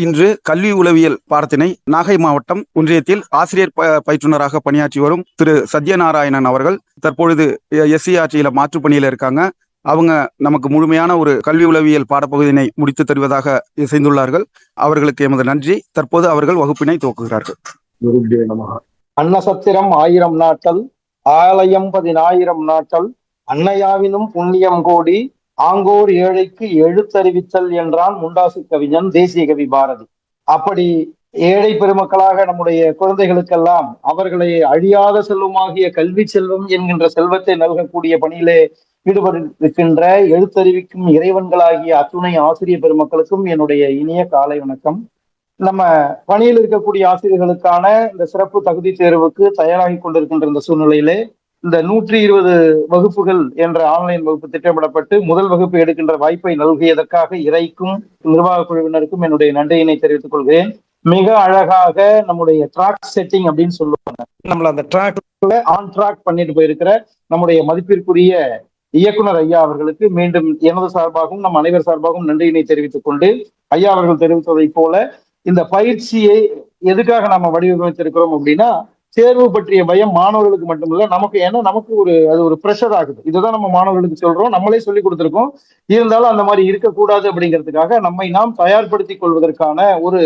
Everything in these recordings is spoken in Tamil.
இன்று கல்வி உளவியல் பாடத்தினை நாகை மாவட்டம் ஒன்றியத்தில் ஆசிரியர் பயிற்றுனராக பணியாற்றி வரும் திரு சத்யநாராயணன் அவர்கள் தற்பொழுது SCRT மாற்றுப் பணியில இருக்காங்க. அவங்க நமக்கு முழுமையான ஒரு கல்வி உளவியல் பாடப்பகுதியினை முடித்து தருவதாக செய்துள்ளார்கள். அவர்களுக்கு எமது நன்றி. தற்போது அவர்கள் வகுப்பினை துவக்குகிறார்கள். அன்னசத்திரம் 1000 நாட்டல், ஆலயம் 10,000 நாட்டல், அன்னையாவினும் புண்ணியம் கோடி, ஆங்கோர் ஏழைக்கு எழுத்தறிவித்தல் என்றான் முண்டாசு கவிஞன், தேசிய கவி பாரதி. அப்படி ஏழை பெருமக்களாக நம்முடைய குழந்தைகளுக்கெல்லாம் அவர்களை அழியாத செல்வமாகிய கல்வி செல்வம் என்கின்ற செல்வத்தை நல்கக்கூடிய பணியிலே ஈடுபட்டிருக்கின்ற எழுத்தறிவிக்கும் இறைவன்களாகிய அத்துணை ஆசிரியர் பெருமக்களுக்கும் என்னுடைய இனிய காலை வணக்கம். நம்ம பணியில் இருக்கக்கூடிய ஆசிரியர்களுக்கான இந்த சிறப்பு தகுதி தேர்வுக்கு தயாராகி கொண்டிருக்கின்ற இந்த சூழ்நிலையிலே இந்த 120 வகுப்புகள் என்ற ஆன்லைன் வகுப்பு திட்டமிடப்பட்டு முதல் வகுப்பு எடுக்கின்ற வாய்ப்பை நல்கியதற்காக இறைக்கும் நிர்வாக குழுவினருக்கும் என்னுடைய நன்றியினை தெரிவித்துக் கொள்கிறேன். மிக அழகாக நம்முடைய ட்ராக் செட்டிங் அப்படின்னு சொல்லுவாங்க, நம்மள அந்த ட்ராக்ல ஆன் ட்ராக் பண்ணிட்டு போயிருக்கிற நம்முடைய மதிப்பிற்குரிய இயக்குனர் ஐயா அவர்களுக்கு மீண்டும் எனது சார்பாகவும் நம் அனைவர் சார்பாகவும் நன்றியினை தெரிவித்துக் கொண்டு, ஐயா அவர்கள் தெரிவித்ததை போல இந்த பயிற்சியை எதுக்காக நாம வடிவமைத்திருக்கிறோம் அப்படின்னா, தேர்வு பற்றிய பயம் மாணவர்களுக்கு மட்டுமில்ல நமக்கு, ஏன்னா நமக்கு அது ஒரு ப்ரெஷர் ஆகுது. இதுதான் நம்ம மாணவர்களுக்கு சொல்றோம், நம்மளே சொல்லி கொடுத்துருக்கோம். இருந்தாலும் அந்த மாதிரி இருக்கக்கூடாது அப்படிங்கிறதுக்காக நம்மை நாம் தயார்படுத்திக் கொள்வதற்கான ஒரு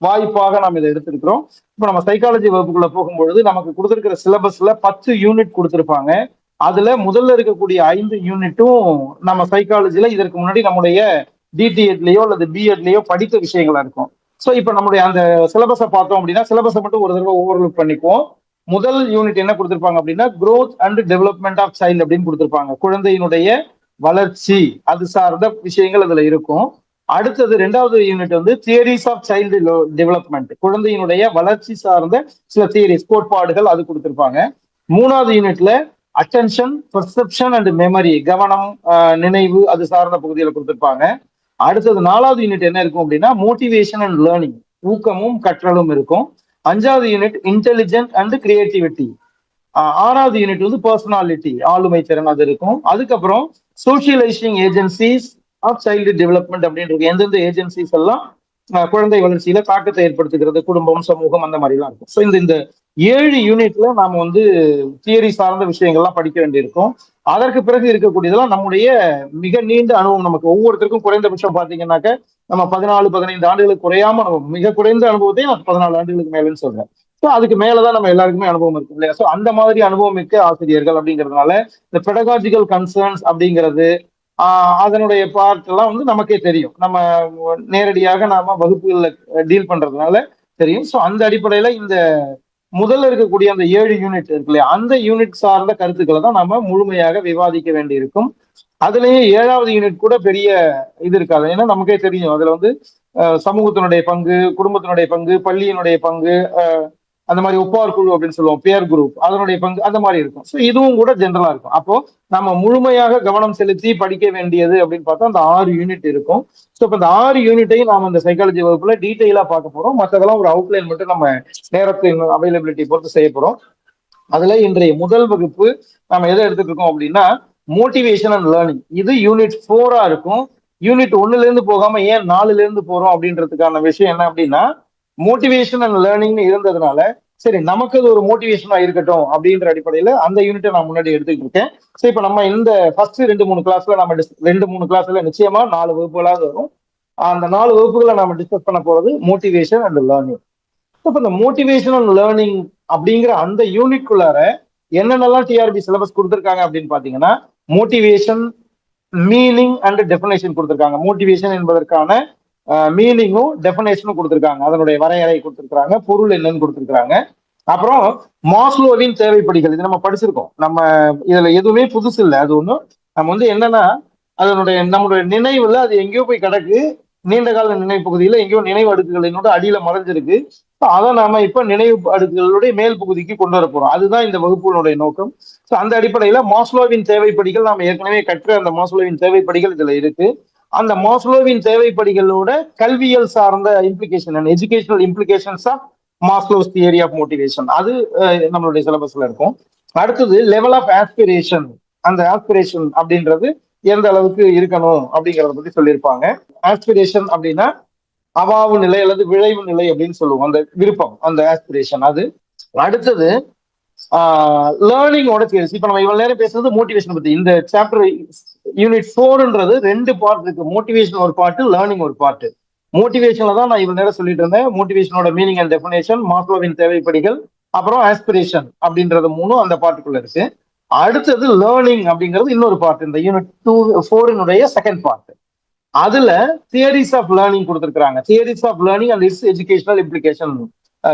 வாய்ப்பாக நாம் இதை எடுத்திருக்கிறோம். இப்ப நம்ம சைக்காலஜி வகுப்புக்குள்ள போகும்பொழுது நமக்கு கொடுத்திருக்கிற சிலபஸ்ல 10 யூனிட் கொடுத்திருப்பாங்க. அதுல முதல்ல இருக்கக்கூடிய 5 யூனிட்டும் நம்ம சைக்காலஜில இதற்கு முன்னாடி நம்முடைய DTEdலயோ அல்லது B.Edலயோ படித்த விஷயங்களா இருக்கும். ஸோ இப்போ நம்மளுடைய அந்த சிலபஸை பார்த்தோம் அப்படின்னா, சிலபஸை மட்டும் ஒரு தடவை ஓவர்லுக் பண்ணிக்குவோம். முதல் யூனிட் என்ன கொடுத்திருப்பாங்க அப்படின்னா, growth and development of child அப்படின்னு கொடுத்திருப்பாங்க. குழந்தையினுடைய வளர்ச்சி அது சார்ந்த விஷயங்கள் அதுல இருக்கும். அடுத்தது 2வது யூனிட் வந்து தியரிஸ் ஆஃப் சைல்டு டெவலப்மெண்ட், குழந்தையினுடைய வளர்ச்சி சார்ந்த சில தியரிஸ் கோட்பாடுகள் அது கொடுத்திருப்பாங்க. 3வது யூனிட்ல அட்டென்ஷன், பெர்செப்ஷன் அண்ட் மெமரி, கவனம், நினைவு அது சார்ந்த பகுதியில் கொடுத்திருப்பாங்க. அடுத்தது 4வது யூனிட் என்ன இருக்கும் அப்படின்னா, மோட்டிவேஷன் அண்ட் லேர்னிங், ஊக்கமும் கற்றலும் இருக்கும். 5வது யூனிட் இன்டெலிஜென்ட் அண்ட் கிரியேட்டிவிட்டி. 6வது யூனிட் வந்து பர்சனாலிட்டி, ஆளுமை திறன் அது இருக்கும். அதுக்கப்புறம் socialising agencies of child development அப்படின்றது, எந்தெந்த ஏஜென்சிஸ் எல்லாம் குழந்தை வளர்ச்சியில தாக்கத்தை ஏற்படுத்துகிறது, குடும்பம், சமூகம் அந்த மாதிரி எல்லாம் இருக்கும். ஸோ இந்த 7 யூனிட்ல நாம வந்து தியரி சார்ந்த விஷயங்கள்லாம் படிக்க வேண்டியிருக்கும். அதற்கு பிறகு இருக்கக்கூடியதெல்லாம் நம்முடைய மிக நீண்ட அனுபவம். நமக்கு ஒவ்வொருத்தருக்கும் குறைந்தபட்சம் பாத்தீங்கன்னாக்க நம்ம 14-15 ஆண்டுகளுக்கு குறையாம நம்ம மிக குறைந்த அனுபவத்தையும் நான் 14 ஆண்டுகளுக்கு மேலன்னு சொல்றேன். ஸோ அதுக்கு மேலதான் நம்ம எல்லாருக்குமே அனுபவம் இருக்கும் இல்லையா? ஸோ அந்த மாதிரி அனுபவம் மிக்க ஆசிரியர்கள் அப்படிங்கிறதுனால இந்த பெடகாஜிக்கல் கன்சர்ன்ஸ் அப்படிங்கிறது அதனுடைய பார்ட் எல்லாம் வந்து நமக்கே தெரியும். நம்ம நேரடியாக நாம வகுப்புகள்ல டீல் பண்றதுனால தெரியும். ஸோ அந்த அடிப்படையில இந்த முதல்ல இருக்கக்கூடிய அந்த 7 யூனிட் இருக்கு இல்லையா, அந்த யூனிட் சார்ந்த கருத்துக்களை தான் நாம முழுமையாக விவாதிக்க வேண்டியிருக்கும். அதுலயே 7வது யூனிட் கூட பெரிய இது இருக்காது. ஏன்னா நமக்கே தெரியும் அதுல வந்து சமூகத்தினுடைய பங்கு, குடும்பத்தினுடைய பங்கு, பள்ளியினுடைய பங்கு, அந்த மாதிரி ஒப்பார் குழு அப்படின்னு சொல்லுவோம், பியர் குரூப், அதனுடைய பங்கு அந்த மாதிரி இருக்கும். ஸோ இதுவும் கூட ஜென்ரலா இருக்கும். அப்போ நம்ம முழுமையாக கவனம் செலுத்தி படிக்க வேண்டியது அப்படின்னு பார்த்தா அந்த 6 யூனிட் இருக்கும். ஸோ இப்போ இந்த 6 யூனிட்டையும் நாம இந்த சைக்காலஜி வகுப்புல டீட்டெயிலா பார்க்க போறோம். மற்றதெல்லாம் ஒரு அவுட்லைன் மட்டும் நம்ம நேரத்தின் அவைலபிலிட்டி பொறுத்து செய்ய போறோம். அதுல இன்றைய முதல் வகுப்பு நம்ம எதை எடுத்துட்டு இருக்கோம் அப்படின்னா, மோட்டிவேஷன் அண்ட் லேர்னிங். இது யூனிட் 4 இருக்கும். யூனிட் 1ல இருந்து போகாம ஏன் 4ல இருந்து போறோம் அப்படின்றதுக்கான விஷயம் என்ன அப்படின்னா, மோட்டிவேஷன் அண்ட் லேர்னிங் இருந்ததுனால சரி நமக்கு அது ஒரு மோட்டிவேஷனா இருக்கட்டும் அப்படின்ற அடிப்படையில அந்த யூனிட்டை நான் முன்னாடி எடுத்துக்கிட்டு இருக்கேன். சரி இப்ப நம்ம இந்த ஃபர்ஸ்ட் 2-3 கிளாஸ்ல நம்ம 2-3 கிளாஸ்ல நிச்சயமா 4 வகுப்புகளாவது வரும். அந்த 4 வகுப்புகளை நம்ம டிஸ்கஸ் பண்ண போறது மோட்டிவேஷன் அண்ட் லேர்னிங். இப்ப இந்த மோட்டிவேஷன் அண்ட் லேர்னிங் அப்படிங்கிற அந்த யூனிட்குள்ளார என்னென்னலாம் டிஆர்பி சிலபஸ் கொடுத்துருக்காங்க அப்படின்னு பாத்தீங்கன்னா, மோட்டிவேஷன், மீனிங் அண்ட் டெஃபினேஷன் கொடுத்துருக்காங்க. மோட்டிவேஷன் என்பதற்கான மீனிங்கும் டெஃபினேஷனும் கொடுத்துருக்காங்க. அதனுடைய வரையறை கொடுத்துருக்காங்க, பொருள் என்னன்னு கொடுத்துருக்காங்க. அப்புறம் மாஸ்லோவின் தேவைப்படிகள், இது நம்ம படிச்சிருக்கோம். நம்ம இதுல எதுவுமே புதுசு இல்லை. அது ஒண்ணும் நம்ம வந்து என்னன்னா, நம்மளுடைய நினைவுல அது எங்கேயோ போய் கிடக்கு, நீண்ட கால நினைவு பகுதியில எங்கேயோ நினைவு அடுக்குகளினோட அடியில மறைஞ்சிருக்கு. அதை நாம இப்ப நினைவு அடுக்குகளுடைய மேல் பகுதிக்கு கொண்டு வர போறோம். அதுதான் இந்த வகுப்புகளுடைய நோக்கம். ஸோ அந்த அடிப்படையில மாஸ்லோவின் தேவைப்படிகள் நாம ஏற்கனவே கற்ற அந்த மாஸ்லோவின் தேவைப்படிகள் இதுல இருக்கு. அந்த மாஸ்லோவின் தேவைப்படிகளோட கல்வியல் சார்ந்த implication and educational implications of Maslow's theory of motivation அது நம்மளுடைய சிலபஸ்ல இருக்கும். அடுத்தது லெவல் ஆஃப் ஆஸ்பிரேஷன். அந்த ஆஸ்பிரேஷன் அப்படின்றது எந்த அளவுக்கு இருக்கணும் அப்படிங்கிறத பத்தி சொல்லியிருப்பாங்க. ஆஸ்பிரேஷன் அப்படின்னா அவாவு நிலை அல்லது விளைவு நிலை அப்படின்னு சொல்லுவோம். அந்த விருப்பம், அந்த ஆஸ்பிரேஷன். அது அடுத்தது லேர்னிங்கோட தியரிஸ். இப்ப நம்ம இவ்வளவு நேரம் பேசுறது மோட்டிவேஷன் பத்தி. இந்த சாப்டர் யூனிட் 4ன்றது 2 பார்ட் இருக்கு. மோட்டிவேஷன் ஒரு பார்ட், லேர்னிங் ஒரு பார்ட். மோட்டிவேஷன்ல தான் நான் இவ்வளவு நேரம் சொல்லிட்டு இருந்தேன். மோட்டிவேஷனோட மீனிங் அண்ட் டெஃபினேஷன், மாஸ்லோவின் தேவைப்படிகள், அப்புறம் ஆஸ்பிரேஷன் அப்படின்றது 3 அந்த பார்ட்டுக்குள்ள இருக்கு. அடுத்தது லேர்னிங் அப்படிங்கிறது இன்னொரு பார்ட், இந்த யூனிட் 4னுடைய செகண்ட் பார்ட். அதுல தியரிஸ் ஆஃப் லேர்னிங் கொடுத்திருக்காங்க. Theories of learning and its educational implication,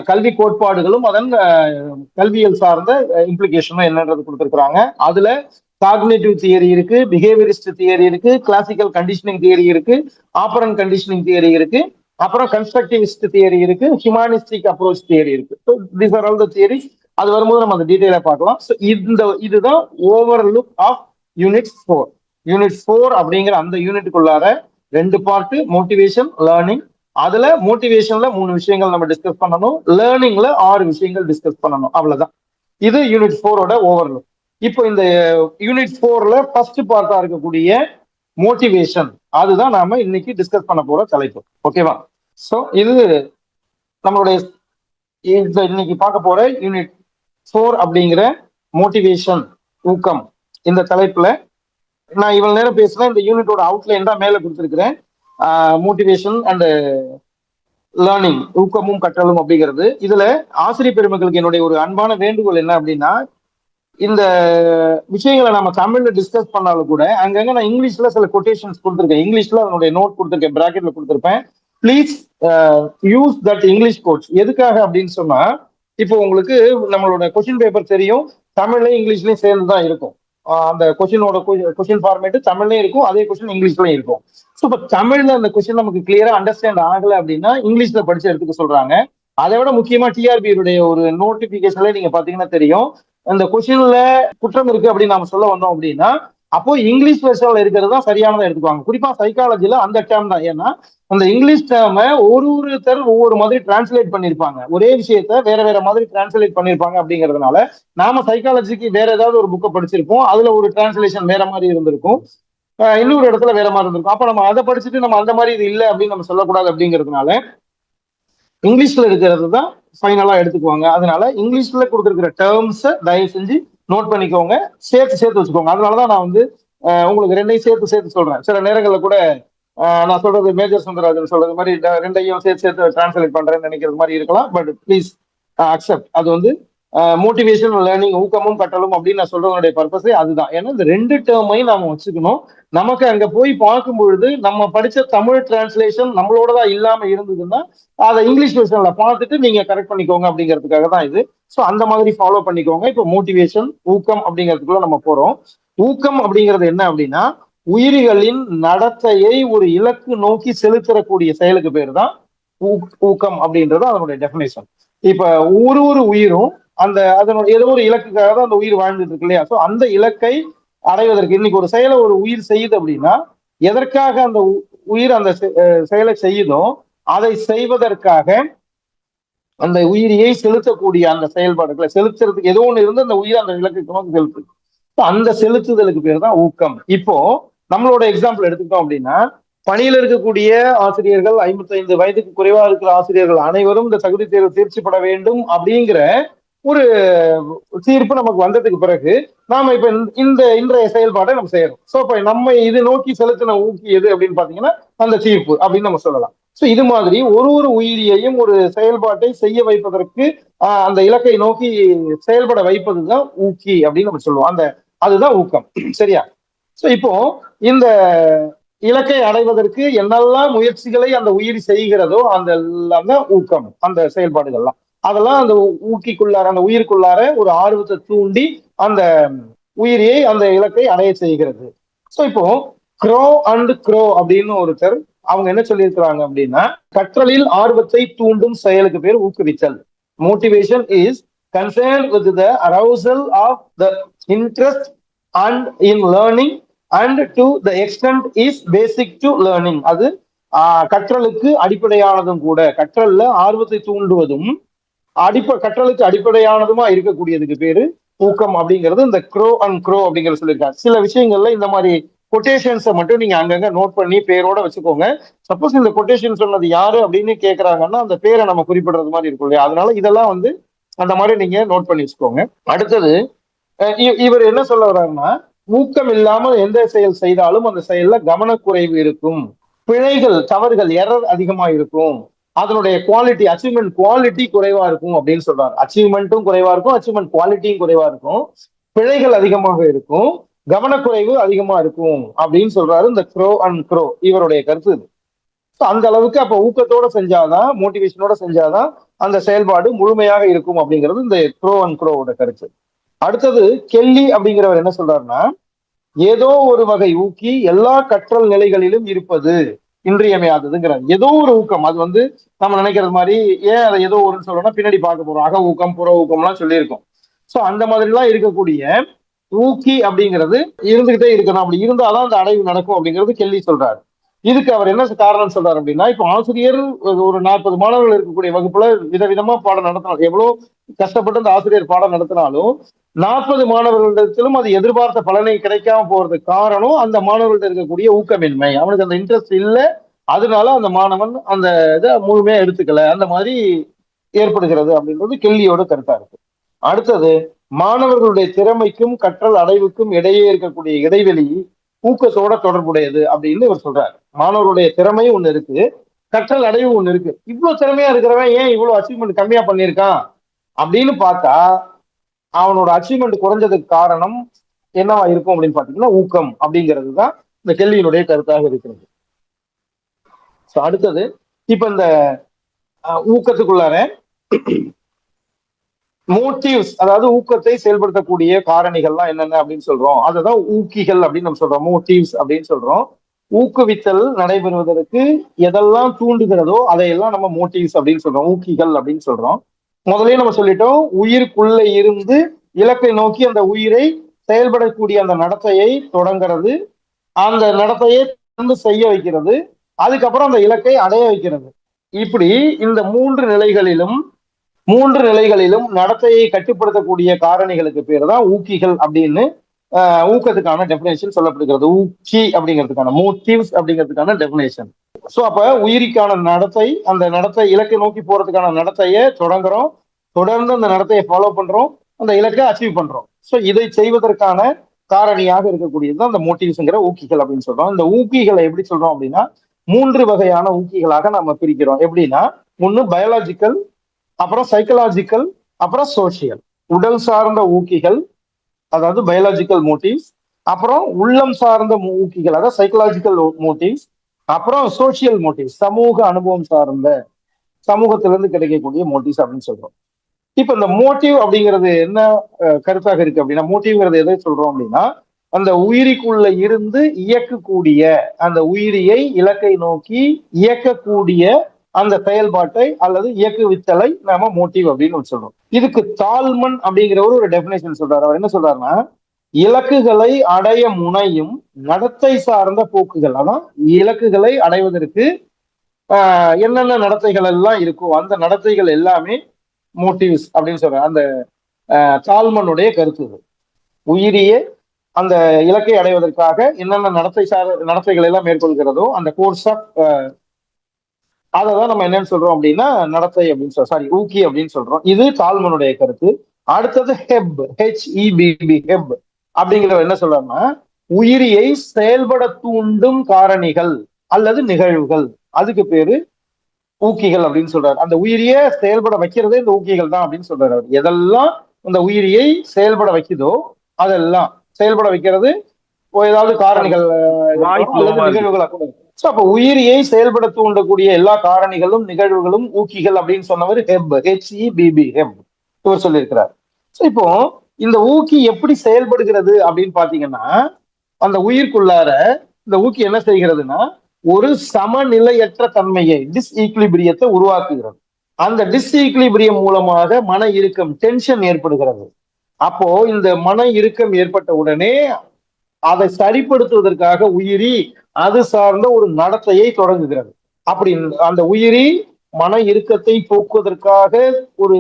கல்வி கோட்பாடுகளும் அதன் கல்வியல் சார்ந்த இம்ப்ளிகேஷனும் என்னன்றது கொடுத்திருக்காங்க. அதுல காக்னிட்டிவ் தியரி இருக்கு, பிஹேவியரிஸ்ட் தியரி இருக்கு, கிளாசிக்கல் கண்டிஷனிங் தியரி இருக்கு, ஆப்பரண்ட் கண்டிஷனிங் தியரி இருக்கு, அப்புறம் கன்ஸ்ட்ரக்டிவிஸ்ட் தியரி இருக்கு, ஹியூமானிஸ்டிக் அப்ரோச் தியரி இருக்கு. These are all the theories. அது வரும்போது நம்ம அந்த டீடைலா பார்க்கலாம். இதுதான் overlook of unit 4. Unit 4 அப்படிங்கிற அந்த யூனிட்டுக்குள்ளார 2 பார்ட், மோட்டிவேஷன், லேர்னிங். அதுல மோட்டிவேஷன்ல 3 விஷயங்கள் நம்ம டிஸ்கஸ் பண்ணணும், லேர்னிங்ல 6 விஷயங்கள் டிஸ்கஸ் பண்ணணும். அவ்வளவுதான். இது யூனிட் 4ஓட ஓவர்லுக். இப்போ இந்த யூனிட் 4ல ஃபர்ஸ்ட் பார்ட்டா இருக்கக்கூடிய மோட்டிவேஷன், அதுதான் நாம இன்னைக்கு டிஸ்கஸ் பண்ண போற தலைப்பு. ஓகேவா? சோ இது நம்மளுடைய இன்னைக்கு பார்க்க போற யூனிட் 4 அப்படிங்கிற மோட்டிவேஷன், ஊக்கம், இந்த தலைப்புல நான் இவ்வளவு நேரம் பேசுறேன். இந்த யூனிட்டோட அவுட்லைன் தான் மேல கொடுத்திருக்கிறேன். மோட்டிவேஷன் அண்ட் லேர்னிங், ஊக்கமும் கற்றலும் அப்படிங்கிறது. இதுல ஆசிரியர் பெருமக்களுக்கு என்னுடைய ஒரு அன்பான வேண்டுகோள் என்ன அப்படின்னா, இந்த விஷயங்களை நம்ம தமிழ்ல டிஸ்கஸ் பண்ணாலும் கூட அங்கங்க நான் இங்கிலீஷ்ல சில கொட்டேஷன்ஸ் கொடுத்துருக்கேன். இங்கிலீஷ்ல அதனுடைய நோட் கொடுத்துருக்கேன், பிராக்கெட்ல கொடுத்துருப்பேன். Please use that English quotes. எதுக்காக அப்படின்னு சொன்னா, இப்போ உங்களுக்கு நம்மளோட கொஸ்டின் பேப்பர் தெரியும், தமிழ்லயும் இங்கிலீஷ்லயும் சேர்ந்து தான் இருக்கும். அந்த கொஸ்டின் ஃபார்மேட் தமிழ்லயும் இருக்கும், அதே கொஸ்டின் இங்கிலீஷ்லயும் இருக்கும். ஸோ இப்போ தமிழ்ல அந்த கொஸ்டின் நமக்கு கிளியரா அண்டர்ஸ்டாண்ட் ஆகல அப்படின்னா இங்கிலீஷ்ல படிச்சு எடுத்துக்க சொல்றாங்க. அதை விட முக்கியமா டிஆர்பியுடைய ஒரு நோட்டிபிகேஷன்ல நீங்க பாத்தீங்கன்னா தெரியும், அந்த கொஸ்டின்ல குற்றம் இருக்கு அப்படின்னு நாம சொல்ல வந்தோம் அப்படின்னா அப்போ இங்கிலீஷ் வெர்ஷன்ல இருக்கிறது தான் சரியானதை எடுத்துக்குவாங்க. குறிப்பா சைக்காலஜில அந்த டேர்ம் தான். ஏன்னா அந்த இங்கிலீஷ் டேர்மை ஒருத்தர் ஒவ்வொரு மாதிரி டிரான்ஸ்லேட் பண்ணிருப்பாங்க, ஒரே விஷயத்த வேற வேற மாதிரி டிரான்ஸ்லேட் பண்ணிருப்பாங்க. அப்படிங்கிறதுனால நாம சைக்காலஜிக்கு வேற ஏதாவது ஒரு புக்கை படிச்சிருப்போம், அதுல ஒரு டிரான்ஸ்லேஷன் வேற மாதிரி இருந்திருக்கும், இன்னொரு இடத்துல வேற மாதிரி இருந்திருக்கும். அப்ப நம்ம அதை படிச்சுட்டு நம்ம அந்த மாதிரி இது இல்லை அப்படின்னு நம்ம சொல்லக்கூடாது. அப்படிங்கிறதுனால இங்கிலீஷ்ல இருக்கிறது தான் ஃபைனலா எடுத்துக்குவாங்க. அதனால இங்கிலீஷ்ல கொடுத்துருக்கிற டேர்ம்ஸை தயவு செஞ்சு நோட் பண்ணிக்கோங்க, சேர்த்து வச்சுக்கோங்க. அதனாலதான் நான் வந்து உங்களுக்கு ரெண்டையும் சேர்த்து சொல்றேன். சில நேரங்களில் கூட நான் சொல்றது மேஜர் சுந்தரராஜன் சொல்றது மாதிரி ரெண்டையும் சேர்த்து டிரான்ஸ்லேட் பண்றேன்னு நினைக்கிறது மாதிரி இருக்கலாம். But please accept. அது வந்து மோட்டிவேஷன், லேர்னிங், ஊக்கமும் கற்றலும் அப்படின்னு நான் சொல்றதனுடைய பர்பஸே அதுதான். ஏன்னா இந்த 2 டேர்மையும் நாம வச்சுக்கணும். நமக்கு அங்க போய் பார்க்கும் பொழுது நம்ம படிச்ச தமிழ் டிரான்ஸ்லேஷன் நம்மளோடதான் இல்லாம இருந்ததுன்னா அதை இங்கிலீஷ் வெர்ஷன்ல பார்த்துட்டு நீங்க கரெக்ட் பண்ணிக்கோங்க அப்படிங்கிறதுக்காக தான் இது. ஸோ அந்த மாதிரி ஃபாலோ பண்ணிக்கோங்க. இப்போ மோட்டிவேஷன், ஊக்கம் அப்படிங்கிறதுக்குள்ள நம்ம போறோம். ஊக்கம் அப்படிங்கிறது என்ன அப்படின்னா, உயிரிகளின் நடத்தையை ஒரு இலக்கு நோக்கி செலுத்தக்கூடிய செயலுக்கு பேர் தான் ஊக்கம் அப்படின்றது அதனுடைய டெஃபினேஷன். இப்ப ஒரு உயிரும் அதனுடைய ஏதோ ஒரு இலக்குக்காக தான் அந்த உயிர் வாழ்ந்துட்டு இருக்கு இல்லையா? ஸோ அந்த இலக்கை அடைவதற்கு இன்னைக்கு ஒரு செயலை ஒரு உயிர் செய்யுது அப்படின்னா எதற்காக அந்த உயிர் அந்த செயலை செய்யுதோ அதை செய்வதற்காக அந்த உயிரியை செலுத்தக்கூடிய அந்த செயல்பாடுகளை செலுத்துறதுக்கு ஏதோ ஒண்ணு இருந்து அந்த உயிர் அந்த இலக்குக்கு நோக்கி செலுத்து. அந்த செலுத்துதலுக்கு பேர் தான் ஊக்கம். இப்போ நம்மளோட எக்ஸாம்பிள் எடுத்துக்கிட்டோம் அப்படின்னா, பணியில் இருக்கக்கூடிய ஆசிரியர்கள், 55 வயதுக்கு குறைவா இருக்கிற ஆசிரியர்கள் அனைவரும் இந்த தகுதி தேர்வு தேர்ச்சி பெற வேண்டும் அப்படிங்கிற ஒரு தீர்ப்பு நமக்கு வந்ததுக்கு பிறகு நாம இப்ப இன்றைய செயல்பாட்டை நம்ம செய்யறோம். சோ இப்ப நம்ம இது நோக்கி செலுத்தின ஊக்கி எது அப்படின்னு பாத்தீங்கன்னா அந்த தீர்ப்பு அப்படின்னு நம்ம சொல்லலாம். சோ இது மாதிரி ஒரு உயிரியையும் ஒரு செயல்பாட்டை செய்ய வைப்பதற்கு அந்த இலக்கை நோக்கி செயல்பட வைப்பதுதான் ஊக்கி அப்படின்னு நம்ம சொல்லுவோம். அதுதான் ஊக்கம். சரியா? சோ இப்போ இந்த இலக்கை அடைவதற்கு என்னெல்லாம் முயற்சிகளை அந்த உயிர் செய்கிறதோ அந்த எல்லாம் தான் ஊக்கம். அந்த செயல்பாடுகள்லாம் அதெல்லாம் அந்த ஊக்கிக்குள்ளார, அந்த உயிருக்குள்ளார ஒரு ஆர்வத்தை தூண்டி அந்த உயிரியை அந்த இலக்கை அடைய செய்கிறது. சோ இப்போ க்ரோ அண்ட் க்ரோ அப்படின்னு ஒருத்தர் அவங்க என்ன சொல்லியிருக்கிறாங்க அப்படின்னா, கற்றலில் ஆர்வத்தை தூண்டும் செயலுக்கு பேர் ஊக்குவித்தல். Motivation is concerned with the arousal of the interest and in learning and to the extent is basic to learning. அது கற்றலுக்கு அடிப்படையானதும் கூட. கற்றல்ல ஆர்வத்தை தூண்டுவதும் கற்றலுக்கு அடிப்படையானதுமா இருக்கக்கூடியதுக்கு பேரு ஊக்கம் அப்படிங்கிறது இந்த க்ரோ அண்ட் க்ரோ அப்படிங்கிறது சொல்லியிருக்காங்க. சில விஷயங்கள்ல இந்த மாதிரி கொட்டேஷன்ஸை மட்டும் நீங்க அங்கங்க நோட் பண்ணி பேரோட வச்சுக்கோங்க. சப்போஸ் இந்த கொட்டேஷன் சொன்னது யாரு அப்படின்னு கேக்குறாங்கன்னா அந்த பேரை நம்ம குறிப்பிடுறது மாதிரி இருக்கும் இல்லையா, அதனால இதெல்லாம் வந்து அந்த மாதிரி நீங்க நோட் பண்ணி வச்சுக்கோங்க. அடுத்தது இவர் என்ன சொல்ல வர்றாருன்னா, ஊக்கம் இல்லாமல் எந்த செயல் செய்தாலும் அந்த செயல்ல கவனக்குறைவு இருக்கும், பிழைகள் தவறுகள் எரர் அதிகமா இருக்கும், அதனுடைய குவாலிட்டி அச்சீவ்மெண்ட் குவாலிட்டி குறைவா இருக்கும் அப்படின்னு சொல்றாரு. அச்சீவ்மெண்ட்டும் குறைவா இருக்கும், அச்சீவ்மெண்ட் குவாலிட்டியும் குறைவா இருக்கும், பிழைகள் அதிகமாக இருக்கும், கவனக்குறைவு அதிகமா இருக்கும் அப்படின்னு சொல்றாரு இந்த க்ரோ அண்ட் க்ரோ. இவருடைய கருத்து இது. அந்த அளவுக்கு அப்ப ஊக்கத்தோட செஞ்சாதான், மோட்டிவேஷனோட செஞ்சாதான் அந்த செயல்பாடு முழுமையாக இருக்கும் அப்படிங்கிறது இந்த க்ரோ அண்ட் க்ரோவோட கருத்து. அடுத்தது கெல்லி அப்படிங்கிறவர் என்ன சொல்றாருன்னா, ஏதோ ஒரு வகை ஊக்கி எல்லா கற்றல் நிலைகளிலும் இருப்பது இன்றியமையாததுங்கிறார். ஏதோ ஒரு ஊக்கம், அது வந்து நம்ம நினைக்கிறது மாதிரி, ஏன் அதை ஏதோ ஒருன்னு சொல்லணும்னா பின்னாடி பார்க்க போறோம், அக ஊக்கம் புற ஊக்கம்லாம் சொல்லியிருக்கோம். சோ அந்த மாதிரி எல்லாம் இருக்கக்கூடிய ஊக்கி அப்படிங்கிறது இருந்துகிட்டே இருக்கணும், அப்படி இருந்தாதான் அந்த அடைவு நடக்கும் அப்படிங்கிறது கெல்லி சொல்றாரு. இதுக்கு அவர் என்ன காரணம் சொல்றாரு அப்படின்னா, இப்ப ஆசிரியர் ஒரு 40 மாணவர்கள் இருக்கக்கூடிய வகுப்புல விதவிதமா பாடம் நடத்தினாலும், எவ்வளவு கஷ்டப்பட்டு அந்த ஆசிரியர் பாடம் நடத்தினாலும் 40 மாணவர்களிடத்திலும் அது எதிர்பார்த்த பலனை கிடைக்காம போறதுக்கு காரணம் அந்த மாணவர்கள்ட்ட இருக்கக்கூடிய ஊக்கமின்மை. அவனுக்கு அந்த இன்ட்ரெஸ்ட் இல்ல, அதனால அந்த மாணவன் அந்த இதை முழுமையா எடுத்துக்கல, அந்த மாதிரி ஏற்படுகிறது அப்படின்றது கெல்லியோட கருத்தா இருக்கு. அடுத்தது, மாணவர்களுடைய திறமைக்கும் கற்றல் அடைவுக்கும் இடையே இருக்கக்கூடிய இடைவெளி ஊக்கத்தோட தொடர்புடையது அப்படின்னு இவர் சொல்றாரு. மாணவருடைய திறமை ஒண்ணு இருக்கு, கற்றல் அடைவு ஒண்ணு இருக்கு. இவ்வளவு திறமையா இருக்கிறவன் ஏன் இவ்வளவு அச்சீவ்மெண்ட் கம்மியா பண்ணியிருக்கான் அப்படின்னு பார்த்தா, அவனோட அச்சீவ்மெண்ட் குறைஞ்சதுக்கு காரணம் என்னவா இருக்கும் அப்படின்னு பாத்தீங்கன்னா ஊக்கம் அப்படிங்கிறது தான் இந்த கேள்வியினுடைய கருத்தாக இருக்கிறது. அடுத்தது, இப்ப இந்த ஊக்கத்துக்குள்ளார மோட்டிவ்ஸ், அதாவது ஊக்கத்தை செயல்படுத்தக்கூடிய காரணிகள்லாம் என்னென்ன அப்படின்னு சொல்றோம், அதுதான் ஊக்கிகள் அப்படின்னு நம்ம சொல்றோம், மோட்டிவ்ஸ் அப்படின்னு சொல்றோம். ஊக்குவித்தல் நடைபெறுவதற்கு எதெல்லாம் தூண்டுகிறதோ அதையெல்லாம் நம்ம மோட்டிவ்ஸ் அப்படின்னு சொல்றோம், ஊக்கிகள் அப்படின்னு சொல்றோம். முதலே நம்ம சொல்லிட்டோம், உயிருக்குள்ள இருந்து இலக்கை நோக்கி அந்த உயிரை செயல்படக்கூடிய அந்த நடத்தையை தொடங்கிறது, அந்த நடத்தையை தொடர்ந்து செய்ய வைக்கிறது, அதுக்கப்புறம் அந்த இலக்கை அடைய வைக்கிறது. இப்படி இந்த மூன்று நிலைகளிலும் நடத்தையை கட்டுப்படுத்தக்கூடிய காரணிகளுக்கு பேர் தான் ஊக்கிகள் அப்படின்னு ஊக்கத்துக்கான டெபினேஷன் சொல்லப்படுகிறது. ஊக்கி அப்படிங்கிறதுக்கான மோட்டிவ்ஸ் அப்படிங்கிறதுக்கான டெபினேஷன். சோ அப்ப உயிரிக்கான நடத்தை, அந்த நடத்தை இலக்கை நோக்கி போறதுக்கான நடத்தையை தொடங்குறோம், தொடர்ந்து அந்த நடத்தையை ஃபாலோ பண்றோம், அந்த இலக்கை அச்சீவ் பண்றோம். சோ இதை செய்வதற்கான காரணியாக இருக்கக்கூடியது அந்த மோட்டிவ்ஸ்ங்கிற ஊக்கிகள் அப்படின்னு சொல்றோம். இந்த ஊக்கிகளை எப்படி சொல்றோம் அப்படின்னா, 3 வகையான ஊக்கிகளாக நம்ம பிரிக்கிறோம். எப்படின்னா, ஒண்ணு பயாலஜிக்கல், அப்புறம் சைக்கலாஜிக்கல், அப்புறம் சோசியல். உடல் சார்ந்த ஊக்கிகள், அதாவது பயாலஜிக்கல் மோட்டிவ்ஸ், அப்புறம் உள்ளம் சார்ந்த ஊக்கிகள், அதாவது சைக்கலாஜிக்கல் மோட்டிவ்ஸ், அப்புறம் சோசியல் மோட்டிவ்ஸ், சமூக அனுபவம் சார்ந்த, சமூகத்திலிருந்து கிடைக்கக்கூடிய மோட்டிவ்ஸ் அப்படின்னு சொல்றோம். இப்ப இந்த மோட்டிவ் அப்படிங்கிறது என்ன கருத்தாக இருக்கு அப்படின்னா, மோட்டிவ்ங்கிறது எதை சொல்றோம் அப்படின்னா, அந்த உயிரிக்குள்ள இருந்து இயக்கக்கூடிய, அந்த உயிரியை இலக்கை நோக்கி இயக்கக்கூடிய அந்த செயல்பாட்டை அல்லது இயக்குவித்தலை நாம மோட்டிவ் அப்படின்னு சொல்றோம். இதுக்கு தால்மன் அப்படிங்கிறவர் ஒரு டெபினேஷன் சொல்றாரு. அவர் என்ன சொல்றாருன்னா, இலக்குகளை அடைய முனையும் நடத்தை சார்ந்த போக்குகள், அதான் இலக்குகளை அடைவதற்கு என்னென்ன நடத்தைகள் எல்லாம் இருக்கும், அந்த நடத்தைகள் எல்லாமே மோட்டிவ்ஸ் அப்படின்னு சொல்றாரு. அந்த தால்மனுடைய கருத்து இது. உயிரியே அந்த இலக்கை அடைவதற்காக என்னென்ன நடத்தைகள் எல்லாம் மேற்கொள்கிறதோ அந்த கோர்ஸ் ஆஃப், அதைதான் நம்ம என்னன்னு சொல்றோம் அப்படின்னா நடத்தை அப்படின்னு சாரி ஊக்கி அப்படின்னு சொல்றோம். இது தால்மனுடைய கருத்து. அடுத்தது ஹெப், HEBB, ஹெப் அப்படிங்கிறவர் என்ன சொல்றாருன்னா, உயிரியை செயல்பட தூண்டும் காரணிகள் அல்லது நிகழ்வுகள், அதுக்கு பேரு ஊக்கிகள் அப்படின்னு சொல்றாரு. அந்த உயிரியை செயல்பட வைக்கிறதே இந்த ஊக்கிகள் தான் அப்படின்னு சொல்றாரு. அவர் எதெல்லாம் இந்த உயிரியை செயல்பட வைக்குதோ அதெல்லாம் செயல்பட வைக்கிறது ஏதாவது காரணிகள் நிகழ்வுகளா கூட. அப்ப உயிரியை செயல்பட தூண்டக்கூடிய எல்லா காரணிகளும் நிகழ்வுகளும் ஊக்கிகள் அப்படின்னு சொன்னவர் ஹெப், HEBB, ஹெப் இவர் சொல்லியிருக்கிறார். இப்போ இந்த ஊக்கி எப்படி செயல்படுகிறது அப்படின்னு பாத்தீங்கன்னா, அந்த உயிர்க்குள்ளார இந்த ஊக்கி என்ன செய்கிறதுனா, ஒரு சமநிலையற்ற தன்மையை, டிஸ்ஈக்லிபிரியத்தை உருவாக்குகிறது. அந்த டிஸ்ஈக்லிபிரியம் மூலமாக மன இறுக்கம், டென்ஷன் ஏற்படுகிறது. அப்போ இந்த மன இறுக்கம் ஏற்பட்ட உடனே அதை சரிப்படுத்துவதற்காக உயிரி அது சார்ந்த ஒரு நடத்தையை தொடங்குகிறது. அப்படி அந்த உயிரி மன இறுக்கத்தை போக்குவதற்காக ஒரு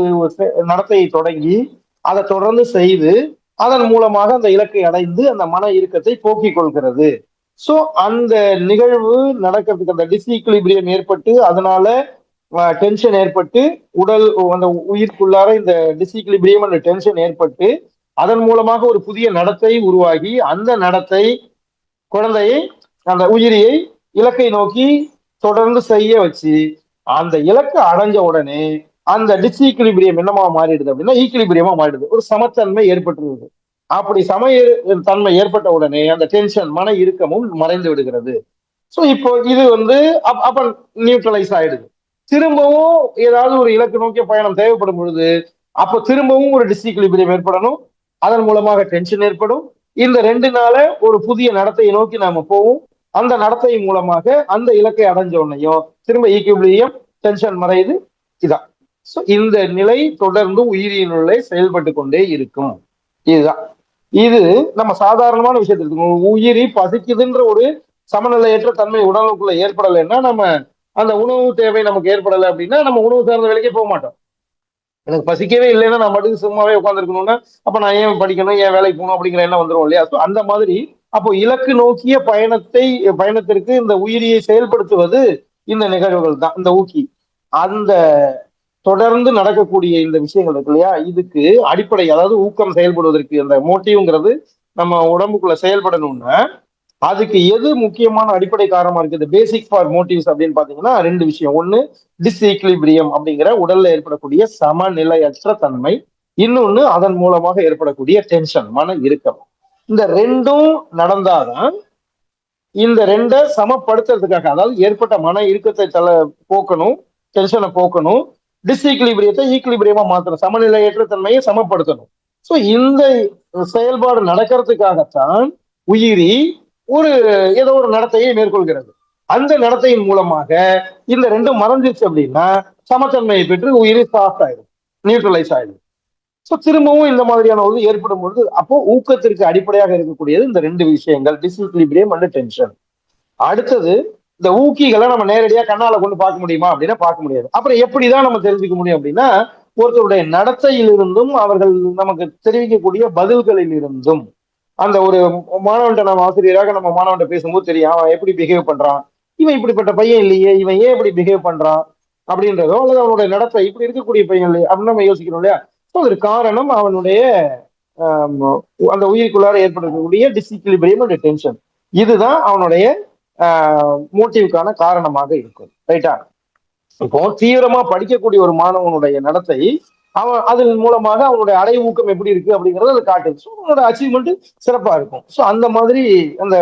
நடத்தையை தொடங்கி அதை தொடர்ந்து செய்து அதன் மூலமாக அந்த இலக்கை அடைந்து அந்த மன இறுக்கத்தை போக்கிக் கொள்கிறது. சோ அந்த நிகழ்வு நடக்கிறதுக்கு அந்த டிஸ்இக்லிபிரியம் ஏற்பட்டு அதனால டென்ஷன் ஏற்பட்டு உடல் அந்த உயிர்க்குள்ளார இந்த டிஸ்இக்லிபிரியம் அந்த டென்ஷன் ஏற்பட்டு அதன் மூலமாக ஒரு புதிய நடத்தை உருவாகி அந்த நடத்தை குழந்தையை அந்த உயிரியை இலக்கை நோக்கி தொடர்ந்து செய்ய வச்சு அந்த இலக்கை அடைஞ்ச உடனே அந்த டிஸ்இக்லிபிரியம் என்னமா மாறிடுது அப்படின்னா ஈக்லிபிரியமா மாறிடுது, ஒரு சமத்தன்மை ஏற்பட்டுருது. அப்படி தன்மை ஏற்பட்ட உடனே அந்த டென்ஷன் மன இறுக்கமும் மறைந்து விடுகிறது. சோ இப்போ இது அப்ப நியூட்ரலைஸ் ஆயிடுது. திரும்பவும் ஏதாவது ஒரு இலக்கு நோக்கிய பயணம் தேவைப்படும் பொழுது அப்ப திரும்பவும் ஒரு டிஸ்இக்லிபிரியம் ஏற்படணும், அதன் மூலமாக டென்ஷன் ஏற்படும். இந்த ரெண்டு நாள ஒரு புதிய நடத்தையை நோக்கி நாம போவோம். அந்த நடத்தை மூலமாக அந்த இலக்கை அடைஞ்ச உடனேயும் திரும்ப ஈக்லிபிரியம் டென்ஷன் மறையுது. இதான். சோ இந்த நிலை தொடர்ந்து உயிரினுள்ளே செயல்பட்டு கொண்டே இருக்கும். இதுதான். இது நம்ம சாதாரணமான விஷயத்துல உயிரி பசிக்குதுன்ற ஒரு சமநிலையற்ற தன்மை உடலுக்குள்ள ஏற்படலைன்னா நம்ம அந்த உணவு தேவை நமக்கு ஏற்படலை அப்படின்னா நம்ம உணவு சார்ந்த வேலைக்கே போக மாட்டோம். எனக்கு பசிக்கவே இல்லைன்னா நான் மட்டும் சும்மாவே உட்காந்துருக்கணும்னா அப்ப நான் ஏன் படிக்கணும், ஏன் வேலைக்கு போகணும் அப்படிங்கிற எண்ணம் வந்துடும் இல்லையா? அந்த மாதிரி அப்போ இலக்கு நோக்கிய பயணத்திற்கு இந்த உயிரியை செயல்படுத்துவது இந்த நிகழ்வுகள் தான், இந்த ஊக்கி. அந்த தொடர்ந்து நடக்கக்கூடிய இந்த விஷயங்கள் இருக்கு இல்லையா, இதுக்கு அடிப்படை அதாவது ஊக்கம் செயல்படுவதற்கு அந்த மோட்டிவ்ங்கிறது நம்ம உடம்புக்குள்ள செயல்படணும்னா அதுக்கு எது முக்கியமான அடிப்படை காரணமா இருக்குது, பேசிக் ஃபார் மோட்டிவ்ஸ் அப்படின்னு பாத்தீங்கன்னா ரெண்டு விஷயம். ஒண்ணு டிஸ்இக்லிபிரியம் அப்படிங்கிற உடல்ல ஏற்படக்கூடிய சமநிலையற்ற தன்மை, இன்னொன்னு அதன் மூலமாக ஏற்படக்கூடிய டென்ஷன் மன இறுக்கம். இந்த ரெண்டும் நடந்தாதான் இந்த ரெண்டை சமப்படுத்துறதுக்காக, அதாவது ஏற்பட்ட மன இறுக்கத்தை போக்கணும், டென்ஷனை போக்கணும், டிஸ்இக்லிபிரியத்தை ஈக்லிபிரியமா மாத்தணும், சமநிலையற்ற தன்மையை சமப்படுத்தணும். சோ இந்த செயல்பாடு நடக்கிறதுக்காகத்தான் உயிரி ஏதோ ஒரு நடத்தையை மேற்கொள்கிறது. அந்த நடத்தையின் மூலமாக இந்த ரெண்டும் மறைஞ்சிருச்சு அப்படின்னா சமத்தன்மையை பெற்று உயிரி சாஃப்ட் ஆயிடும், நியூட்ரலைஸ் ஆயிடும். சோ திரும்பவும் இந்த மாதிரியான ஒரு ஏற்படும் பொழுது அப்போ ஊக்கத்திற்கு அடிப்படையாக இருக்கக்கூடியது இந்த ரெண்டு விஷயங்கள், டிஸ்இக்லிபிரியம் அண்ட் டென்ஷன். அடுத்தது இந்த ஊக்கிகளை நம்ம நேரடியா கண்ணால கொண்டு பார்க்க முடியுமா அப்படின்னா பார்க்க முடியாது. அப்புறம் எப்படிதான் நம்ம தெரிஞ்சுக்க முடியும் அப்படின்னா ஒருத்தருடைய நடத்தையிலிருந்தும் அவர்கள் நமக்கு தெரிவிக்கக்கூடிய பதில்களில் இருந்தும். அந்த ஒரு மாணவன்ட்ட நம்ம ஆசிரியராக நம்ம மாணவன்ட்ட பேசும்போது தெரியும் அவன் எப்படி பிஹேவ் பண்றான், இவன் இப்படிப்பட்ட பையன் இல்லையே, இவன் ஏன் இப்படி பிஹேவ் பண்றான் அப்படின்றதோ அல்லது அவனுடைய நடத்தை இப்படி இருக்கக்கூடிய பையன் இல்லையே அப்படின்னு நம்ம யோசிக்கணும் இல்லையா? ஒரு காரணம் அவனுடைய அந்த உயிருக்குள்ளார ஏற்படக்கூடிய டிஸ்இக்லிபிரியம் அண்ட் டென்ஷன். இதுதான் அவனுடைய மோட்டிவ்க்கான காரணமாக இருக்கும். ரைட்டா? இப்போ தீவிரமா படிக்கக்கூடிய ஒரு மாணவனுடைய நடத்தை அவன் அதன் மூலமாக அவனுடைய அடை ஊக்கம் எப்படி இருக்கு அப்படிங்கறது அது காட்டுது. ஸோ அவனோட அச்சீவ்மெண்ட் சிறப்பா இருக்கும். ஸோ அந்த மாதிரி அந்த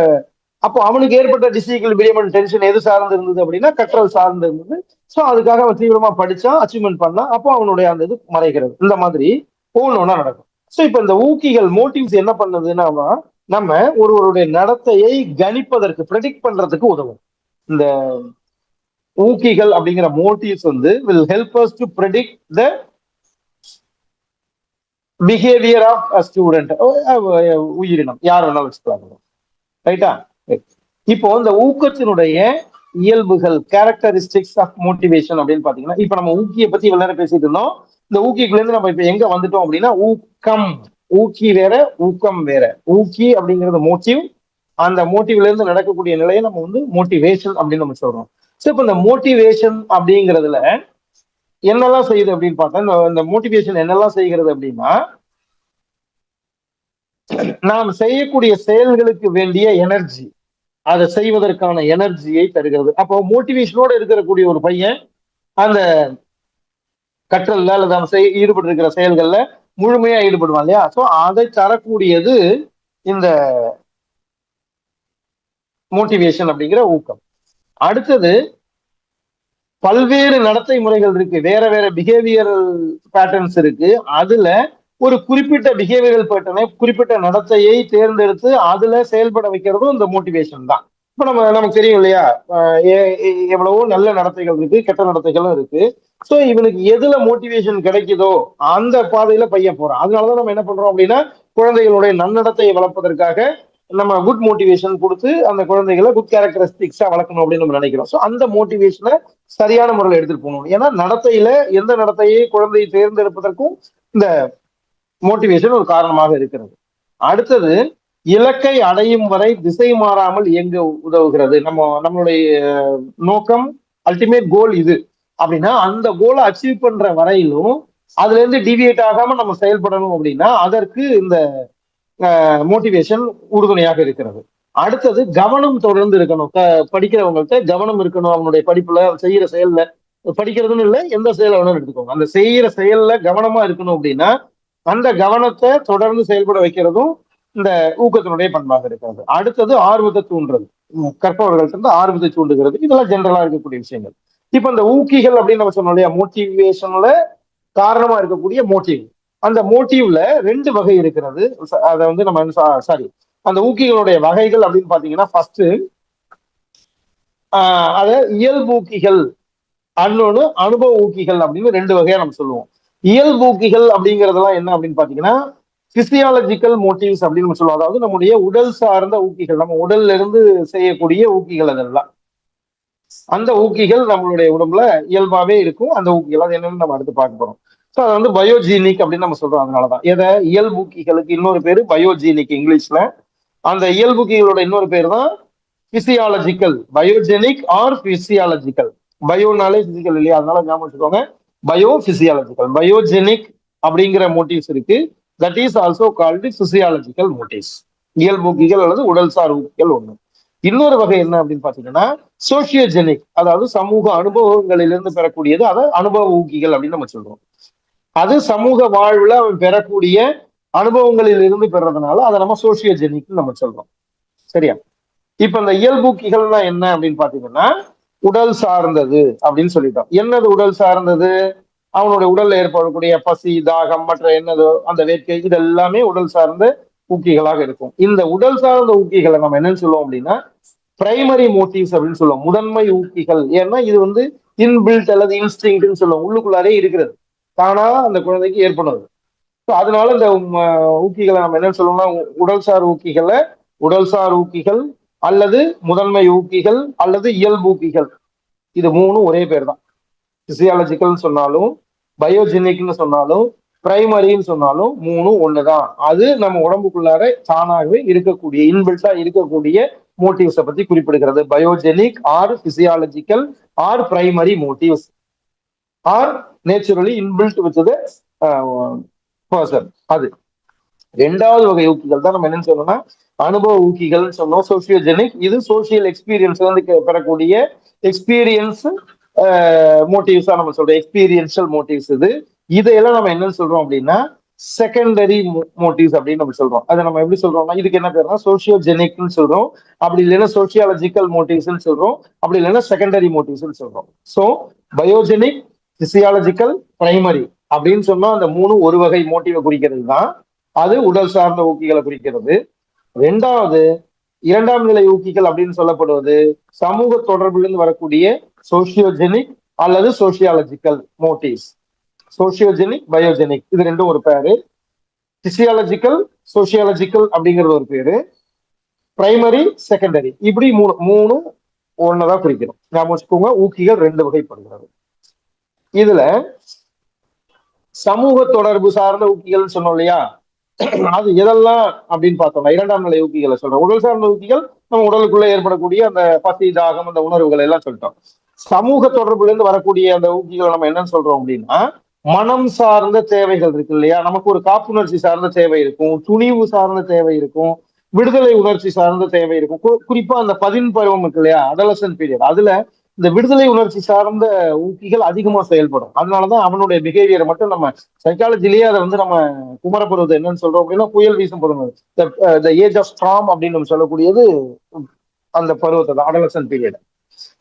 அப்போ அவனுக்கு ஏற்பட்ட டிஸ்இக்லிபிரியம் அண்ட் டென்ஷன் எது சார்ந்து இருந்தது அப்படின்னா கற்றல் சார்ந்து இருந்தது. ஸோ அதுக்காக அவன் தீவிரமா படிச்சா அச்சீவ்மெண்ட் பண்ணான், அப்போ அவனுடைய அந்த இது மறைகிறது. இந்த மாதிரி ஒவ்வொன்றா நடக்கும். ஸோ இப்ப இந்த ஊக்கிகள் மோட்டிவ்ஸ் என்ன பண்ணுதுன்னா நம்ம ஒருவருடைய நடத்தையை கணிப்பதற்கு ப்ரெடிக்ட் பண்றதுக்கு உதவும். இந்த ஊக்கிகள் அப்படிங்கிற motives will help us to predict the behavior of a student, உயிரினம் யார் வேணாலும் வச்சுக்கலாம். ரைட்டா? இப்போ இந்த ஊக்கத்தினுடைய இயல்புகள், கேரக்டரிஸ்டிக்ஸ் ஆஃப் மோட்டிவேஷன் அப்படின்னு பாத்தீங்கன்னா இப்ப நம்ம ஊக்கியை பத்தி இவ்வளவு நேரம் பேசிட்டு இருந்தோம். இந்த ஊக்கிக்குள்ள இருந்து நம்ம இப்ப எங்க வந்துட்டோம் அப்படின்னா ஊக்கம். ஊக்கி வேற, ஊக்கம் வேற. ஊக்கி அப்படிங்கிறது மோட்டிவ், அந்த மோட்டிவ்ல இருந்து நடக்கக்கூடிய நிலையை நம்ம மோட்டிவேஷன் அப்படின்னு நம்ம சொல்றோம். சோ இப்ப இந்த மோட்டிவேஷன் அப்படிங்கிறதுல என்னெல்லாம் செய்யுது அப்படின்னு பார்த்தா இந்த மோட்டிவேஷன் என்னெல்லாம் செய்கிறது அப்படின்னா நாம் செய்யக்கூடிய செயல்களுக்கு வேண்டிய எனர்ஜி, அதை செய்வதற்கான எனர்ஜியை தருகிறது. அப்போ மோட்டிவேஷனோட இருக்கக்கூடிய ஒரு பையன் அந்த கற்றல்ல அல்லது அவன் ஈடுபட்டு இருக்கிற செயல்கள்ல முழுமையா ஈடுபடுவான் இல்லையா? சோ அதை தரக்கூடியது இந்த மோட்டிவேஷன் அப்படிங்கிற ஊக்கம். அடுத்தது பல்வேறு நடத்தை முறைகள் இருக்கு, வேற வேற பிஹேவியரல் பேட்டர்ன்ஸ் இருக்கு. அதுல ஒரு குறிப்பிட்ட பிஹேவியரல் பேட்டர்னை, குறிப்பிட்ட நடத்தையை தேர்ந்தெடுத்து அதுல செயல்பட வைக்கிறதும் இந்த மோட்டிவேஷன் தான். இப்ப நமக்கு தெரியும் இல்லையா, எவ்வளவோ நல்ல நடத்தைகள் இருக்கு, கெட்ட நடத்தைகளும் இருக்கு. சோ இவனுக்கு எதுல மோட்டிவேஷன் கிடைக்குதோ அந்த பாதையில பையன் போறான். அதனாலதான் நம்ம என்ன பண்றோம் அப்படின்னா குழந்தைகளுடைய நன்னடத்தையை வளர்ப்பதற்காக நம்ம குட் மோட்டிவேஷன் கொடுத்து அந்த குழந்தைகளை குட் கேரக்டரிஸ்டிக்ஸா வளர்க்கணும் அப்படின்னு நம்ம நினைக்கிறோம். ஸோ அந்த மோட்டிவேஷனை சரியான முறையில் எடுத்துட்டு போகணும். ஏன்னா நடத்தையில எந்த நடத்தையை குழந்தையை தேர்ந்தெடுப்பதற்கும் இந்த மோட்டிவேஷன் ஒரு காரணமாக இருக்கிறது. அடுத்தது இலக்கை அடையும் வரை திசை மாறாமல் இயங்க உதவுகிறது. நம்மளுடைய நோக்கம், அல்டிமேட் கோல் இது அப்படின்னா, அந்த கோலை அச்சீவ் பண்ற வரையிலும் அதுல இருந்து டிவியேட் ஆகாம நம்ம செயல்படணும் அப்படின்னா அதற்கு இந்த மோட்டிவேஷன் உறுதுணையாக இருக்கிறது. அடுத்தது கவனம் தொடர்ந்து இருக்கணும். படிக்கிறவங்கள்ட்ட கவனம் இருக்கணும். அவங்களுடைய படிப்புல செய்யற செயல்ல, படிக்கிறதுன்னு இல்லை, எந்த செயலை வேணாலும் எடுத்துக்கோங்க, அந்த செய்யற செயல்ல கவனமா இருக்கணும் அப்படின்னா அந்த கவனத்தை தொடர்ந்து செயல்பட வைக்கிறதும் இந்த ஊக்கத்தினுடைய பண்பாக இருக்கிறது. அடுத்தது ஆர்வத்தை தூண்டுறது. கற்பவர்கள்ட்ட இருந்து ஆர்வத்தை தூண்டுகிறது. இதெல்லாம் ஜென்ரலா இருக்கக்கூடிய விஷயங்கள். இப்ப இந்த ஊக்கிகள் அப்படின்னு நம்ம சொன்னோம் இல்லையா, மோட்டிவேஷன்ல காரணமா இருக்கக்கூடிய மோட்டிவ். அந்த மோட்டிவ்ல ரெண்டு வகை இருக்கிறது. அதை வந்து நம்ம சாரி, அந்த ஊக்கிகளுடைய வகைகள் அப்படின்னு பாத்தீங்கன்னா, ஃபர்ஸ்ட் அத இயல்பூக்கிகள், இன்னொன்னு அனுபவ ஊக்கிகள் அப்படின்னு ரெண்டு வகையா நம்ம சொல்லுவோம். இயல்பூக்கிகள் அப்படிங்கறதெல்லாம் என்ன அப்படின்னு பாத்தீங்கன்னா, பிசியாலஜிக்கல் மோட்டிவ்ஸ் அப்படின்னு நம்ம சொல்லுவோம். அதாவது நம்முடைய உடல் சார்ந்த ஊக்கிகள், நம்ம உடல்ல இருந்து செய்யக்கூடிய ஊக்கிகள். அதெல்லாம் அந்த ஊக்கிகள் நம்மளுடைய உடம்புல இயல்பாவே இருக்கும். அந்த ஊக்கிகள் அது என்னன்னு நம்ம அடுத்து பார்க்க போறோம். ஸோ அதை வந்து பயோஜீனிக் அப்படின்னு நம்ம சொல்றோம். அதனாலதான் எதை இயல்பூக்கிகளுக்கு இன்னொரு பேரு பயோஜீனிக் இங்கிலீஷ்ல. அந்த இயல்பூக்கிகளோட இன்னொரு பேர் தான் பிசியாலஜிக்கல், பயோஜெனிக் ஆர் பிசியாலஜிக்கல். பயோனாலே பிசிக்கல் இல்லையா, அதனால ஞாபகம் வச்சுக்கோங்க. பயோ பிசியாலஜிக்கல், பயோஜெனிக் அப்படிங்கிற மோட்டிவ்ஸ் இருக்கு. That is also called physiological motives. இயல்பூக்கிகள் அல்லது உடல்சார் ஊக்கிகள் ஒண்ணு. இன்னொரு வகை என்ன அப்படின்னு பாத்தீங்கன்னா சோசியோஜெனிக், அதாவது சமூக அனுபவங்களிலிருந்து பெறக்கூடியது. அதை அனுபவ ஊக்கிகள் அப்படின்னு நம்ம சொல்றோம். அது சமூக வாழ்வுல அவன் பெறக்கூடிய அனுபவங்களில் இருந்து பெறதுனால அதை நம்ம சோசியோஜெனிக் நம்ம சொல்றோம். சரியா? இப்ப இந்த இயல்பூக்கிகள்னா என்ன அப்படின்னு பாத்தீங்கன்னா, உடல் சார்ந்தது அப்படின்னு சொல்லிட்டோம். என்னது உடல் சார்ந்தது? அவனுடைய உடல்ல ஏற்படக்கூடிய பசி, தாகம், மற்ற என்னதோ அந்த வேட்கை, இது எல்லாமே உடல் சார்ந்த ஊக்கிகளாக இருக்கும். இந்த உடல் சார்ந்த ஊக்கிகளை நம்ம என்னன்னு சொல்லுவோம் அப்படின்னா பிரைமரி மோட்டிவ்ஸ் அப்படின்னு சொல்லுவோம், முதன்மை ஊக்கிகள். ஏன்னா இது வந்து இன்பில்ட் அல்லது இன்ஸ்டிங்க்ட்னு சொல்லுவோம், உள்ளுக்குள்ளாரே இருக்கிறது, தானா அந்த குழந்தைக்கு ஏற்படுது. அதனால இந்த ஊக்கிகளை நம்ம என்ன சொல்லணும்னா, உடல்சார் ஊக்கிகளை உடல்சார் ஊக்கிகள் அல்லது முதன்மை ஊக்கிகள் அல்லது இயல்பூக்கிகள், இது மூணும் ஒரே பேர் தான். பிசியாலஜிக்கல் சொன்னாலும், பயோஜெனிக்னு சொன்னாலும், பிரைமரின்னு சொன்னாலும் மூணும் ஒண்ணுதான். அது நம்ம உடம்புக்குள்ளார தானாகவே இருக்கக்கூடிய, இன்பில்ட்டா இருக்கக்கூடிய மோட்டிவ்ஸை பத்தி குறிப்பிடுகிறது. Biogenic or physiological or primary motives are naturally inbuilt with person. அது ரெண்டாவது வகை ஊக்கிகள் தான் நம்ம என்னன்னு சொன்னோம்னா அனுபவ ஊக்கிகள் சொன்னோம். சோசியோஜெனிக், இது சோசியல் எக்ஸ்பீரியன்ஸ் வந்து பெறக்கூடிய எக்ஸ்பீரியன்ஸ் மோட்டிவ்ஸா நம்ம சொல்றோம், எக்ஸ்பீரியன்ஷியல் மோட்டிவ்ஸ். இதையெல்லாம் நம்ம என்னன்னு சொல்றோம் அப்படின்னா செகண்டரி மோட்டிவ்ஸ் அப்படின்னு நம்ம சொல்றோம். அதை நம்ம எப்படி சொல்றோம்னா, இதுக்கு என்ன பேருனா சோசியோஜெனிக்னு சொல்றோம், அப்படி இல்லைன்னா சோசியாலஜிக்கல் மோட்டிவ்ஸ்ன்னு சொல்றோம், அப்படி இல்லைன்னா செகண்டரி மோட்டிவ்ஸ்ன்னு சொல்றோம். ஸோ பயோஜெனிக், பிசியாலஜிக்கல், பிரைமரி அப்படின்னு சொன்னா அந்த மூணு ஒரு வகை மோட்டிவை குறிக்கிறது தான். அது உடல் சார்ந்த ஊக்கிகளை குறிக்கிறது. ரெண்டாவது இரண்டாம் நிலை ஊக்கிகள் அப்படின்னு சொல்லப்படுவது சமூக தொடர்பிலிருந்து வரக்கூடிய சோசியோஜெனிக் அல்லது சோசியாலஜிக்கல் மோட்டிவ்ஸ். சோசியோஜெனிக், பயோஜெனிக், இது ரெண்டும் ஒரு பேரு. பிசியாலஜிக்கல், சோசியாலஜிக்கல் அப்படிங்கிறது ஒரு பேரு. பிரைமரி, செகண்டரி, இப்படி மூணு மூணு ஒன்னதான் குறிக்கிறோம். ஞாபகம் வச்சுக்கோங்க, ஊக்கிகள் ரெண்டு வகைப்படுகிறது. இதுல சமூக தொடர்பு சார்ந்த ஊக்கிகள் சொன்னோம் இல்லையா, அது எதெல்லாம் அப்படின்னு பார்த்தோம்னா இரண்டாம் நிலை ஊக்கிகளை சொல்றோம். உடல் சார்ந்த ஊக்கிகள் நம்ம உடலுக்குள்ள ஏற்படக்கூடிய அந்த பசி, தாகம், அந்த உணர்வுகளை எல்லாம் சொல்லிட்டோம். சமூக தொடர்புல இருந்து வரக்கூடிய அந்த ஊக்கிகளை நம்ம என்னன்னு சொல்றோம் அப்படின்னா மனம் சார்ந்த தேவைகள் இருக்கு இல்லையா, நமக்கு ஒரு காப்புணர்ச்சி சார்ந்த தேவை இருக்கும், துணிவு சார்ந்த தேவை இருக்கும், விடுதலை உணர்ச்சி சார்ந்த தேவை இருக்கும். குறிப்பா அந்த 10 பருவம் இருக்கு இல்லையா, அடலசன் பீரியட், அதுல இந்த விடுதலை உணர்ச்சி சார்ந்த ஊக்கிகள் அதிகமா செயல்படும். அதனாலதான் அவனுடைய பிஹேவியரை மட்டும் நம்ம சைக்காலஜிலேயே அதை வந்து நம்ம குமரப்பருவத்தை என்னன்னு சொல்றோம் அப்படின்னா புயல் வீசும் பருவம், ஏஜ் ஆஃப் ஸ்ட்ராம் அப்படின்னு நம்ம சொல்லக்கூடியது அந்த பருவத்தை தான், அடலசன் பீரியட்.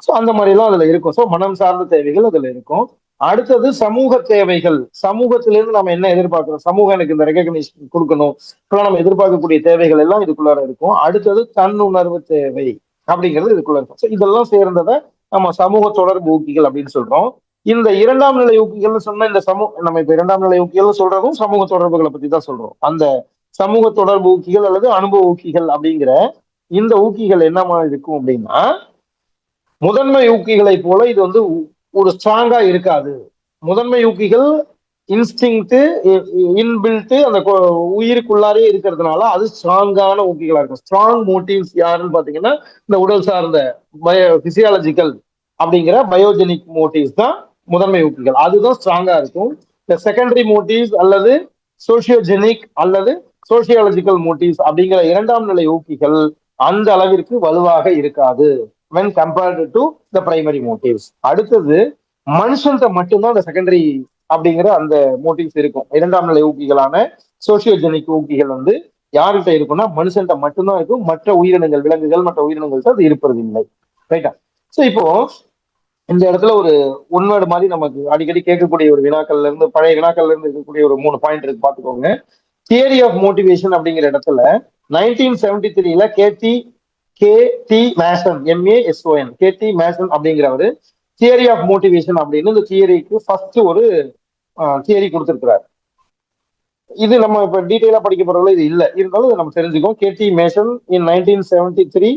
ஸோ அந்த மாதிரி எல்லாம் அதுல இருக்கும். ஸோ மனம் சார்ந்த தேவைகள் அதுல இருக்கும். அடுத்தது சமூக தேவைகள். சமூகத்திலிருந்து நம்ம என்ன எதிர்பார்க்கிறோம், சமூகம் எனக்கு இந்த ரெகக்னிஷன் கொடுக்கணும், இப்பெல்லாம் நம்ம எதிர்பார்க்கக்கூடிய தேவைகள் எல்லாம் இதுக்குள்ளார இருக்கும். அடுத்தது தன்னுணர்வு தேவை அப்படிங்கிறது இதுக்குள்ள இருக்கும். ஸோ இதெல்லாம் சேர்ந்ததை நம்ம சமூக தொடர்பு ஊக்கிகள் அப்படின்னு சொல்றோம். இந்த இரண்டாம் நிலை ஊக்கிகள்னு சொன்னா இந்த நம்ம இப்ப இரண்டாம் நிலை ஊக்கிகள் சொல்றதும் சமூக தொடர்புகளை பத்தி தான் சொல்றோம். அந்த சமூக தொடர்பு ஊக்கிகள் அல்லது அனுபவ ஊக்கிகள் அப்படிங்கிற இந்த ஊக்கிகள் என்னமா இருக்கும் அப்படின்னா முதன்மை ஊக்கிகளை போல இது வந்து ஒரு ஸ்ட்ராங்கா இருக்காது. முதன்மை ஊக்கிகள் இன்ஸ்டிங்க்ட் இன்பில்ட் அந்த உயிருக்குள்ளாரே இருக்கிறதுனால அது ஸ்ட்ராங்கான ஊக்கிகளா இருக்கும். ஸ்ட்ராங் மோட்டிவ்ஸ் யாருன்னு பாத்தீங்கன்னா இந்த உடல் சார்ந்த பிசியாலஜிக்கல் அப்படிங்கிற பயோஜெனிக் மோட்டிவ்ஸ் தான் முதன்மை ஊக்கிகள். அதுதான் ஸ்ட்ராங்கா இருக்கும். இந்த செகண்டரி மோட்டிவ்ஸ் அல்லது சோசியோஜெனிக் அல்லது சோசியாலஜிக்கல் மோட்டிவ்ஸ் அப்படிங்கிற இரண்டாம் நிலை ஊக்கிகள் அந்த அளவிற்கு வலுவாக இருக்காது when compared to the primary motives. அடுத்தது மனுஷன்கிட்ட மட்டும்தான் அந்த செகண்டரி அப்படிங்கிற அந்த மோட்டிவ்ஸ் இருக்கும். இரண்டாம் நிலை ஊக்கிகளான சோசியோஜெனிக் ஊக்கிகள் வந்து யார்கிட்ட இருக்கும்னா மனுஷன்கிட்ட மட்டும்தான் இருக்கும். மற்ற உயிரினங்கள், விலங்குகள், மற்ற உயிரினங்கள்ட்ட அது இருப்பது இல்லை. ரைட்டா? சோ இப்போ இந்த இடத்துல ஒரு ஒன்வேர்டு மாதிரி நமக்கு அடிக்கடி கேட்கக்கூடிய ஒரு வினாக்கள்ல இருந்து, பழைய வினாக்கள்ல இருந்து இருக்கக்கூடிய ஒரு 3 பாயிண்ட் இருக்கு, பாத்துக்கோங்க. தியரி ஆஃப் மோட்டிவேஷன் அப்படிங்கிற இடத்துல 1973 K D Mason, MASON, K D Mason அப்படிங்கிறவரு தியரி ஆஃப் மோட்டிவேஷன் அப்படின்னு இந்த தியரிக்கு ஃபர்ஸ்ட் ஒரு தியரி கொடுத்திருக்கிறார். இது நம்ம இப்ப டீட்டெயிலா படிக்க போறதுல இது இல்ல, இருந்தாலும் நம்ம தெரிஞ்சுக்கோம். K D Mason in 1973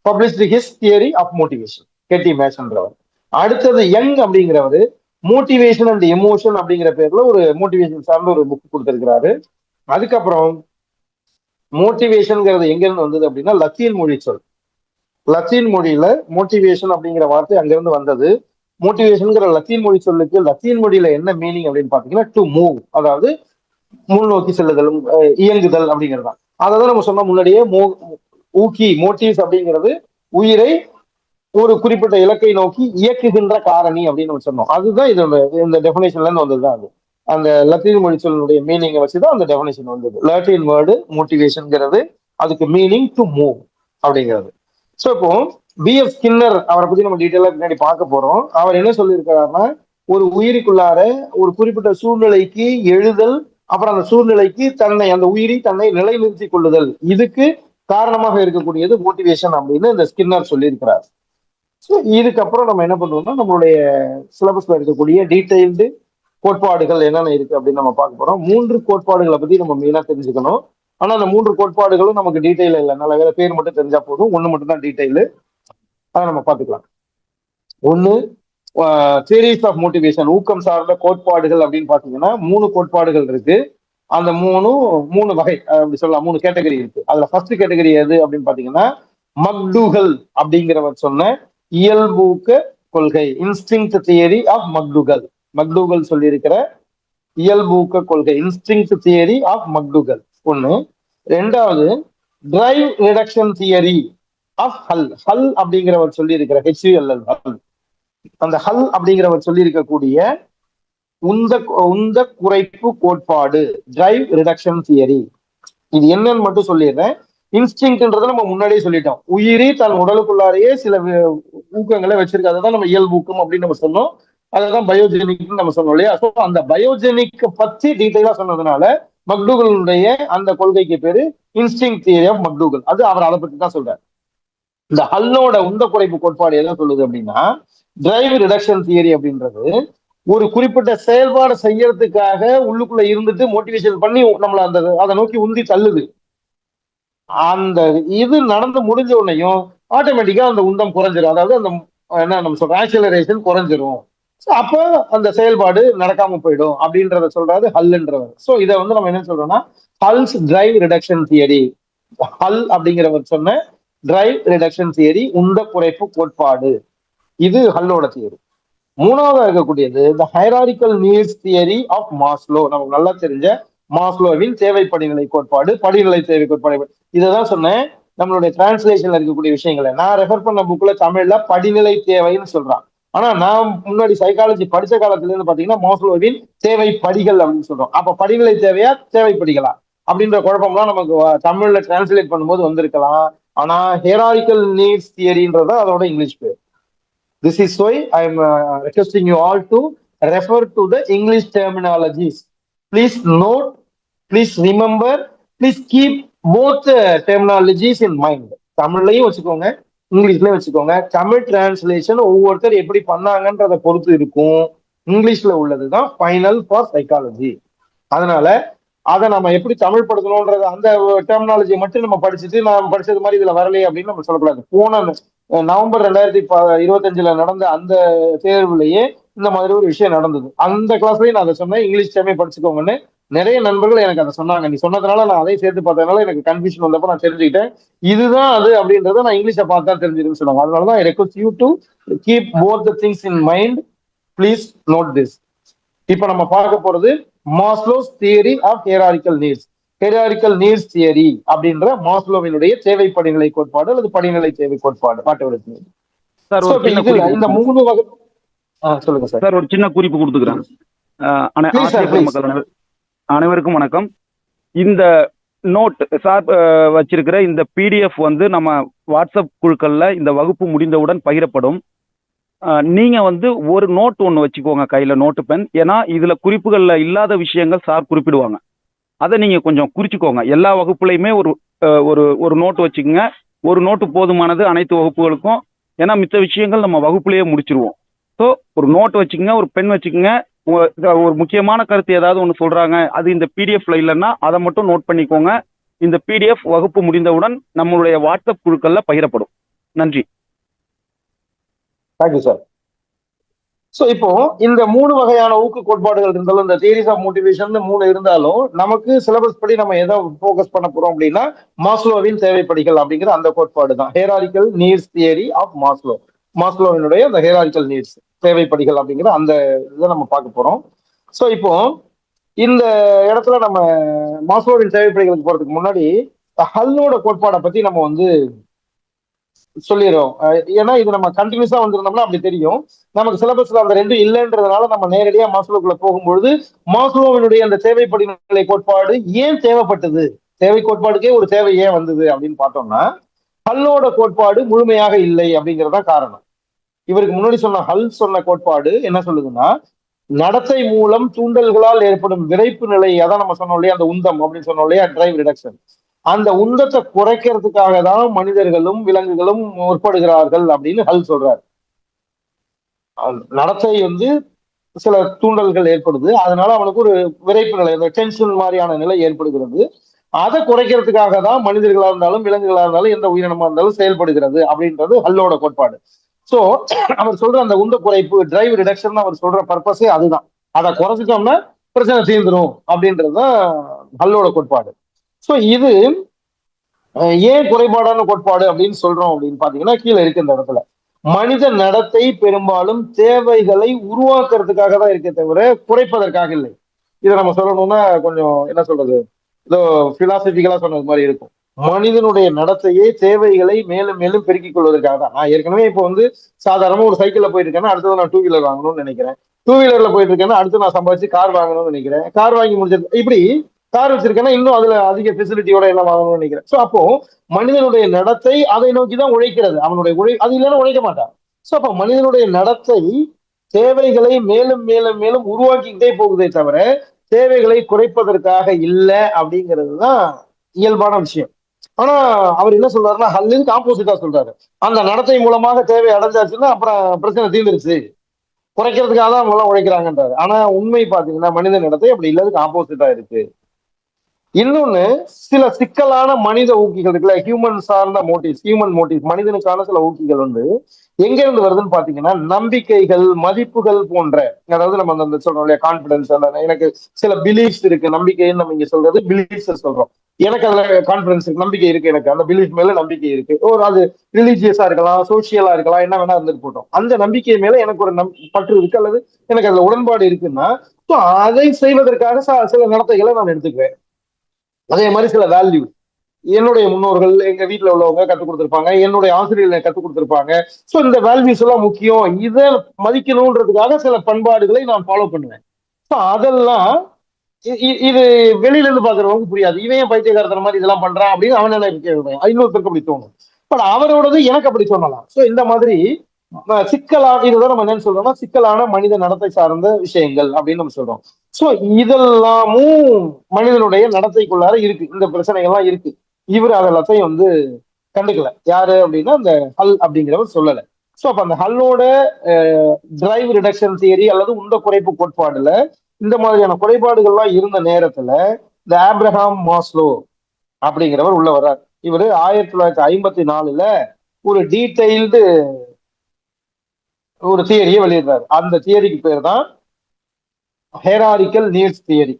published his theory of motivation, K D மேசன்றவர். அடுத்தது யங் அப்படிங்கிறவரு மோட்டிவேஷன் அண்ட் எமோஷன் அப்படிங்கிற பேர்ல ஒரு மோட்டிவேஷன் சார்ந்த ஒரு புக் கொடுத்திருக்கிறாரு. அதுக்கப்புறம் மோட்டிவேஷன்ங்கிறது எங்க இருந்து வந்தது அப்படின்னா லத்தீன் மொழி சொல். லத்தீன் மொழியில மோட்டிவேஷன் அப்படிங்கிற வார்த்தை அங்கிருந்து வந்தது. மோட்டிவேஷன்ங்கிற லத்தீன் மொழி சொல்லுக்கு லத்தீன் மொழியில என்ன மீனிங் அப்படின்னு பாத்தீங்கன்னா டு மூவ், அதாவது முன்னோக்கி செல்லுதல், இயங்குதல் அப்படிங்கிறது தான். அதான் நம்ம சொன்ன முன்னாடியே ஊக்கி மோட்டிவ்ஸ் அப்படிங்கிறது உயிரை ஒரு குறிப்பிட்ட இலக்கை நோக்கி இயக்குகின்ற காரணி அப்படின்னு நம்ம சொன்னோம். அதுதான் இதோட இந்த டெபினேஷன்ல இருந்து வந்ததுதான் அது. அந்த லத்தீன் மொழி சொல்லுடைய மீனிங்கை வச்சுதான் அந்த டெபினேஷன் வந்தது. லாட்டின் வேர்டு மோட்டிவேஷன்ங்கிறது அதுக்கு மீனிங் டு மூவ் அப்படிங்கிறது. ஸோ இப்போ B.F. ஸ்கின்னர் அவரை பத்தி நம்ம டீட்டெயிலா பின்னாடி பார்க்க போறோம். அவர் என்ன சொல்லியிருக்கிறாருன்னா ஒரு உயிருக்குள்ளார ஒரு குறிப்பிட்ட சூழ்நிலைக்கு எழுதல், அப்புறம் அந்த சூழ்நிலைக்கு தன்னை, அந்த உயிரி தன்னை நிலைநிறுத்திக் கொள்ளுதல், இதுக்கு காரணமாக இருக்கக்கூடியது மோட்டிவேஷன் அப்படின்னு இந்த ஸ்கின்னர் சொல்லியிருக்கிறார். ஸோ இதுக்கப்புறம் நம்ம என்ன பண்ணுவோம்னா நம்மளுடைய சிலபஸ்ல இருக்கக்கூடிய டீடைல்டு கோட்பாடுகள் என்னென்ன இருக்கு அப்படின்னு நம்ம பார்க்க போறோம். 3 கோட்பாடுகளை பத்தி நம்ம மெயினா தெரிஞ்சுக்கணும். ஆனா அந்த 3 கோட்பாடுகளும் நமக்கு டீடைல் இல்லை, நல்ல வேலை பேர் மட்டும் தெரிஞ்சா போதும். ஒண்ணு மட்டும் தான் டீடைலு, அதை நம்ம பார்த்துக்கலாம். ஒண்ணு தியரிஸ் ஆஃப் மோட்டிவேஷன், ஊக்கம் சார்ந்த கோட்பாடுகள் அப்படின்னு பாத்தீங்கன்னா 3 கோட்பாடுகள் இருக்கு. அந்த 3 வகை அப்படி சொல்லலாம், 3 கேட்டகரி இருக்கு. அதுல ஃபர்ஸ்ட் கேட்டகரி எது அப்படின்னு பாத்தீங்கன்னா மக்டூகல் அப்படிங்கிறவர் சொன்ன இயல்பூக்க கொள்கை, instinct theory of McDougall. McDougall சொல்லியிருக்கிற இயல்பூக்க கொள்கை, இன்ஸ்டிங் தியரி ஆஃப் மக்டூகல் ஒண்ணு. ரெண்டாவது டிரைவ் ரிடக்ஷன் தியரி ஆஃப் ஹல். ஹல் அப்படிங்கிறவர் சொல்லி இருக்கிற HULL, அந்த ஹல் அப்படிங்கிறவர் சொல்லி இருக்கக்கூடிய உந்த உந்த குறைப்பு கோட்பாடு, டிரைவ் ரிடக்ஷன் தியரி. இது என்னன்னு மட்டும் சொல்லிடுறேன். இன்ஸ்டிங்க்ட்ன்றதை நம்ம முன்னாடியே சொல்லிட்டோம். உயிரி தன் உடலுக்குள்ளாரையே சில ஊக்கங்களை வச்சிருக்கு, அதுதான் நம்ம இயல்பூக்கம் அப்படின்னு நம்ம சொன்னோம். அதுதான் பயோஜெனிக் நம்ம சொன்னோம் இல்லையா? ஸோ அந்த பயோஜெனிக் பத்தி டீட்டெயிலா சொன்னதுனால மக்டூகலுடைய அந்த கொள்கைக்கு பேரு இன்ஸ்டிங் தியரி ஆஃப் மக்டூகல். அது அவர் அதை பத்தி தான் சொல்றாரு. இந்த ஹல்லோட உந்த குறைப்பு கோட்பாடு என்ன சொல்லுது அப்படின்னா டிரைவ் ரிடக்ஷன் தியரி அப்படின்றது ஒரு குறிப்பிட்ட செயல்பாடு செய்யறதுக்காக உள்ளுக்குள்ள இருந்துட்டு மோட்டிவேஷன் பண்ணி நம்மள அந்த அதை நோக்கி உந்தி தள்ளுது. அந்த இது நடந்து முடிஞ்ச உடனேயும் ஆட்டோமேட்டிக்கா அந்த உந்தம் குறைஞ்சிரும், அதாவது அந்த என்ன நம்ம சொல்றோம் ஆக்சிலரேஷன் குறைஞ்சிரும். அப்போ அந்த செயல்பாடு நடக்காம போயிடும் அப்படின்றத சொல்றாரு ஹல்ன்றவர். ஸோ இதை வந்து நம்ம என்ன சொல்றோம்னா ஹல்ஸ் டிரைவ் ரிடக்ஷன் தியரி. ஹல் அப்படிங்கிறவர் சொன்ன டிரைவ் ரிடக்ஷன் தியரி, உந்த குறைப்பு கோட்பாடு, இது ஹல்லோட தியரி. மூணாவதா இருக்கக்கூடியது the hierarchical needs theory of Maslow. நமக்கு நல்லா தெரிஞ்ச மாஸ்லோவின் தேவை படிநிலை கோட்பாடு, படிநிலை தேவை கோட்பாடு. இதைதான் சொன்னேன். நம்மளுடைய டிரான்ஸ்லேஷன்ல இருக்கக்கூடிய விஷயங்களை நான் ரெஃபர் பண்ண புக்ல தமிழ்ல படிநிலை தேவைன்னு சொல்றான். ஆனா நான் முன்னாடி சைக்காலஜி படிச்ச காலத்துல இருந்து பாத்தீங்கன்னா மாஸ்லோவின் தேவை படிகள் அப்படின்னு சொல்றோம். அப்ப படிநிலை தேவையா தேவை படிகளா அப்படின்ற குழப்பம்லாம் நமக்கு தமிழ்ல டிரான்ஸ்லேட் பண்ணும்போது வந்திருக்கலாம். ஆனா ஹைராரிக்கல் நீட்ஸ் தியரின்றத அதோட இங்கிலீஷ் பேர். This is why I am requesting you all to refer to the English terminologies. Please note, please remember, please keep both terminologies in mind. தமிழ்லையும் வச்சுக்கோங்க, இங்கிலீஷ்லயும் வச்சுக்கோங்க. தமிழ் டிரான்ஸ்லேஷன் ஒவ்வொருத்தர் எப்படி பண்ணாங்கன்றதை பொறுத்து இருக்கும். இங்கிலீஷ்ல உள்ளதுதான் ஃபைனல் ஃபார் சைக்காலஜி. அதனால அதை நம்ம எப்படி தமிழ் படுத்தணும்ன்றது அந்த டெர்மினாலஜியை மட்டும் நம்ம படிச்சுட்டு நான் படிச்சது மாதிரி இதுல வரலையே அப்படின்னு நம்ம சொல்லக்கூடாது. போன நவம்பர் 2025 நடந்த அந்த தேர்வுலயே இந்த மாதிரி ஒரு விஷயம் நடந்தது. அந்த கிளாஸ்லயும் நான் அதை சொன்னேன், இங்கிலீஷ் சேமே படிச்சுக்கோங்கன்னு. நிறைய நண்பர்கள் எனக்கு அதை சொன்னாங்க. நீ சொன்னதுனால நான் அதையும் சேர்த்து பார்த்ததுனால எனக்கு கன்ஃபியூஷன் வந்தப்ப நான் தெரிஞ்சுக்கிட்டேன். இதுதான் அது அப்படின்றத நான் இங்கிலீஷை பார்த்து தான் தெரிஞ்சுக்கணும்னு சொன்னாங்க. அதனாலதான் I request you to keep both the things in mind. Please note this. இப்ப நம்ம பார்க்க போறது Maslow's theory of hierarchical needs. Hierarchical needs theory அப்படின்ற மாஸ்லோவினுடைய தேவை படிநிலை கோட்பாடு அல்லது படிநிலை தேவை கோட்பாடு பாட்டு. சார் சோ ஒரு இப்ப சின்ன இதுல குறிப்பு இந்த கொடுத்துக்கிறேன். 3 வகை. சொல்லுங்க சார். சார் ஒரு சின்ன குறிப்பு கொடுத்துக்கிறேன். ப்ளீஸ் சார், ஆசிரியர் ப்ளீஸ். பெருமக்கள் அனைவருக்கும் வணக்கம். இந்த நோட் சார் வச்சிருக்கிற இந்த பிடிஎஃப் வந்து நம்ம வாட்ஸ்அப் குழுக்கள்ல இந்த வகுப்பு முடிந்தவுடன் பகிரப்படும். நீங்க வந்து ஒரு நோட் ஒன்று வச்சுக்கோங்க கையில, நோட்டு பென். ஏன்னா இதுல குறிப்புகள்ல இல்லாத விஷயங்கள் சார் குறிப்பிடுவாங்க. அதை நீங்க கொஞ்சம் குறிச்சுக்கோங்க. எல்லா வகுப்புலையுமே ஒரு ஒரு ஒரு நோட்டு வச்சுக்கோங்க. ஒரு நோட்டு போதுமானது அனைத்து வகுப்புகளுக்கும். ஏன்னா மித்த விஷயங்கள் நம்ம வகுப்புலேயே முடிச்சிருவோம். ஸோ ஒரு நோட் வச்சுக்கோங்க, ஒரு பென் வச்சுக்கோங்க. ஒரு முக்கியமான கருத்து ஏதாவது ஒன்று சொல்றாங்க, அது இந்த பிடிஎஃப்ல இல்லைன்னா அதை மட்டும் நோட் பண்ணிக்கோங்க. இந்த பிடிஎஃப் வகுப்பு முடிந்தவுடன் நம்மளுடைய வாட்ஸ்அப் குழுக்கள்ல பகிரப்படும். நன்றி. Thank you sir. சோ இப்போ இந்த 3 வகையான ஊக்க கோட்பாடுகள் இருந்தாலும், இந்த தியரிஸ் ஆஃப் மோட்டிவேஷன் 3 இருந்தாலும், நமக்கு சிலபஸ் படி நம்ம எதை ஃபோக்கஸ் பண்ண போறோம் அப்படின்னா, மாஸ்லோவின் தேவைப்படிகள் அப்படிங்கிற அந்த கோட்பாடு தான். ஹியரார்கிக்கல் நீட்ஸ் தியரி ஆஃப் மாஸ்லோ. மாஸ்லோவினுடைய அந்த ஹியரார்கிக்கல் நீட்ஸ் தேவைப்படிகள் அப்படிங்கிற அந்த இதை நம்ம பார்க்க போறோம். சோ இப்போ இந்த இடத்துல நம்ம மாஸ்லோவின் தேவைப்படிகளுக்கு போறதுக்கு முன்னாடி ஹல்லோட கோட்பாடை பத்தி நம்ம வந்து சொல்லிடுறோம். ஏன்னா இது நம்ம கண்டினியூஸா வந்திருந்தோம்னா அப்படி தெரியும். நமக்கு சிலபஸ்ல அந்த ரெண்டும் இல்லைன்றதுனால நம்ம நேரடியா மாஸ்லோக்குள்ள போகும்பொழுது, மாஸ்லோவினுடைய அந்த தேவைப்படி நிலை கோட்பாடு ஏன் தேவைப்பட்டது, தேவை கோட்பாடுக்கே ஒரு தேவை ஏன் வந்தது அப்படின்னு பார்த்தோம்னா, ஹல்லோட கோட்பாடு முழுமையாக இல்லை அப்படிங்கறதா காரணம். இவருக்கு முன்னாடி சொன்ன ஹல் சொன்ன கோட்பாடு என்ன சொல்லுதுன்னா, நடத்தை மூலம் தூண்டல்களால் ஏற்படும் விரைப்பு நிலை, அதான் நம்ம சொன்னோம் இல்லையா, அந்த உந்தம் அப்படின்னு சொன்னோம் இல்லையா, டிரைவ் ரிடக்ஷன். அந்த உந்தத்தை குறைக்கிறதுக்காக தான் மனிதர்களும் விலங்குகளும் முற்படுகிறார்கள் அப்படின்னு ஹல் சொல்றாரு. நடத்தை வந்து சில தூண்டல்கள் ஏற்படுது, அதனால அவனுக்கு ஒரு விரைப்பு நிலை, இந்த டென்ஷன் மாதிரியான நிலை ஏற்படுகிறது. அதை குறைக்கிறதுக்காக தான் மனிதர்களா இருந்தாலும் விலங்குகளா இருந்தாலும் எந்த உயிரினமா இருந்தாலும் செயல்படுகிறது அப்படின்றது ஹல்லோட கோட்பாடு. சோ அவர் சொல்ற அந்த உந்த குறைப்பு, டிரைவ் ரிடக்ஷன் அவர் சொல்ற பர்பஸே அதுதான். அதை குறைச்சிட்டோம்னா பிரச்சனை தீர்ந்துரும் அப்படின்றதுதான் ஹல்லோட கோட்பாடு. சோ இது ஏன் குறைபாடான கோட்பாடு அப்படின்னு சொல்றோம் அப்படின்னு பாத்தீங்கன்னா, கீழே இருக்கு இந்த இடத்துல. மனித நடத்தை பெரும்பாலும் தேவைகளை உருவாக்குறதுக்காக தான் இருக்கே தவிர குறைப்பதற்காக இல்லை. இதை நம்ம சொல்லணும்னா கொஞ்சம் என்ன சொல்றது, ஏதோ பிலாசபிக்கலா சொன்னது மாதிரி இருக்கும். மனிதனுடைய நடத்தையே தேவைகளை மேலும் மேலும் பெருக்கிக் கொள்வதற்காக தான். நான் ஏற்கனவே இப்போ வந்து சாதாரணமா ஒரு சைக்கிள்ல போயிட்டு இருக்கேன்னா அடுத்தது நான் 2 வீலர் வாங்கணும்னு நினைக்கிறேன். 2 வீலர்ல போயிட்டு இருக்கேன்னா அடுத்து நான் சம்பாதிச்சு கார் வாங்கணும்னு நினைக்கிறேன். கார் வாங்கி முடிச்சது இப்படி கார் வச்சிருக்கேன்னா இன்னும் அதுல அதிக ஃபெசிலிட்டியோட எல்லாம் வாங்கணும்னு நினைக்கிறேன். சோ அப்போ மனிதனுடைய நடத்தை அதை நோக்கி தான் உழைக்கிறது. அவனுடைய அது இல்லைன்னா உழைக்க மாட்டான். சோ அப்ப மனிதனுடைய நடத்தை தேவைகளை மேலும் மேலும் மேலும் உருவாக்கிக்கிட்டே போகுதே தவிர தேவைகளை குறைப்பதற்காக இல்லை அப்படிங்கிறது தான் இயல்பான விஷயம். ஆனா அவர் என்ன சொல்றாருன்னா, ஹல்லுக்கு ஆப்போசிட்டா சொல்றாரு. அந்த நடத்தை மூலமாக தேவை அடைஞ்சாச்சுன்னா அப்புறம் பிரச்சனை தீர்ந்துருச்சு, குறைக்கிறதுக்காக தான் அவங்க எல்லாம் உழைக்கிறாங்கன்றாரு. ஆனா உண்மை பாத்தீங்கன்னா மனித நடத்தை அப்படி இல்லதுக்கு ஆப்போசிட்டா இருக்கு. இன்னொன்னு, சில சிக்கலான மனித ஊக்கிகள் இருக்குல்ல, ஹியூமன் சார்ந்த மோட்டிவ்ஸ், ஹியூமன் மோட்டிவ்ஸ், மனிதனுக்கான சில ஊக்கிகள் வந்து எங்க இருந்து வருதுன்னு பாத்தீங்கன்னா, நம்பிக்கைகள், மதிப்புகள் போன்ற, அதாவது நம்ம அந்த சொல்றோம் இல்லையா, கான்பிடன்ஸ், எனக்கு சில பிலீஃப்ஸ் இருக்கு, நம்பிக்கைன்னு நம்ம இங்க சொல்றது பிலீஃப்ஸ் சொல்றோம். எனக்கு அதுல கான்பிடன்ஸ் இருக்கு, நம்பிக்கை இருக்கு, எனக்கு அந்த பிலீஃப் மேல நம்பிக்கை இருக்கு. ஒரு அது ரிலீஜியஸா இருக்கலாம், சோசியலா இருக்கலாம், என்ன வேணா இருந்துட்டு போட்டோம். அந்த நம்பிக்கை மேல எனக்கு ஒரு பற்று இருக்கு அல்லது எனக்கு அதுல உடன்பாடு இருக்குன்னா, அதை செய்வதற்காக சில நடத்தைகளை நான் எடுத்துக்குவேன். அதே மாதிரி சில வேல்யூ, என்னுடைய முன்னோர்கள் எங்க வீட்டுல உள்ளவங்க கற்றுக் கொடுத்திருப்பாங்க, என்னுடைய ஆசிரியர்கள் கற்றுக் கொடுத்திருப்பாங்க. சோ இந்த வேல்யூஸ் எல்லாம் முக்கியம், இதை மதிக்கணும்ன்றதுக்காக சில பண்பாடுகளை நான் ஃபாலோ பண்ணுவேன். சோ அதெல்லாம் இது வெளியில இருந்து பாக்குறவங்க புரியாது. இவன் பைத்தியகாரத்தன மாதிரி இதெல்லாம் பண்றான் அப்படின்னு அவன் நினைக்க, இன்னொருத்தருக்கு அப்படி தோணும். பட் அவரோடது எனக்கு அப்படி சொல்லலாம். சோ இந்த மாதிரி சிக்கலான, இதுதான் நம்ம என்னன்னு சொல்றோம்னா சிக்கலான மனித நடத்தை சார்ந்த விஷயங்கள் அப்படின்னு நம்ம சொல்றோம். சோ இதெல்லாமும் மனிதனுடைய நடத்தைக்குள்ளார இருக்கு, இந்த பிரச்சனைகள்லாம் இருக்கு. இவர் அதெல்லாத்தையும் வந்து கண்டுக்கல. யாரு அப்படின்னா அந்த ஹல் அப்படிங்கிறவர் சொல்லல. சோ அப்ப அந்த ஹல்லோட டிரைவ் ரிடக்ஷன் தியரி அல்லது உந்த குறைப்பு கோட்பாடுல இந்த மாதிரியான குறைபாடுகள்லாம் இருந்த நேரத்துல இந்த ஆப்ரஹாம் மாஸ்லோ அப்படிங்கிறவர் உள்ள வர்றார். இவரு 1954 ஒரு டீடைல்டு ஒரு தியரியை வெளியிடுறாரு. அந்த தியரிக்கு பேர் தான் ஹெராரிக்கல் நீட்ஸ் தியரி.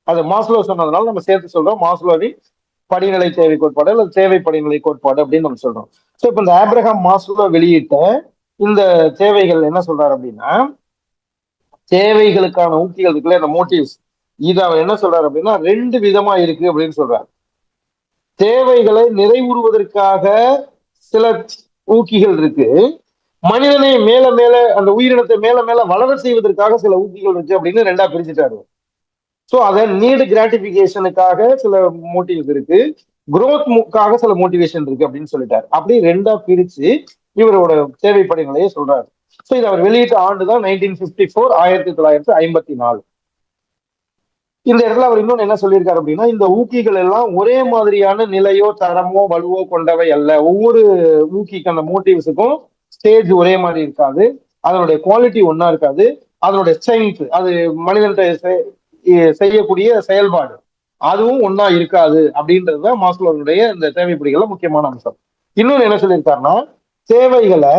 அது மாஸ்லோ சொன்னதுனால நம்ம சேர்த்து சொல்றோம் மாஸ்லோவின் படிநிலை தேவை கோட்பாடு அல்லது தேவை படிநிலை கோட்பாடு அப்படின்னு நம்ம சொல்றோம். ஸோ இப்போ இந்த ஆப்ரஹாம் மாஸ்லோ வெளியிட்ட இந்த தேவைகள் என்ன சொல்றாரு அப்படின்னா, தேவைகளுக்கான ஊக்கிகள் இருக்குல்ல, இந்த மோட்டிவ்ஸ், இது அவர் என்ன சொல்றாரு அப்படின்னா ரெண்டு விதமா இருக்கு அப்படின்னு சொல்றாரு. தேவைகளை நிறைவுறுவதற்காக சில ஊக்கிகள் இருக்கு, மனிதனை மேல மேல அந்த உயிரினத்தை மேல மேல வளர செய்வதற்காக சில ஊக்கிகள் இருக்கு அப்படின்னு ரெண்டா பிரிச்சுட்டாரு. ஸோ அதை நீடு கிராட்டிபிகேஷனுக்காக சில மோட்டிவ்ஸ் இருக்கு, குரோத்காக சில மோட்டிவேஷன் இருக்கு அப்படின்னு சொல்லிட்டாரு. அப்படி ரெண்டா பிரிச்சு இவரோட தேவைப்படை நிலையை சொல்றாரு. ஸோ இது அவர் வெளியிட்ட ஆண்டு தான் 1954, 1954. இந்த இடத்துல அவர் இன்னொன்னு என்ன சொல்லியிருக்காரு அப்படின்னா, இந்த ஊக்கிகள் எல்லாம் ஒரே மாதிரியான நிலையோ தரமோ வலுவோ கொண்டவை அல்ல. ஒவ்வொரு ஊக்கிக்கு அந்த மோட்டிவ்ஸுக்கும் ஸ்டேஜ் ஒரே மாதிரி இருக்காது, அதனுடைய குவாலிட்டி ஒன்னா இருக்காது, அதனுடைய ஸ்ட்ரென்த், அது மனிதன்கிட்ட செய்யக்கூடிய செயல்பாடு அதுவும் ஒன்னா இருக்காது அப்படின்றதுதான் மாஸ்லோவுடைய இந்த தேவைப்படிகள முக்கியமான அம்சம். இன்னொன்னு என்ன சொல்லியிருக்காருன்னா, தேவைகளை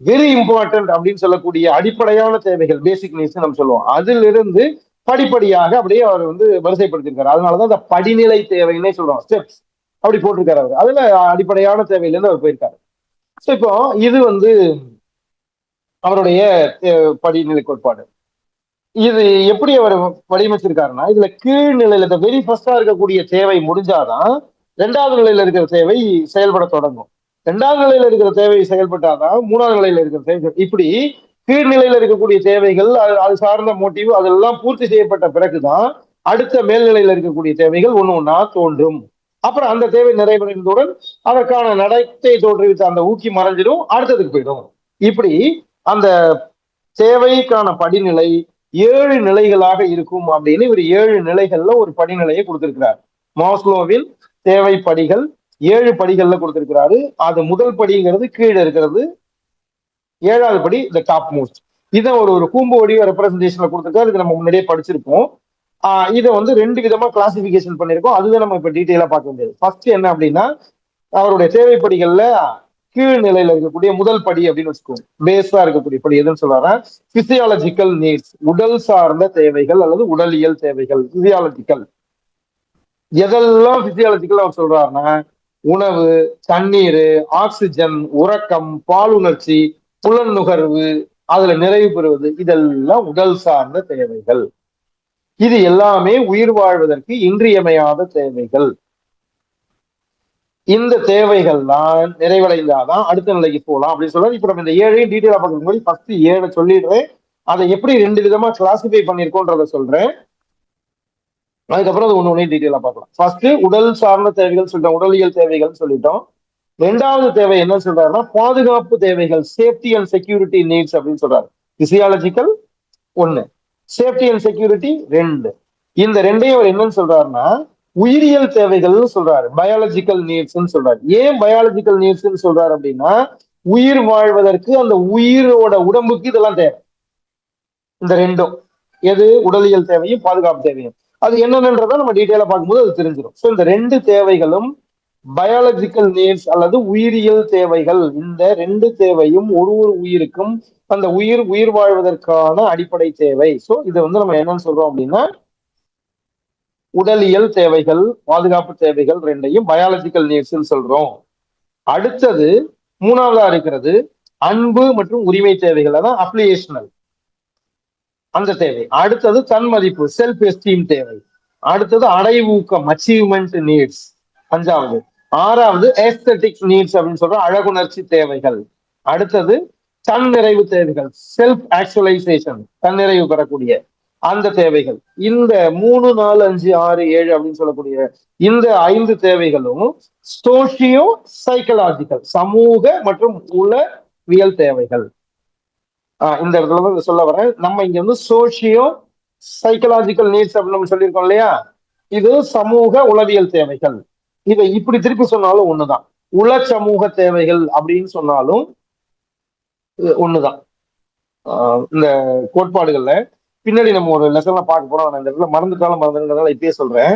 வெரி இம்பார்ட்டன்ட் அப்படின்னு சொல்லக்கூடிய அடிப்படையான தேவைகள், பேசிக் நீட்ஸ் நம்ம சொல்லுவோம், அதிலிருந்து படிப்படியாக அப்படியே அவர் வந்து வரிசைப்படுத்திருக்காரு. அதனாலதான் இந்த படிநிலை தேவைன்னே சொல்றோம், ஸ்டெப்ஸ் அப்படி போட்டிருக்காரு அவர். அதுல அடிப்படையான தேவையிலிருந்து அவர் போயிருக்காரு. ஸோ இப்போ இது வந்து அவருடைய படிநிலை கோட்பாடு. இது எப்படி அவர் வடிவமைச்சிருக்காருன்னா, இதுல கீழ்நிலையில இந்த வெரி ஃபர்ஸ்டா இருக்கக்கூடிய தேவை முடிஞ்சாதான் ரெண்டாவது நிலையில இருக்கிற தேவை செயல்பட தொடங்கும், ரெண்டாவது நிலையில இருக்கிற தேவை செயல்பட்டாதான் மூணாவது நிலையில இருக்கிற தேவை. இப்படி கீழ்நிலையில இருக்கக்கூடிய தேவைகள், அது சார்ந்த மோட்டிவ் அதெல்லாம் பூர்த்தி செய்யப்பட்ட பிறகுதான் அடுத்த மேல்நிலையில இருக்கக்கூடிய தேவைகள் ஒண்ணு ஒண்ணா தோன்றும். அப்புறம் அந்த தேவை நிறைவடைந்தவுடன் அதற்கான நடத்தை தோற்றுவித்த அந்த ஊக்கி மறைஞ்சிடும், அடுத்ததுக்கு போயிடும். இப்படி அந்த தேவைக்கான படிநிலை 7 நிலைகளாக இருக்கும் அப்படின்னு இவர் 7 நிலைகள்ல ஒரு படிநிலையை கொடுத்திருக்கிறார். மாஸ்லோவில் தேவை படிகள் 7 படிகள்ல கொடுத்திருக்கிறாரு. அது முதல் படிங்கிறது கீழே இருக்கிறது, 7வது படி இந்த டாப் மோஸ்ட். இதை ஒரு கூம்பு வடிவ ரெப்ரசன்டேஷன்ல கொடுத்திருக்காரு. இது நம்ம முன்னாடியே படிச்சிருப்போம். இதை வந்து ரெண்டு விதமா கிளாசிபிகேஷன் பண்ணிருக்கோம், அதுதான் நம்ம இப்ப டீட்டெயிலா பார்க்க வேண்டியது. ஃபர்ஸ்ட் என்ன அப்படின்னா, அவருடைய தேவைப்படிகள்ல கீழ் நிலையில இருக்கக்கூடிய முதல் படி அப்படின்னு வச்சுக்கோங்க, பேஸா இருக்கக்கூடிய படி எதுன்னு சொல்றாரு, பிசியாலஜிக்கல் நீட்ஸ், உடல் சார்ந்த தேவைகள் அல்லது உடலியல் தேவைகள். பிசியாலஜிக்கல் எதெல்லாம் பிசியாலஜிக்கல் அவர் சொல்றாருன்னா, உணவு, தண்ணீர், ஆக்சிஜன், உறக்கம், பாலுணர்ச்சி, புலன் நுகர்வு, அதுல நிறைவு பெறுவது, இதெல்லாம் உடல் சார்ந்த தேவைகள். இது எல்லாமே உயிர் வாழ்வதற்கு இன்றியமையாத தேவைகள். இந்த தேவைகள் தான் நிறைவடைந்தாதான் அடுத்த நிலைக்கு போகலாம் அப்படின்னு சொல்றாரு. இப்ப நம்ம இந்த 7ஐயும் டீட்டெயிலா பார்க்கறதுக்கு முன்னாடி ஃபர்ஸ்ட் 7 சொல்லிடுறேன், அதை எப்படி ரெண்டு விதமா கிளாசிஃபை பண்ணிருக்கோன்றத சொல்றேன், அதுக்கப்புறம் அது ஒண்ணு டீட்டெயிலா பார்க்கலாம். ஃபர்ஸ்ட் உடல் சார்ந்த தேவைகள் சொல்லிட்டோம், உடலியல் தேவைகள் சொல்லிட்டோம். ரெண்டாவது தேவை என்ன சொல்றாருன்னா, பாதுகாப்பு தேவைகள், சேஃப்டி அண்ட் செக்யூரிட்டி நீட்ஸ் அப்படின்னு சொல்றாரு. Physiological 1, safety and security 2. இந்த ரெண்டையும் அவர் என்னன்னு சொல்றாருன்னா உயிரியல் தேவைகள்னு சொல்றாரு, பயாலஜிக்கல் நீட்ஸ் சொல்றாரு. ஏன் பயாலஜிக்கல் நீட்ஸ் சொல்றாரு அப்படின்னா, உயிர் வாழ்வதற்கு அந்த உயிரோட உடம்புக்கு இதெல்லாம் தேவை. இந்த ரெண்டும், எது உடலியல் தேவையும் பாதுகாப்பு தேவையும், அது என்னென்னன்றதை நம்ம டீட்டெயிலா பார்க்கும்போது அது தெரிஞ்சிடும். ஸோ இந்த ரெண்டு தேவைகளும் பயாலஜிக்கல் நீட்ஸ் அல்லது உயிரியல் தேவைகள். இந்த ரெண்டு தேவையும் ஒரு உயிருக்கும் அந்த உயிர் வாழ்வதற்கான அடிப்படை தேவை. ஸோ இதை வந்து நம்ம என்னன்னு சொல்றோம் அப்படின்னா, உடலியல் தேவைகள் பாதுகாப்பு தேவைகள் ரெண்டையும் பயாலஜிக்கல் நீட்ஸ் சொல்றோம். அடுத்தது மூணாவதா இருக்கிறது அன்பு மற்றும் உரிமை தேவைகள், அதான் அப்ளிகேஷனல் அந்த தேவை. அடுத்தது தன்மதிப்பு, செல்ஃப் எஸ்டீம் தேவை. அடுத்தது அடைவூக்கம், அச்சீவ்மெண்ட் நீட்ஸ் 5வது. 6வது ஏஸ்தட்டிக் நீட்ஸ் அப்படின்னு சொல்ற அழகுணர்ச்சி தேவைகள். அடுத்தது தன்னிறைவு தேவைகள், செல்ஃப் ஆக்சுவலைசேஷன், தன்னிறைவு பெறக்கூடிய அந்த தேவைகள். இந்த 3, 4, 5, 6, 7 அப்படின்னு சொல்லக்கூடிய இந்த 5 தேவைகளும் சோசியோ சைக்கலாஜிக்கல், சமூக மற்றும் உளவியல் தேவைகள். இந்த இடத்துல சொல்ல வரேன், நம்ம இங்க வந்து சோசியோ சைக்கலாஜிக்கல் நீட்ஸ் அப்படின்னு நம்ம சொல்லியிருக்கோம் இல்லையா, இது சமூக உளவியல் தேவைகள். இதை இப்படி திருப்பி சொன்னாலும் ஒண்ணுதான், உள சமூக தேவைகள் அப்படின்னு சொன்னாலும் ஒண்ணுதான். இந்த கோட்பாடுகள்ல பின்னாடி நம்ம ஒரு லெசன்ல பார்க்க போறோம், அந்த இடத்துல மறந்துட்டாலும் இப்பயே சொல்றேன்.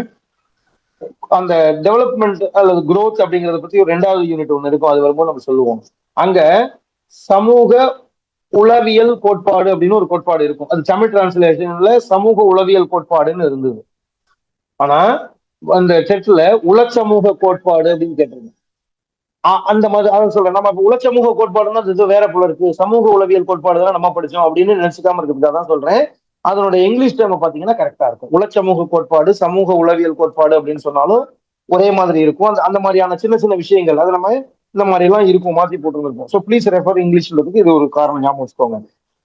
அந்த டெவலப்மெண்ட் அல்லது குரோத் அப்படிங்கறத பத்தி ஒரு 2வது யூனிட் ஒண்ணு இருக்கும், அது வரும்போது நம்ம சொல்லுவோம். அங்க சமூக உளவியல் கோட்பாடு அப்படின்னு ஒரு கோட்பாடு இருக்கும். அது தமிழ் டிரான்ஸ்லேஷன்ல சமூக உளவியல் கோட்பாடுன்னு இருந்தது. ஆனா அந்த செட்ல உளச்சமூக கோட்பாடு அப்படின்னு கேட்டிருந்தேன். அந்த மாதிரி அதான் சொல்றேன். நம்ம உளச்சமூக கோட்பாடுன்னா இது வேற போல இருக்கு, சமூக உளவியல் கோட்பாடு தான் நம்ம படிச்சோம் அப்படின்னு நினைச்சுக்காம இருக்கிறதுக்காக தான் சொல்றேன். அதனோட இங்கிலீஷ் டேர்ம் பாத்தீங்கன்னா கரெக்டா இருக்கும். உளச்சமூக கோட்பாடு, சமூக உளவியல் கோட்பாடு அப்படின்னு சொன்னாலும் ஒரே மாதிரி இருக்கும். அந்த அந்த மாதிரியான சின்ன சின்ன விஷயங்கள் அது நம்ம இந்த மாதிரி எல்லாம் இருக்கும், மாத்தி போட்டுருக்கோம். ஸோ ப்ளீஸ் ரெஃபர் இங்கிலீஷ்ல இருக்கு. இது ஒரு காரணம், ஞாபகம் வச்சுக்கோங்க.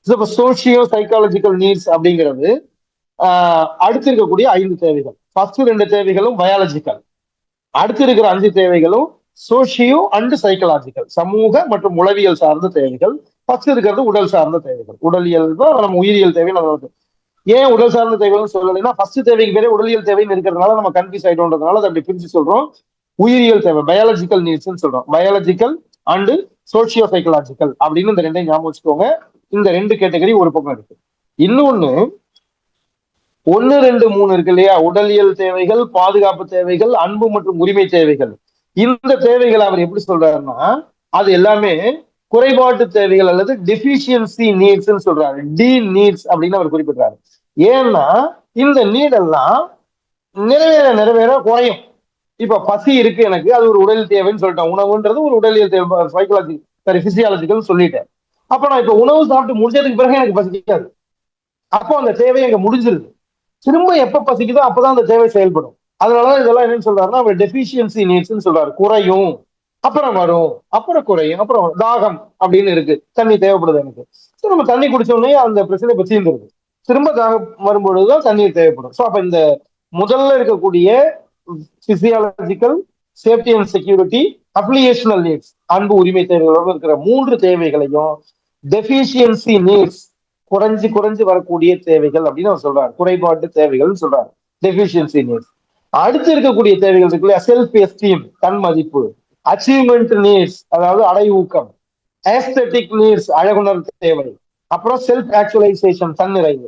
இப்போ சோசியோ சைக்காலஜிக்கல் நீட்ஸ் அப்படிங்கிறது அடுத்து இருக்கக்கூடிய 5 தேவைகள். ஃபர்ஸ்ட் 2 தேவைகளும் பயாலஜிக்கல், அடுத்து இருக்கிற 5 தேவைகளும் சோசியோ அண்ட் சைக்கலாஜிக்கல், சமூக மற்றும் உளவியல் சார்ந்த தேவைகள். ஃபர்ஸ்ட் இருக்கிறது உடல் சார்ந்த தேவைகள். உடலியல் தான் நம்ம உயிரியல் தேவை. ஏன் உடல் சார்ந்த தேவைகள்னு சொல்லலைன்னா ஃபர்ஸ்ட் தேவைக்கு பேரே உடலியல் தேவைன்னு இருக்கிறதுனால நம்ம கன்ஃபியூஸ் ஆயிட்டோன்றதுனால அதை அப்படி பிரிச்சு சொல்றோம். உயிரியல் தேவை, பயாலஜிக்கல் நீட்ஸ் சொல்றோம். பயாலஜிக்கல் அண்ட் சோசியோ சைக்கலாஜிக்கல் அப்படின்னு இந்த ரெண்டையும் ஞாபகம் வச்சுக்கோங்க. இந்த 2 கேட்டகரி ஒரு பக்கம் இருக்கு. இன்னொன்னு 1, 2, 3 இருக்கு இல்லையா, உடலியல் தேவைகள், பாதுகாப்பு தேவைகள், அன்பு மற்றும் உரிமை தேவைகள். இந்த தேவைகள் அவர் எப்படி சொல்றாருன்னா அது எல்லாமே குறைபாட்டு தேவைகள் அல்லது டெபிஷியன்சி நீட்ஸ் சொல்றாரு. டி நீட்ஸ் அப்படின்னு அவர் குறிப்பிடுறாரு. ஏன்னா இந்த நீட் எல்லாம் நிறைவேற நிறைவேற குறையும். இப்ப பசி இருக்கு எனக்கு, அது ஒரு உடல் தேவைன்னு சொல்லிட்டேன். உணவுன்றது ஒரு உடலியல் தேவை, சைக்காலஜி சாரி பிசியாலஜிக்கல் சொல்லிட்டேன். அப்ப நான் இப்ப உணவு சாப்பிட்டு முடிஞ்சதுக்கு பிறகு எனக்கு பசிக்காது. அப்போ அந்த தேவை அங்க முடிஞ்சிருது. திரும்ப எப்ப பசிக்குதோ அப்பதான் அந்த தேவை செயல்படும். அதனாலதான் இதெல்லாம் என்னன்னு சொல்றாருன்னா அவர் டெபிஷியன்சி நீட்ஸ் சொல்றாரு. குறையும், அப்புறம் வரும், அப்புறம் குறையும், அப்புறம் தாகம் அப்படின்னு இருக்கு, தண்ணி தேவைப்படுது எனக்கு. சரி, நம்ம தண்ணி குடிச்ச உடனே அந்த பிரச்சனை இப்ப தீர்ந்துருது. திரும்ப தாகம் வரும்பொழுதுதான் தண்ணீர் தேவைப்படும். ஸோ அப்ப இந்த முதல்ல இருக்கக்கூடிய physiological, safety and security, affiliational needs, அன்பு உரிமை தேவைகளோடு இருக்கிற 3 தேவைகளையும் டெபிஷியன்சி நீட்ஸ், குறைஞ்சு குறைஞ்சு வரக்கூடிய தேவைகள் அப்படின்னு அவர் சொல்றாரு. குறைபாட்டு தேவைகள் சொல்றாரு, டெபிஷியன்சி நீட்ஸ். அடுத்து இருக்கக்கூடிய தேவைகள் இருக்கு இல்லையா, செல்ஃப் எஸ்டீம், தன் மதிப்பு, அச்சீவ்மெண்ட் நீட்ஸ் அதாவது அடைவூக்கம், ஏஸ்தட்டிக் நீட்ஸ் அழகுணர் தேவை, அப்புறம் செல்ஃப் ஆக்சுவலைசேஷன் தன்னிறைவு.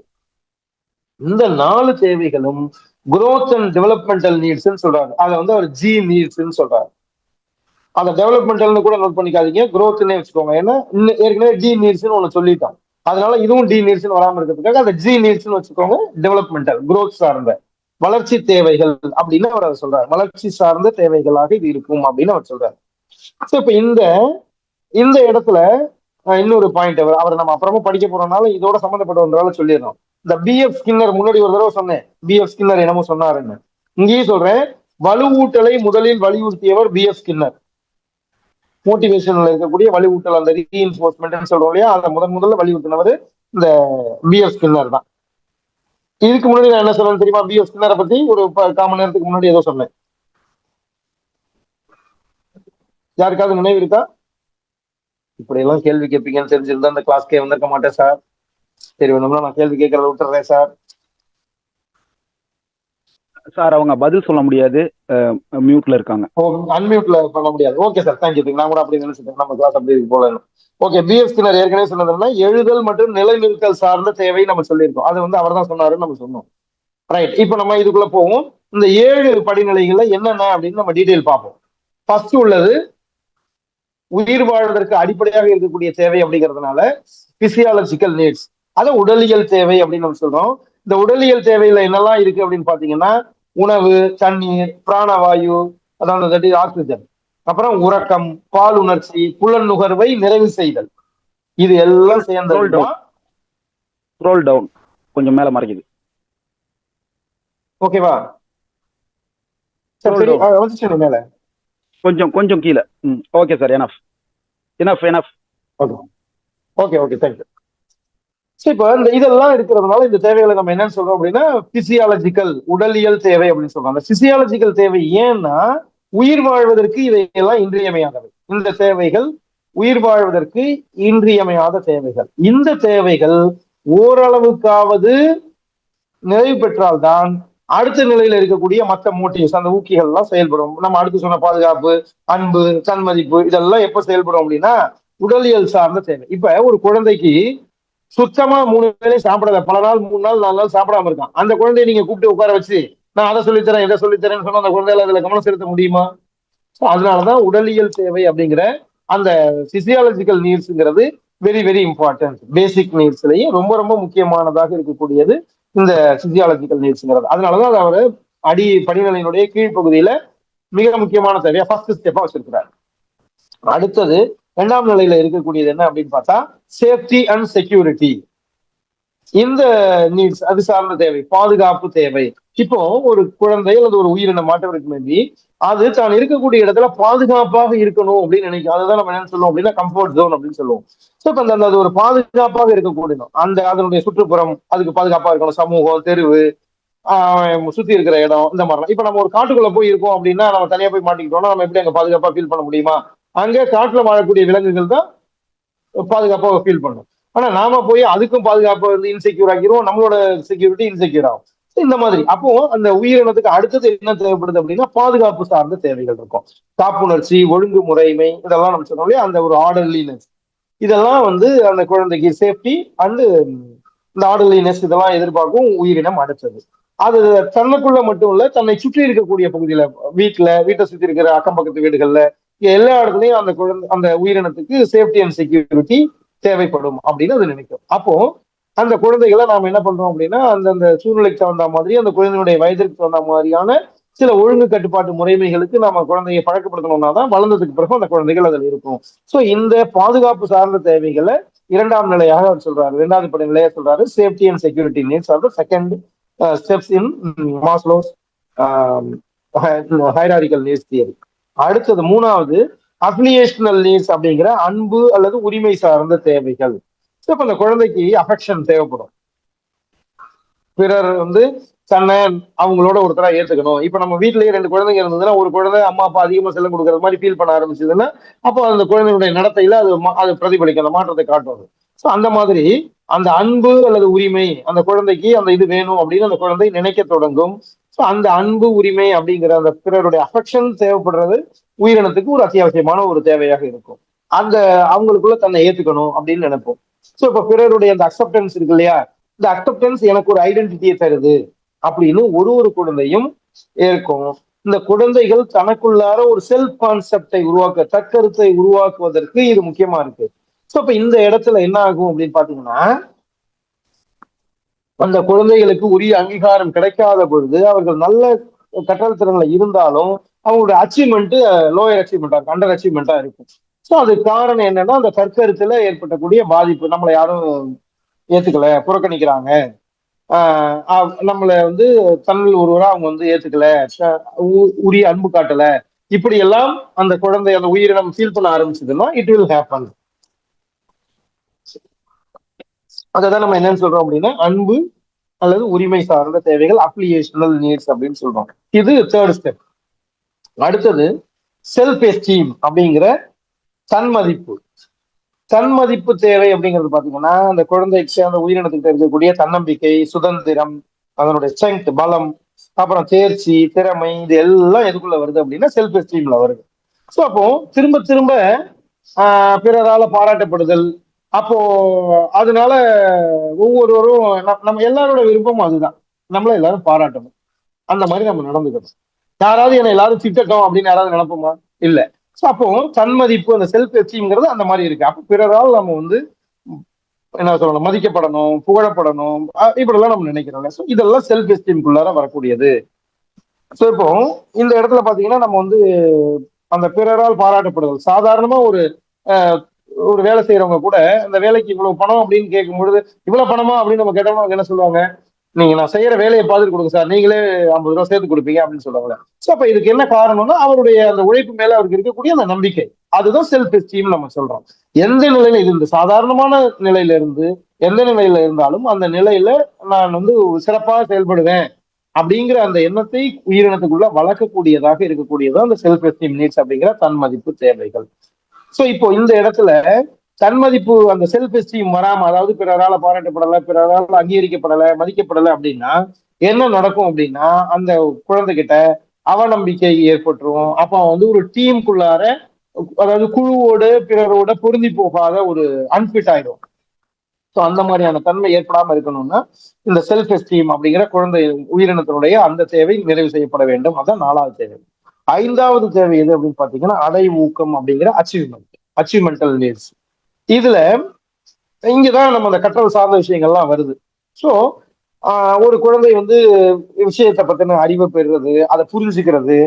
இந்த 4 தேவைகளும் growth அண்ட் டெவலப்மெண்டல் நீட்ஸ் சொல்றாரு. அதை அவர் ஜி நீட்ஸ் சொல்றாரு. அதை டெவலப்மெண்டல்னு கூட நோட் பண்ணிக்காதீங்க, growthனே வச்சுக்கோங்க. ஏன்னா ஏற்கனவே டி நீட்ஸ் ஒண்ணு சொல்லிட்டோம். அதனால இதுவும் டி நீட்ஸ் வராம இருக்கிறதுக்காக அந்த ஜி நீட்ஸ் வச்சுக்கோங்க. டெவலப்மெண்டல், growth சார்ந்த வளர்ச்சி தேவைகள் அப்படின்னு அவர் அதை சொல்றாரு. வளர்ச்சி சார்ந்த தேவைகளாக இது இருக்கும் அப்படின்னு அவர் சொல்றாரு. இப்ப இந்த இந்த இடத்துல இன்னொரு பாயிண்ட் அவர் நம்ம அப்புறமா படிக்க போறதுனால இதோட சம்மந்தப்பட்டவங்களால சொல்லிடுறோம். இந்த பிஎஃப் ஸ்கின்னர் முன்னாடி ஒரு தடவை சொன்னேன், பிஎஃப் ஸ்கின்னர் என்னமோ சொன்னாருன்னு. இங்கேயும் சொல்றேன், வலுவூட்டலை முதலில் வலியுறுத்தியவர் பிஎஃப் ஸ்கின்னர். மோட்டிவேஷன்ல இருக்கக்கூடிய வலியூட்டல், அந்த ரீஇன்ஃபோர்ஸ்மெண்ட் சொல்றோம் இல்லையா, அதை முதல்ல வலியுறுத்தினவர் இந்த பிஎஃப் ஸ்கின்னர் தான். இதுக்கு முன்னாடி நான் என்ன சொன்னேன் தெரியுமா, பிஎஃப் ஸ்கின்னரை பத்தி ஒரு 1/4 மணி நேரத்துக்கு முன்னாடி ஏதோ சொன்னேன். யாருக்காவது நினைவு இருக்கா? இப்படி எல்லாம் கேள்வி கேட்பீங்கன்னு தெரிஞ்சிருந்தா அந்த கிளாஸ்க்கே வந்திருக்க மாட்டேன் சார். சரி, வேணும்னா நான் கேள்வி கேட்கறத விட்டுறேன் சார். சார் அவங்க பதில் சொல்ல முடியாது, மியூட்ல இருக்காங்க. அன்மியூட்ல பண்ண முடியாது. Okay sir, thank you. நான் கூட அப்படி நினைச்சிட்டேன், நம்ம கிளாஸ் அப்படி போல. ஓகே, பிஎஃப் ஸ்கின்னர் ஏற்கனவே சொன்னதுன்னா எழுதல் மற்றும் நிலைநிறுத்தல் சார்ந்த தேவை நம்ம சொல்லியிருக்கோம். அது அவர் தான் சொன்னாருன்னு நம்ம சொன்னோம். ரைட், இப்போ நம்ம இதுக்குள்ள போவோம். இந்த 7 படிநிலைகள்ல என்னென்ன அப்படின்னு நம்ம டீடைல் பார்ப்போம். ஃபர்ஸ்ட் உள்ளது உயிர் வாழ்வதற்கு அடிப்படையாக இருக்கக்கூடிய தேவை அப்படிங்கிறதுனால பிசியாலஜிக்கல் நீட்ஸ், அதை உடலியல் தேவை அப்படின்னு நம்ம சொல்றோம். இந்த உடலியல் தேவையில என்னெல்லாம் இருக்கு அப்படின்னு பாத்தீங்கன்னா உணவு, தண்ணீர், பிராணவாயு அதாவது ஆக்சிஜன், அப்புறம் உறக்கம், பால் உணர்ச்சி, புலன் நுகர்வை நிறைவு செய்தல். இது எல்லாம் சேர்ந்து கொஞ்சம் மேல மறைக்குது. ஓகேவா? சரி, வந்துச்சு மேல கொஞ்சம் கொஞ்சம் கீழே. Okay sir, enough. Okay okay, thank you. சரி, இப்போ இதெல்லாம் இருக்கிறதுனால இந்த தேவைகளை நம்ம என்னன்னு சொல்றோம் அப்படின்னா பிசியாலஜிக்கல், உடலியல் தேவை அப்படின்னு சொல்றோம். அந்த பிசியாலஜிக்கல் தேவை ஏன்னா உயிர் வாழ்வதற்கு இதையெல்லாம் இன்றியமையாதவை. இந்த தேவைகள் உயிர் வாழ்வதற்கு இன்றியமையாத தேவைகள். இந்த தேவைகள் ஓரளவுக்காவது நிறைவு பெற்றால்தான் அடுத்த நிலையில இருக்கக்கூடிய மற்ற மோட்டிவ்ஸ், அந்த ஊக்கிகள் எல்லாம் செயல்படும். நம்ம அடுத்து சொன்ன பாதுகாப்பு, அன்பு, தன்மதிப்பு இதெல்லாம் எப்ப செயல்படும் அப்படின்னா உடலியல் சார்ந்த தேவை. இப்ப ஒரு குழந்தைக்கு சுத்தமா 3 வேளையும் சாப்பிடாத, பல நாள் 3 நாள் 4 நாள் சாப்பிடாம இருக்கான். அந்த குழந்தைய நீங்க கூப்பிட்டு உட்கார வச்சு நான் அதை சொல்லித்தரேன் இதை சொல்லித்தரேன்னு சொன்னா அந்த குழந்தையில அதுல கவனம் செலுத்த முடியுமா? அதனாலதான் உடலியல் தேவை அப்படிங்கிற அந்த பிசியாலஜிக்கல் நீட்ஸ்ங்கிறது வெரி வெரி இம்பார்ட்டன்ட். பேசிக் நீட்ஸ்லயே ரொம்ப ரொம்ப முக்கியமானதாக இருக்கக்கூடியது இந்த பிசியாலஜிக்கல் நீட்ஸ்ங்கிறது. அதனாலதான் அதை அவர் படிநிலையினுடைய கீழ்ப்பகுதியில மிக முக்கியமான தேவையா ஃபர்ஸ்ட் ஸ்டெப்பா வச்சிருக்கிறார். அடுத்தது 2ஆம் நிலையில இருக்கக்கூடியது என்ன அப்படின்னு பார்த்தா சேஃப்டி அண்ட் செக்யூரிட்டி. இந்த நீட்ஸ் அது சார்ந்த தேவை, பாதுகாப்பு தேவை. இப்போ ஒரு குழந்தை அல்லது ஒரு உயிரினம் மாற்றவருக்கு மேபி அது தான் இருக்கக்கூடிய இடத்துல பாதுகாப்பாக இருக்கணும் அப்படின்னு நினைக்கும். அதுதான் நம்ம என்ன சொல்லுவோம் அப்படின்னா கம்ஃபர்ட் ஜோன் அப்படின்னு சொல்லுவோம். ஸோ இப்போ அது ஒரு பாதுகாப்பாக இருக்கக்கூடிய அந்த அதனுடைய சுற்றுப்புறம் அதுக்கு பாதுகாப்பா இருக்கணும், சமூகம், தெருவு, சுத்தி இருக்கிற இடம், இந்த மாதிரிலாம். இப்ப நம்ம ஒரு காட்டுக்குள்ள போய் இருக்கோம் அப்படின்னா நம்ம தனியா போய் மாட்டிக்கிட்டோம்னா நம்ம எப்படி அங்க பாதுகாப்பா ஃபீல் பண்ண முடியுமா? அங்க காட்டுல வாழக்கூடிய விலங்குகள் தான் பாதுகாப்பா ஃபீல் பண்ணும். ஆனா நாம போய் அதுக்கும் பாதுகாப்பா வந்து இன்செக்யூர் ஆகிரும், நம்மளோட செக்யூரிட்டி இன்செக்யூர் ஆகும். இந்த மாதிரி அப்போ அந்த உயிரினத்துக்கு அடுத்தது என்ன தேவைப்படுது அப்படின்னா பாதுகாப்பு சார்ந்த தேவைகள் இருக்கும். காப்புணர்ச்சி, ஒழுங்குமுறைமை, இதெல்லாம் நம்ம சொன்னோம் இல்லையா, அந்த ஒரு ஆர்டர்லினஸ், இதெல்லாம் வந்து அந்த குழந்தைக்கு சேஃப்டி அண்ட் இந்த ஆர்டர்லினஸ் இதெல்லாம் எதிர்பார்க்கும் உயிரினம் அடுத்தது. அது தன்னுக்குள்ள மட்டும் இல்ல, தன்னை சுற்றி இருக்கக்கூடிய பகுதியில, வீட்டை சுற்றி இருக்கிற அக்கம் பக்கத்து வீடுகள்ல எல்லா இடத்துலயும் அந்த குழந்தை அந்த உயிரினத்துக்கு சேஃப்டி அண்ட் செக்யூரிட்டி தேவைப்படும் அப்படின்னு அது நினைக்கும். அப்போ அந்த குழந்தைகளை நாம என்ன பண்றோம் அப்படின்னா அந்தந்த சூழ்நிலைக்கு தகுந்த மாதிரி அந்த குழந்தையுடைய வயதிற்கு தகுந்த மாதிரியான சில ஒழுங்கு கட்டுப்பாட்டு முறைமைகளுக்கு நம்ம குழந்தையை பழக்கப்படுத்தணும்னா தான் வளர்ந்ததுக்கு பிறகு அந்த குழந்தைகள் அதில் இருக்கும். ஸோ இந்த பாதுகாப்பு சார்ந்த தேவைகளை 2ஆம் நிலையாக அவர் சொல்றாரு, 2வது படிநிலையா சொல்றாரு. Safety and security needs are the second steps in Maslow's hierarchical needs theory. அடுத்தது 3வது அஃபிலியேஷனல் நீட்ஸ் அப்படிங்கிற அன்பு அல்லது உரிமை சார்ந்த தேவைகள். இப்ப அந்த குழந்தைக்கு அஃபெக்ஷன் தேவைப்படும். பிறர் வந்து தன்னை அவங்களோட ஒருத்தரா ஏத்துக்கணும். இப்ப நம்ம வீட்லயே 2 குழந்தைங்க இருந்ததுன்னா ஒரு குழந்தை அம்மா அப்பா அதிகமா செல்லம் கொடுக்கறது மாதிரி ஃபீல் பண்ண ஆரம்பிச்சதுன்னா அப்போ அந்த குழந்தையுடைய நடத்தையில அது பிரதிபலிக்கும், அந்த மாற்றத்தை காட்டும். ஸோ அந்த மாதிரி அந்த அன்பு அல்லது உரிமை அந்த குழந்தைக்கு அந்த இது வேணும் அப்படின்னு அந்த குழந்தை நினைக்க தொடங்கும். ஸோ அந்த அன்பு உரிமை அப்படிங்கிற அந்த பிறருடைய அஃபெக்ஷன் தேவைப்படுறது உயிரினத்துக்கு ஒரு அத்தியாவசியமான ஒரு தேவையாக இருக்கும். அந்த அவங்களுக்குள்ள தன்னை ஏத்துக்கணும் அப்படின்னு நினைப்போம். ஸோ இப்ப பிறருடைய அந்த அக்செப்டன்ஸ் இருக்கு இல்லையா, இந்த அக்செப்டன்ஸ் எனக்கு ஒரு ஐடென்டிட்டியை தருது அப்படின்னு ஒரு குழந்தையும் இருக்கும். இந்த குழந்தைகள் தனக்குள்ளார ஒரு செல்ஃப் கான்செப்டை தற்கருத்தை உருவாக்குவதற்கு இது முக்கியமா இருக்கு. ஸோ இப்ப இந்த இடத்துல என்ன ஆகும் அப்படின்னு பாத்தீங்கன்னா அந்த குழந்தைகளுக்கு உரிய அங்கீகாரம் கிடைக்காத பொழுது அவர்கள் நல்ல கற்றல் திறன்ல இருந்தாலும் அவங்களுடைய அச்சீவ்மெண்ட் லோயர் அச்சீவ்மெண்டா இருக்கும், அண்டர் அச்சீவ்மெண்டா இருக்கும். ஸோ அதுக்கு காரணம் என்னன்னா அந்த கற்கருத்துல ஏற்பட்டக்கூடிய பாதிப்பு. நம்மளை யாரும் ஏத்துக்கல, புறக்கணிக்கிறாங்க, நம்மளை வந்து தன்னில் ஒருவரா அவங்க வந்து ஏத்துக்கல, உரிய அன்பு காட்டல, இப்படி எல்லாம் அந்த குழந்தை அந்த உயிரினம் ஃபீல் பண்ண ஆரம்பிச்சதுன்னா இட் வில் ஹேப்பன். அதான் நம்ம என்னன்னு சொல்றோம் அப்படின்னா அன்பு அல்லது உரிமை சார்ந்த தேவைகள், அப்ளிகேஷனல் நீட்ஸ் அப்படின்னு சொல்றோம். இது 3rd ஸ்டெப். அடுத்தது செல்ஃப் எஸ்டீம் அப்படிங்கிற தன்மதிப்பு. தன்மதிப்பு தேவை அப்படிங்கிறது பாத்தீங்கன்னா அந்த குழந்தைக்கு அந்த உயிரினத்துக்கு இருக்கக்கூடிய தன்னம்பிக்கை, சுதந்திரம், அதனுடைய ஸ்ட்ரென்த், பலம், அப்புறம் தேர்ச்சி, திறமை, இது எல்லாம் எதுக்குள்ள வருது அப்படின்னா செல்ஃப் எஸ்டீம்ல வருது. ஸோ அப்போ திரும்ப திரும்ப பிறரால பாராட்டப்படுதல், அப்போ அதனால ஒவ்வொருவரும் நம்ம எல்லாரோட விருப்பமும் அதுதான், நம்மள எல்லாரும் பாராட்டணும், அந்த மாதிரி நம்ம நடந்துக்கணும். யாராவது என்னை எல்லாரும் திட்டட்டும் அப்படின்னு யாராவது நினைப்போமா? இல்ல. ஸோ அப்போ தன்மதிப்பு அந்த செல்ஃப் எஸ்டீம்ங்கிறது அந்த மாதிரி இருக்கு. அப்போ பிறரால் நம்ம வந்து என்ன சொல்லணும், மதிக்கப்படணும், புகழப்படணும், இப்படிலாம் நம்ம நினைக்கிறோம். ஸோ இதெல்லாம் செல்ஃப் எஸ்டீம்குள்ளார வரக்கூடியது. ஸோ இப்போ இந்த இடத்துல பாத்தீங்கன்னா நம்ம வந்து அந்த பிறரால் பாராட்டப்படுதல், சாதாரணமா ஒரு வேலை செய்யறவங்க கூட அந்த வேலைக்கு இவ்வளவு பணம் அப்படின்னு கேட்கும் பொழுது இவ்வளவு பணமா அப்படின்னு நம்ம கேட்டோம்னா என்ன சொல்லுவாங்க, நீங்க நான் செய்யற வேலையை பார்த்துட்டு கொடுங்க சார், நீங்களே 50 ரூபா சேர்த்து கொடுப்பீங்க அப்படின்னு சொல்லுவாங்க. சோ அப்ப இதுக்கு என்ன காரணம்னா அவருடைய அந்த உழைப்பு மேல அவருக்கு இருக்கக்கூடிய அந்த நம்பிக்கை, அதுதான் செல்ஃப் எஸ்டீம் நம்ம சொல்றோம். எந்த நிலையில இது சாதாரணமான நிலையில இருந்து எந்த நிலையில இருந்தாலும் அந்த நிலையில நான் வந்து சிறப்பாக செயல்படுவேன் அப்படிங்கிற அந்த எண்ணத்தை உயிரினத்துக்குள்ள வளர்க்கக்கூடியதாக இருக்கக்கூடியதான் அந்த செல்ஃப் எஸ்டீம் நீட்ஸ் அப்படிங்கிற தன்மதிப்பு தேவைகள். சோ இப்போ இந்த இடத்துல தன்மதிப்பு அந்த செல்ஃப் எஸ்டீம் வராம, அதாவது பிறரால பாராட்டப்படலை, பிறரால் அங்கீகரிக்கப்படலை, மதிக்கப்படலை அப்படின்னா என்ன நடக்கும் அப்படின்னா அந்த குழந்தைகிட்ட அவநம்பிக்கை ஏற்பட்டுரும். அப்ப வந்து ஒரு டீமுக்குள்ளார, அதாவது குழுவோடு பிறரோட பொருந்தி போகாத ஒரு அன்பிட் ஆயிடும். ஸோ அந்த மாதிரியான தன்மை ஏற்படாம இருக்கணும்னா இந்த செல்ஃப் எஸ்டீம் அப்படிங்கிற குழந்தை உயிரினத்தினுடைய அந்த தேவை நிறைவு செய்யப்பட வேண்டும். அதான் 4வது தேவை. 5வது தேவை எது அப்படின்னு பாத்தீங்கன்னா அடை ஊக்கம் அப்படிங்கிற அச்சீவ்மெண்டல் நீட்ஸ். இதுல இங்கதான் நம்ம அந்த கற்றல் சார்ந்த விஷயங்கள்லாம் வருது. ஸோ ஒரு குழந்தை வந்து விஷயத்தை பத்தின அறிவை பெறுறது, அதை புரிஞ்சுக்கிறது,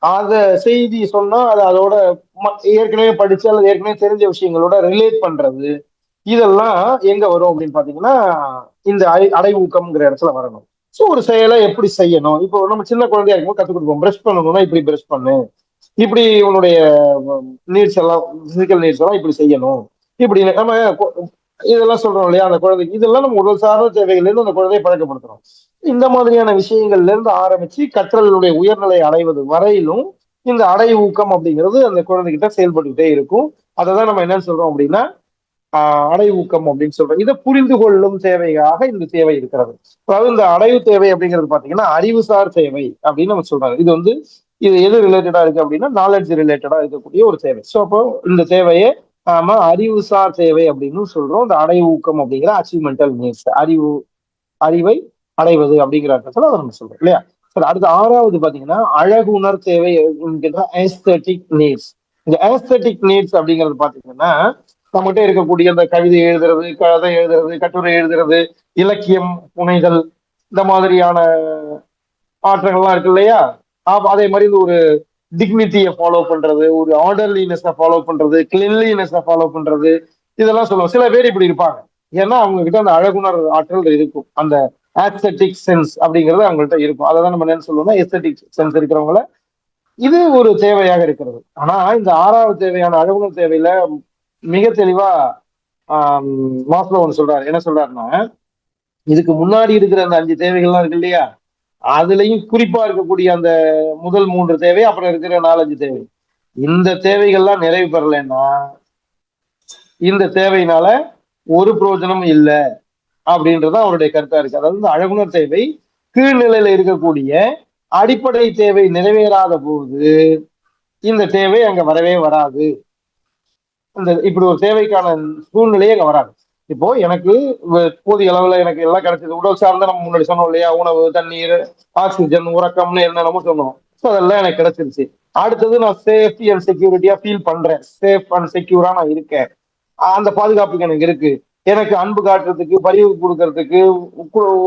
அத செய்தி சொன்னா அது அதோட ஏற்கனவே படிச்சு அல்லது ஏற்கனவே தெரிஞ்ச விஷயங்களோட ரிலேட் பண்றது, இதெல்லாம் எங்க வரும் அப்படின்னு பாத்தீங்கன்னா இந்த அடைவூக்கம்ங்கிற இடத்துல வரணும். சோ ஒரு செயலை எப்படி செய்யணும், இப்போ நம்ம சின்ன குழந்தையா இருக்கும்போது கத்துக் கொடுப்போம். பிரஷ் பண்ணணும்னா இப்படி பிரஷ் பண்ணு, இப்படி உன்னுடைய நீட்ஸ் எல்லாம், பிசிக்கல் நீட்ஸ் எல்லாம் இப்படி செய்யணும், இப்படி நம்ம இதெல்லாம் சொல்றோம் இல்லையா அந்த குழந்தைக்கு. இதெல்லாம் நம்ம உடல் சார்ந்த தேவைகள்ல இருந்து அந்த குழந்தையை பழக்கப்படுத்துறோம். இந்த மாதிரியான விஷயங்கள்ல இருந்து ஆரம்பிச்சு கற்றலுடைய உயர்நிலை அடைவது வரையிலும் இந்த அடை ஊக்கம் அப்படிங்கிறது அந்த குழந்தைகிட்ட செயல்பட்டுக்கிட்டே இருக்கும். அதை தான் நம்ம என்ன சொல்றோம் அப்படின்னா அடை ஊக்கம் அப்படின்னு சொல்றோம். இதை புரிந்து கொள்ளும் தேவையாக இந்த தேவை இருக்கிறது. அதாவது இந்த அடைவு தேவை அப்படிங்கிறது பாத்தீங்கன்னா அறிவுசார் தேவை அப்படின்னு நம்ம சொல்றாங்க. இது வந்து இது எது ரிலேட்டடா இருக்கு அப்படின்னா நாலேஜ் ரிலேட்டடா இருக்கக்கூடிய ஒரு தேவை. ஸோ அப்போ இந்த தேவையை நாம அறிவுசார் தேவை அப்படின்னு சொல்றோம். இந்த அடை ஊக்கம் அப்படிங்கிற அச்சீவ்மெண்டல் நீட்ஸ், அறிவை அடைவது அப்படிங்கிற அர்த்தத்துல அதை நம்ம சொல்றோம் இல்லையா. சரி, அடுத்து ஆறாவது பாத்தீங்கன்னா அழகுணர் தேவை என்கின்ற ஆஸ்தெட்டிக் நீட்ஸ். இந்த ஆஸ்தெட்டிக் நீட்ஸ் அப்படிங்கிறது பாத்தீங்கன்னா நம்மகிட்ட இருக்கக்கூடிய அந்த கவிதை எழுதுறது, கதை எழுதுறது, கட்டுரை எழுதுறது, இலக்கியம் புனைதல், இந்த மாதிரியான மாற்றங்கள்லாம் இருக்கு இல்லையா. அதே மாதிரி இந்த ஒரு டிக்னிட்டியை ஃபாலோ பண்றது, ஒரு ஆர்டர்லினஸை ஃபாலோ பண்றது, கிளீன்லினஸை ஃபாலோ பண்றது, இதெல்லாம் சொல்லுவோம். சில பேர் இப்படி இருப்பாங்க. ஏன்னா அவங்க கிட்ட அந்த அழகுணர் ஆற்றல் இருக்கும். அந்த ஆஸ்தெட்டிக் சென்ஸ் அப்படிங்கிறது அவங்கள்ட்ட இருக்கும். அதை தான் நம்ம என்ன சொல்லுவோம்னா எஸ்தெட்டிக் சென்ஸ் இருக்கிறவங்கள இது ஒரு தேவையாக இருக்கிறது. ஆனா இந்த ஆறாவது தேவையான அழகுணர் தேவையில மிக தெளிவா மாஸ்லோ ஒன்று சொல்றாரு. என்ன சொல்றாருன்னா இதுக்கு முன்னாடி இருக்கிற அந்த 5 தேவைகள்லாம் இருக்கு இல்லையா, அதுலயும் குறிப்பா இருக்கக்கூடிய அந்த முதல் 3 தேவை, அப்புறம் இருக்கிற 4-5 தேவை, இந்த தேவைகள்லாம் நிறைவு பெறலைன்னா இந்த தேவையினால ஒரு பிரயோஜனம் இல்லை அப்படின்றது அவருடைய கருத்தா இருக்கு. அதாவது இந்த அழகுணர் தேவை கீழ்நிலையில இருக்கக்கூடிய அடிப்படை தேவை நிறைவேறாத போது இந்த தேவை அங்க வரவே வராது. இந்த இப்படி ஒரு தேவைக்கான சூழ்நிலையே அங்க வராது. இப்போ எனக்கு போதிய அளவுல எனக்கு எல்லாம் கிடைச்சது. உடல் சார்ந்த நம்ம முன்னாடி சொன்னோம் இல்லையா, உணவு, தண்ணீர், ஆக்சிஜன், உறக்கம்னு என்னென்னமோ சொன்னோம். ஸோ அதெல்லாம் எனக்கு கிடைச்சிருச்சு. அடுத்தது நான் சேஃப்டி அண்ட் செக்யூரிட்டியா ஃபீல் பண்றேன். சேஃப் அண்ட் செக்யூரா நான் இருக்கேன். அந்த பாதுகாப்புக்கு எனக்கு இருக்கு. எனக்கு அன்பு காட்டுறதுக்கு, பரிவு கொடுக்கறதுக்கு,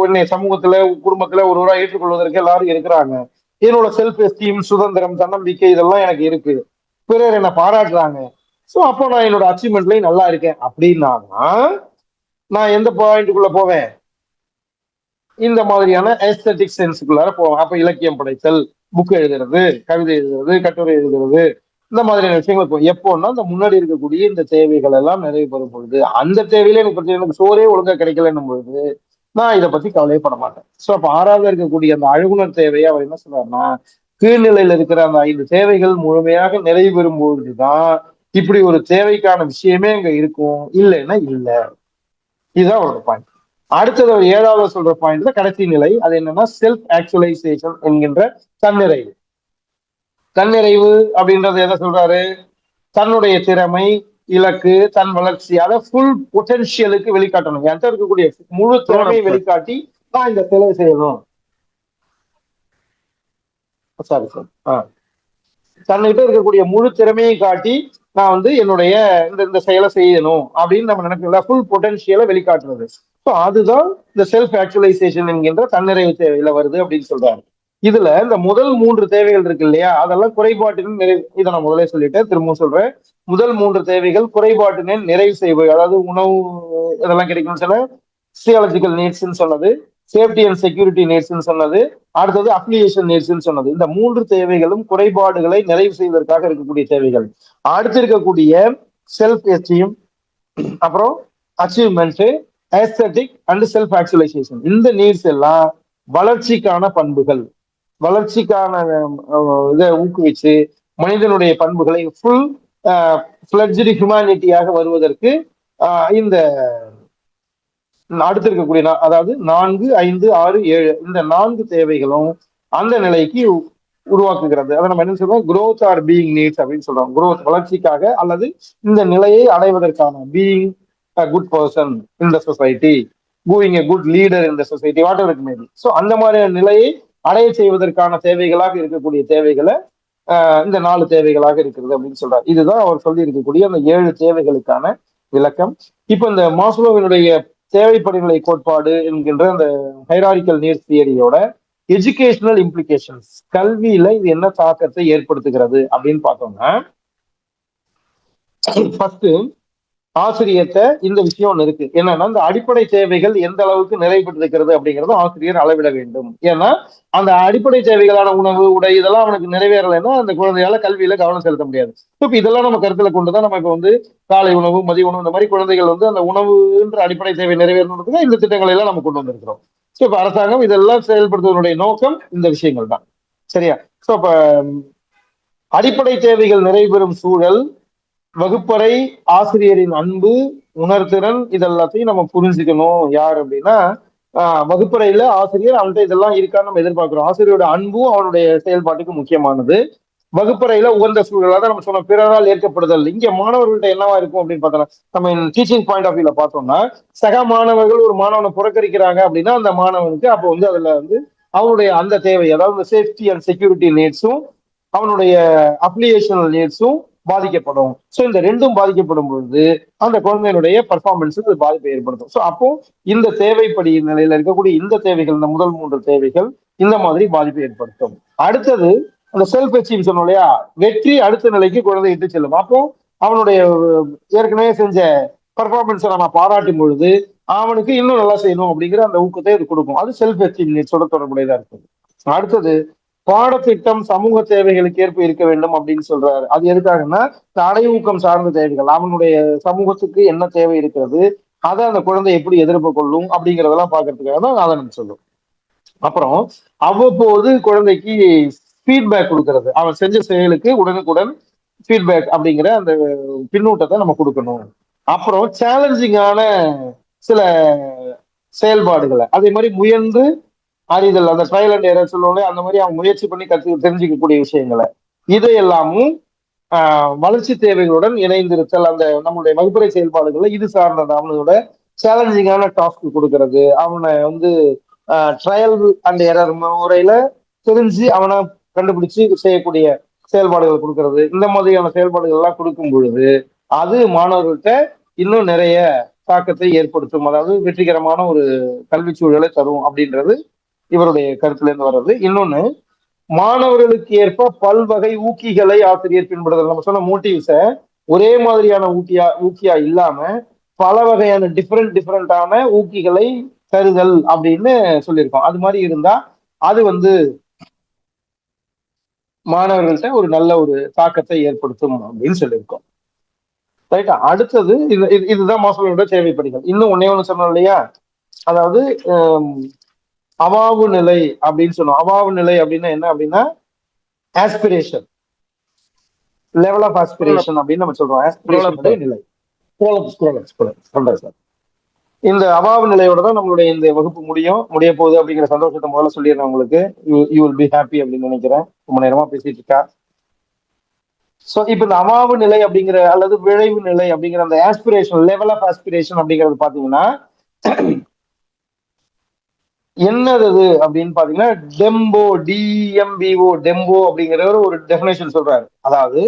என்னை சமூகத்துல குடும்பத்துல ஒருவரா ஏற்றுக்கொள்வதற்கு எல்லாரும் இருக்கிறாங்க. என்னோட செல்ஃப் எஸ்டீம், சுதந்திரம், தன்னம்பிக்கை இதெல்லாம் எனக்கு இருக்கு. பிறர் என்னை பாராட்டுறாங்க. சோ அப்போ நான் என்னோட அச்சீவ்மெண்ட்லயும் நல்லா இருக்கேன் அப்படின்னா நான் எந்த பாயிண்ட்டுக்குள்ள போவேன், இந்த மாதிரியான ஏஸ்தட்டிக் சென்ஸுக்குள்ளார போவேன். அப்ப இலக்கியம் படைத்தல், புக் எழுதுறது, கவிதை எழுதுறது, கட்டுரை எழுதுறது, இந்த மாதிரியான விஷயங்கள் இருக்கும். எப்போன்னா இந்த முன்னாடி இருக்கக்கூடிய இந்த தேவைகள் எல்லாம் நிறைவு பெறும் பொழுது, அந்த தேவையில எனக்கு பிரச்சனை, எனக்கு சோறே ஒழுங்கா கிடைக்கலன்னும் பொழுது நான் இதை பத்தி கவலைப்பட மாட்டேன். சோ அப்ப ஆறாவது இருக்கக்கூடிய அந்த அழகுணர் தேவையை அவர் என்ன சொல்றாருன்னா கீழ்நிலையில இருக்கிற அந்த 5 தேவைகள் முழுமையாக நிறைவு பெறும் பொழுதுதான் இப்படி ஒரு தேவைக்கான விஷயமே அங்க இருக்கும், இல்லைன்னா இல்ல. இதுதான் அவரோட பாயிண்ட். அடுத்தது ஒரு ஏழாவது சொல்ற பாயிண்ட் தான் கடைசி நிலை. அது என்னன்னா செல்ஃப் ஆக்சுவலைசேஷன் என்கின்ற தன்னிறைவு. தன்னிறைவு அப்படின்றது எதை சொல்றாரு, தன்னுடைய திறமை, இலக்கு, தன் வளர்ச்சி, அதை ஃபுல் பொட்டன்ஷியலுக்கு வெளிக்காட்டணும். என்கிட்ட இருக்கக்கூடிய முழு திறமையை வெளிக்காட்டி நான் இந்த செயலை செய்யணும். சாரி சார், தன்னிட்ட இருக்கக்கூடிய முழு திறமையை காட்டி நான் வந்து என்னுடைய இந்த செயலை செய்யணும் அப்படின்னு நம்ம நினைக்கிறோம். ஃபுல் பொட்டன்ஷியலை வெளிக்காட்டுறது. ஸோ அதுதான் இந்த செல்ஃப் ஆக்சுவலைசேஷன் என்கின்ற தன்னிறைவு தேவையில வருது அப்படின்னு சொல்றாரு. இதுல இந்த முதல் 3 தேவைகள் இருக்கு இல்லையா, அதெல்லாம் குறைபாட்டின் நிறைவு. இதை நான் முதலே சொல்லிட்டேன், திரும்பவும் சொல்றேன். முதல் 3 தேவைகள் குறைபாட்டினை நிறைவு செய்வது. அதாவது உணவு இதெல்லாம் கிடைக்கும்னு சொன்ன பிசியாலஜிக்கல் நீட்ஸ்ன்னு சொன்னது, சேஃப்டி அண்ட் செக்யூரிட்டி நீட்ஸ்ன்னு சொன்னது, அடுத்தது அப்ளிகேஷன் நீட்ஸ்ன்னு சொன்னது. இந்த 3 தேவைகளும் குறைபாடுகளை நிறைவு செய்வதற்காக இருக்கக்கூடிய தேவைகள். அடுத்து இருக்கக்கூடிய செல்ஃப் எஸ்டீம், அப்புறம் achievement, aesthetic and self actualisation, இந்த நீட்ஸ் எல்லாம் வளர்ச்சிக்கான பண்புகள். வளர்ச்சிக்கான இதை ஊக்குவிச்சு மனிதனுடைய பண்புகளை ஃபுல் ஃபிளட்ஜ்டு ஹியூமானிட்டியாக வருவதற்கு இந்த அடுத்து இருக்கக்கூடிய அதாவது 4, 5, 6, 7 இந்த 4 தேவைகளும் அந்த நிலைக்கு உருவாக்குகிறது. அதை நம்ம என்ன சொல்றோம், growth ஆர் பீயிங் நீட்ஸ் அப்படின்னு சொல்றோம். growth வளர்ச்சிக்காக அல்லது இந்த நிலையை அடைவதற்கான being a good person in the society, being a good leader in the society, whatever it may be. So அந்த மாதிரியான நிலையை அடைய செய்வதற்கான தேவைகளாக இருக்கக்கூடிய தேவைகளை இந்த 4 தேவைகளாக இருக்கிறது அப்படின்னு சொல்றாரு. இதுதான் அவர் சொல்லி இருக்கக்கூடிய அந்த 7 தேவைகளுக்கான விளக்கம். இப்ப இந்த மாஸ்லோவினுடைய தேவைப்படிநிலை கோட்பாடு என்கின்ற அந்த ஹைராரிக்கல் நீட்ஸ் தியரியோட எஜுகேஷனல் இம்ப்ளிகேஷன்ஸ், கல்வியில இது என்ன தாக்கத்தை ஏற்படுத்துகிறது அப்படின்னு பார்த்தோம்னா, ஃபர்ஸ்ட் ஆசிரியர்கிட்ட இந்த விஷயம் ஒண்ணு இருக்கு. என்னன்னா, இந்த அடிப்படை தேவைகள் எந்த அளவுக்கு நிறைவேற்றிருக்கிறது அப்படிங்கறத ஆசிரியர் அளவிட வேண்டும். ஏன்னா அந்த அடிப்படை தேவைகளான உணவு, உடை இதெல்லாம் அவனுக்கு நிறைவேறலைன்னா அந்த குழந்தையால கல்வியில கவனம் செலுத்த முடியாது. இப்ப இதெல்லாம் நம்ம கருத்துல கொண்டுதான் நம்ம இப்ப வந்து காலை உணவு, மதிய உணவு, இந்த மாதிரி குழந்தைகள் வந்து அந்த உணவுன்ற அடிப்படை தேவை நிறைவேறணுன்றதுக்கு இந்த திட்டங்களை எல்லாம் நம்ம கொண்டு வந்திருக்கிறோம். சோ இப்ப அரசாங்கம் இதெல்லாம் செயல்படுத்துவதனுடைய நோக்கம் இந்த விஷயங்கள் தான். சரியா? சோ இப்ப அடிப்படை தேவைகள் நிறைவேறும் சூழல், வகுப்பறை ஆசிரியரின் அன்பு, உணர்திறன், இதெல்லாத்தையும் நம்ம புரிஞ்சுக்கணும். யார் அப்படின்னா, வகுப்பறையில ஆசிரியர் அவன்கிட்ட இதெல்லாம் இருக்கான்னு நம்ம எதிர்பார்க்கிறோம். ஆசிரியரோட அன்பும் அவனுடைய செயல்பாட்டுக்கு முக்கியமானது. வகுப்பறையில உகந்த சூழல், அதான் நம்ம சொன்ன பிறரால் ஏற்கப்படுதல். இங்க மாணவர்கள்ட்ட என்னவா இருக்கும் அப்படின்னு பார்த்தோம்னா, நம்ம டீச்சிங் பாயிண்ட் ஆஃப் வியூல பார்த்தோம்னா, சக மாணவர்கள் ஒரு மாணவனை புறக்கணிக்கிறாங்க அப்படின்னா அந்த மாணவனுக்கு அப்போ வந்து அதுல வந்து அவனுடைய அந்த தேவை, அதாவது சேஃப்டி அண்ட் செக்யூரிட்டி நீட்ஸும் அவனுடைய அப்ளிகேஷனல் நீட்ஸும் பாதிக்கப்படும். ஸோ இந்த ரெண்டும் பாதிக்கப்படும் பொழுது அந்த குழந்தையினுடைய பர்ஃபார்மன்ஸுக்கு பாதிப்பை ஏற்படுத்தும். ஸோ அப்போ இந்த தேவைப்படி நிலையில இருக்கக்கூடிய இந்த தேவைகள், இந்த முதல் 3 தேவைகள் இந்த மாதிரி பாதிப்பை ஏற்படுத்தும். அடுத்தது அந்த செல்ஃப் அச்சீவ் சொன்னோம் இல்லையா, வெற்றி அடுத்த நிலைக்கு குழந்தை இட்டு செல்லும். அப்போ அவனுடைய ஏற்கனவே செஞ்ச பர்ஃபார்மன்ஸை நம்ம பாராட்டும் பொழுது அவனுக்கு இன்னும் நல்லா செய்யணும் அப்படிங்கிற அந்த ஊக்கத்தை அது கொடுக்கும். அது செல்ஃப் அச்சீவ் நீட்ஸோட தொடர்புடையதா இருக்குது. அடுத்தது பாடத்திட்டம் சமூக தேவைகளுக்கு ஏற்ப இருக்க வேண்டும் அப்படின்னு சொல்றாரு. அது எதுக்காகன்னா, அடை ஊக்கம் சார்ந்த தேவைகள், அவனுடைய சமூகத்துக்கு என்ன தேவை இருக்கிறது, அதை அந்த குழந்தை எப்படி எதிர்ப்பு கொள்ளும் அப்படிங்கிறதெல்லாம் பாக்குறதுக்காக தான் அதை நம்ம சொல்லுவோம். அப்புறம் அவ்வப்போது குழந்தைக்கு ஃபீட்பேக் கொடுக்கறது, அவன் செஞ்ச செயலுக்கு உடனுக்குடன் ஃபீட்பேக் அப்படிங்கிற அந்த பின்னூட்டத்தை நம்ம கொடுக்கணும். அப்புறம் சேலஞ்சிங்கான சில செயல்பாடுகளை, அதே மாதிரி முயன்று அறிதல், அந்த ட்ரையல் அண்ட் எரர் சொல்லுவோம், அந்த மாதிரி அவங்க முயற்சி பண்ணி தெரிஞ்சுக்கக்கூடிய விஷயங்களை, இதையெல்லாமும் வளர்ச்சி தேவைகளுடன் இணைந்திருத்தல், அந்த நம்மளுடைய வகுப்பறை செயல்பாடுகள்ல இது சார்ந்தது. அவனோட சேலஞ்சிங்கான டாஸ்க் கொடுக்கறது, அவனை வந்து ட்ரையல் அண்ட் எரர் முறையில தெரிஞ்சு அவனை கண்டுபிடிச்சு செய்யக்கூடிய செயல்பாடுகள் கொடுக்கறது, இந்த மாதிரியான செயல்பாடுகள் எல்லாம் கொடுக்கும் பொழுது அது மாணவர்கள்ட்ட இன்னும் நிறைய தாக்கத்தை ஏற்படுத்தும். அதாவது வெற்றிகரமான ஒரு கல்வி சூழலை தரும் அப்படின்றது இவருடைய கருத்துல இருந்து வர்றது. இன்னொன்னு, மாணவர்களுக்கு ஏற்ப பல்வகை ஊக்கிகளை ஆசிரியர் பின்படுதல். நம்ம சொன்ன மோட்டிவ்ஸ ஒரே மாதிரியான ஊக்கியா இல்லாம பல வகையான டிஃப்ரெண்டான ஊக்கிகளை தருதல் அப்படின்னு சொல்லியிருக்கோம். அது மாதிரி இருந்தா அது வந்து மாணவர்கள்ட்ட ஒரு நல்ல ஒரு தாக்கத்தை ஏற்படுத்தும் அப்படின்னு சொல்லியிருக்கோம். ரைட்டா? அடுத்தது இதுதான் மாஸ்லோவோட தேவைப்படிகள். இன்னும் ஒண்ணு சொன்னோம் இல்லையா, அதாவது அவாவு நிலை அப்படின்னு சொன்னோம். அவாவு நிலை அப்படின்னா என்ன அப்படின்னா, ஆஸ்பிரேஷன், லெவல் ஆஃப் ஆஸ்பிரேஷன் அப்படின்னு நம்ம சொல்றோம். ஆஸ்பிரேஷன் நிலை. இந்த அவாவு நிலையோட தான் நம்மளுடைய இந்த வகுப்பு முடிய போகுது அப்படிங்கிற சந்தோஷத்தை முதல்ல சொல்லிடுறேன் உங்களுக்கு. யூ வில் பி ஹாப்பி அப்படின்னு நினைக்கிறேன். ரொம்ப நேரமா பேசிட்டு இருக்கா. சோ இப்ப இந்த அவாவு நிலை அப்படிங்கிற அல்லது விளைவு நிலை அப்படிங்கிற அந்த ஆஸ்பிரேஷன், லெவல் ஆஃப் ஆஸ்பிரேஷன் அப்படிங்கிறது பாத்தீங்கன்னா என்னது அப்படின்னு பாத்தீங்கன்னா, டெம்போ அப்படிங்கிற ஒரு டெபினேஷன் சொல்றாரு. அதாவது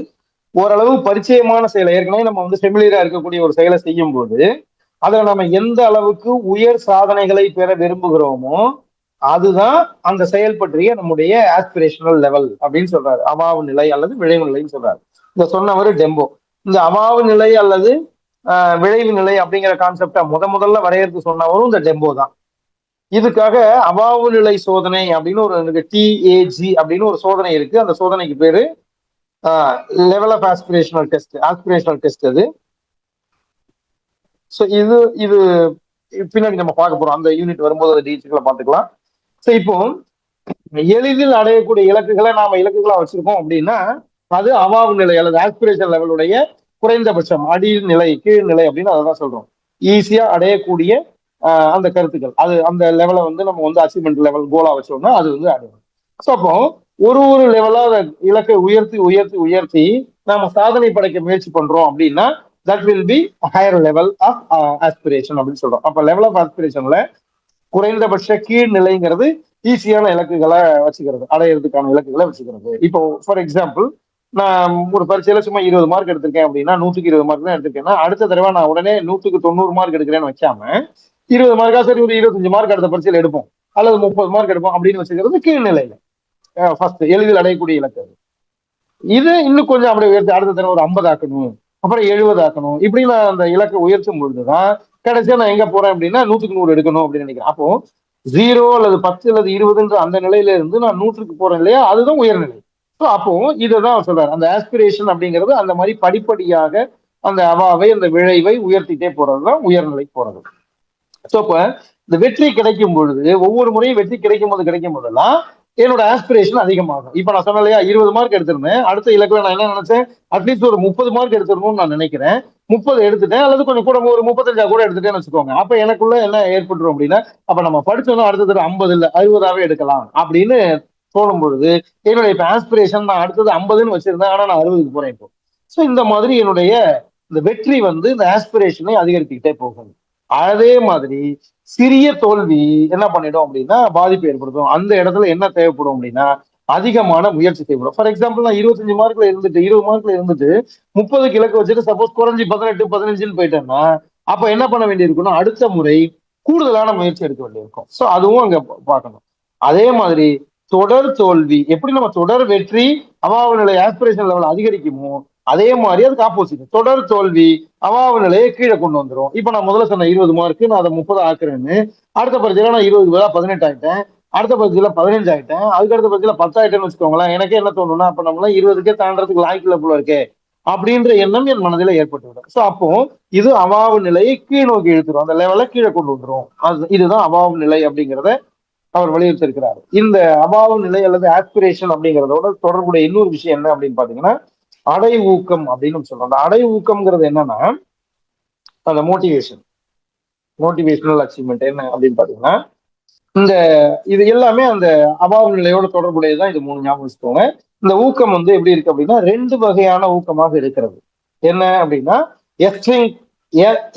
ஓரளவு பரிச்சயமான செயலை, ஏற்கனவே நம்ம வந்து ஃபெமிலியரா இருக்கக்கூடிய ஒரு செயலை செய்யும் போது அதுல நம்ம எந்த அளவுக்கு உயர் சாதனைகளை பெற விரும்புகிறோமோ அதுதான் அந்த செயல் பற்றிய நம்முடைய ஆஸ்பிரேஷனல் லெவல் அப்படின்னு சொல்றாரு. அவாவு நிலை அல்லது விளைவு நிலைன்னு சொல்றாரு. இந்த சொன்னவர் டெம்போ. இந்த அவாவு நிலை அல்லது விளைவு நிலை அப்படிங்கிற கான்செப்டை முதல்ல வரையறுத்து சொன்னவரும் இந்த டெம்போ தான். இதுக்காக அவாவு நிலை சோதனை அப்படின்னு ஒரு டிஏஜி அப்படின்னு ஒரு சோதனை இருக்கு. அந்த சோதனைக்கு பேரு லெவல் ஆஃப் ஆஸ்பிரேஷனல் டெஸ்ட். அது ஸோ இது பின்னாடி நம்ம பார்க்க போறோம். அந்த யூனிட் வரும்போது அதை டீச்சர்களை பார்த்துக்கலாம். ஸோ இப்போ எளிதில் அடையக்கூடிய இலக்குகளை நாம இலக்குகளா வச்சிருக்கோம் அப்படின்னா அது அவாவு நிலை அல்லது ஆஸ்பிரேஷன் லெவலுடைய குறைந்தபட்சம், அடிநிலை, கீழ்நிலை அப்படின்னு அதை தான் சொல்றோம். ஈஸியா அடையக்கூடிய அந்த கருத்துக்கள், அது அந்த லெவலை வந்து நம்ம வந்து அச்சீவ்மெண்ட் லெவல் கோலா வச்சோம்னா அது வந்து அடையும். ஸோ அப்போ ஒரு லெவலா இலக்கை உயர்த்தி நாம சாதனை படைக்க முயற்சி பண்றோம் அப்படின்னா that will be a higher level of aspiration அப்படின்னு சொல்றோம். அப்ப லெவல் ஆஃப் ஆஸ்பிரேஷன்ல குறைந்தபட்ச கீழ்நிலைங்கிறது ஈஸியான இலக்குகளை வச்சுக்கிறது, அடையிறதுக்கான இலக்குகளை வச்சுக்கிறது. இப்போ ஃபார் எக்ஸாம்பிள் நான் ஒரு பரீட்சையில சும்மா 20 மார்க் எடுத்திருக்கேன் அப்படின்னா, 100க்கு 20 மார்க் தான் எடுத்திருக்கேன்னா, அடுத்த தடவை நான் உடனே 100க்கு 90 மார்க் எடுக்கிறேன்னு வைக்காம, 20 மார்க்கா சரி ஒரு 25 மார்க் அடுத்த பரீட்சையில எடுப்போம், அல்லது 30 மார்க் எடுப்போம் அப்படின்னு வச்சுக்கிறது கீழ்நிலையில ஃபர்ஸ்ட் எளிதில் அடையக்கூடிய இலக்கு அது. இது இன்னும் கொஞ்சம் அப்படியே உயர்த்தி அடுத்த தடவை ஒரு 50 ஆக்கணும், அப்புறம் 70 ஆக்கணும், இப்படி நான் அந்த இலக்கை உயர்த்தும் பொழுதுதான் கடைசியா நான் எங்க போறேன் அப்படின்னா 100க்கு 100 எடுக்கணும் அப்படின்னு நினைக்கிறேன். அப்போ 0 அல்லது 10 அல்லது 20ன்ற அந்த நிலையில இருந்து நான் 100க்கு போறேன் இல்லையா, அதுதான் உயர்நிலை. ஸோ அப்போ இதுதான் அவர் சொல்றாரு, அந்த ஆஸ்பிரேஷன் அப்படிங்கிறது அந்த மாதிரி படிப்படியாக அந்த அவாவை அந்த விளைவை உயர்த்திட்டே போறதுதான் உயர்நிலை போறது. சோ இப்ப இந்த வெற்றி கிடைக்கும் பொழுது ஒவ்வொரு முறையும் வெற்றி கிடைக்கும் போதெல்லாம் என்னோட ஆஸ்பிரேஷன் அதிகமாகும். இப்ப நான் சொன்னேன் இல்லையா, 20 மார்க் எடுத்திருந்தேன், அடுத்த இலக்குல நான் என்ன நினைச்சேன், அட்லீஸ்ட் ஒரு 30 மார்க் எடுத்துடணும்னு நான் நினைக்கிறேன். 30 எடுத்துட்டேன், அல்லது கொஞ்சம் கூட ஒரு 35 கூட எடுத்துட்டேன்னு வச்சுக்கோங்க. அப்ப எனக்குள்ள என்ன ஏற்பட்டுரும் அப்படின்னா, அப்ப நம்ம படிச்சோம்னா அடுத்தது 50 இல்ல 60ஆவே எடுக்கலாம் அப்படின்னு தோணும் பொழுது, என்னுடைய இப்ப ஆஸ்பிரேஷன் நான் அடுத்தது 50ன்னு வச்சிருந்தேன், ஆனா நான் 60க்கு போறேன் இப்போ. சோ இந்த மாதிரி என்னுடைய இந்த வெற்றி வந்து இந்த ஆஸ்பிரேஷனை அதிகரித்துக்கிட்டே போகும். அதே மாதிரி சிறிய தோல்வி என்ன பண்ணிடும் அப்படின்னா பாதிப்பு ஏற்படுத்தும். அந்த இடத்துல என்ன தேவைப்படும் அப்படின்னா அதிகமான முயற்சி தேவைப்படும். ஃபார் எக்ஸாம்பிள் நான் 25 மார்க்ல இருந்துட்டு 20 மார்க்ல இருந்துட்டு 30க்கு இலக்கு வச்சுட்டு சப்போஸ் குறைஞ்சி 18 15ன்னு போயிட்டேன்னா அப்ப என்ன பண்ண வேண்டியிருக்கும்னா அடுத்த முறை கூடுதலான முயற்சி எடுக்க வேண்டியிருக்கும். சோ அதுவும் அங்க பார்க்கணும். அதே மாதிரி தொடர் தோல்வி எப்படி நம்ம தொடர் வெற்றி அவாவ நிலை ஆஸ்பிரேஷன் லெவல் அதிகரிக்குமோ அதே மாதிரி அதுக்கு ஆப்போசிட் தொடர் தோல்வி அவாவ நிலையை கீழே கொண்டு வந்துடும். இப்ப நான் முதல்ல சொன்ன 20 மார்க்கு நான் அதை 30 ஆக்குறேன்னு அடுத்த பரீட்சையில நான் 20க்கு பதிலா 18 ஆயிட்டேன், அடுத்த பரீட்சையில 15 ஆயிட்டேன், அதுக்கு அடுத்த பரீட்சையில 10 ஆயிட்டேன்னு வச்சுக்கோங்களேன். எனக்கே என்ன தோணும்னா அப்ப நம்மளாம் 20க்கே தாண்டறதுக்கு லாய்க்குல போல இருக்கே அப்படின்ற எண்ணம் என் மனதில ஏற்பட்டுவிடும். சோ அப்போ இது அவாவு நிலையை கீழ் நோக்கி இழுத்துரும், அந்த லெவலை கீழே கொண்டு வந்துடும். அது இதுதான் அவாவு நிலை அப்படிங்கிறத அவர் வலியுறுத்திருக்கிறார். இந்த அபாவ நிலை அல்லது ஆஸ்பிரேஷன் அப்படிங்கிறதோட தொடர்புடைய இன்னொரு விஷயம் என்ன அப்படின்னு பாத்தீங்கன்னா அடை ஊக்கம் அப்படின்னு சொல்றோம். அந்த அடை ஊக்கம்ங்கிறது என்னன்னா அந்த மோட்டிவேஷனல் அச்சீவ்மெண்ட் என்ன அப்படின்னு பாத்தீங்கன்னா இந்த இது எல்லாமே அந்த அபாவ நிலையோட தொடர்புடையதான். இது 3 ஞாபகம் வச்சுக்கோங்க. இந்த ஊக்கம் வந்து எப்படி இருக்கு அப்படின்னா 2 வகையான ஊக்கமாக இருக்கிறது. என்ன அப்படின்னா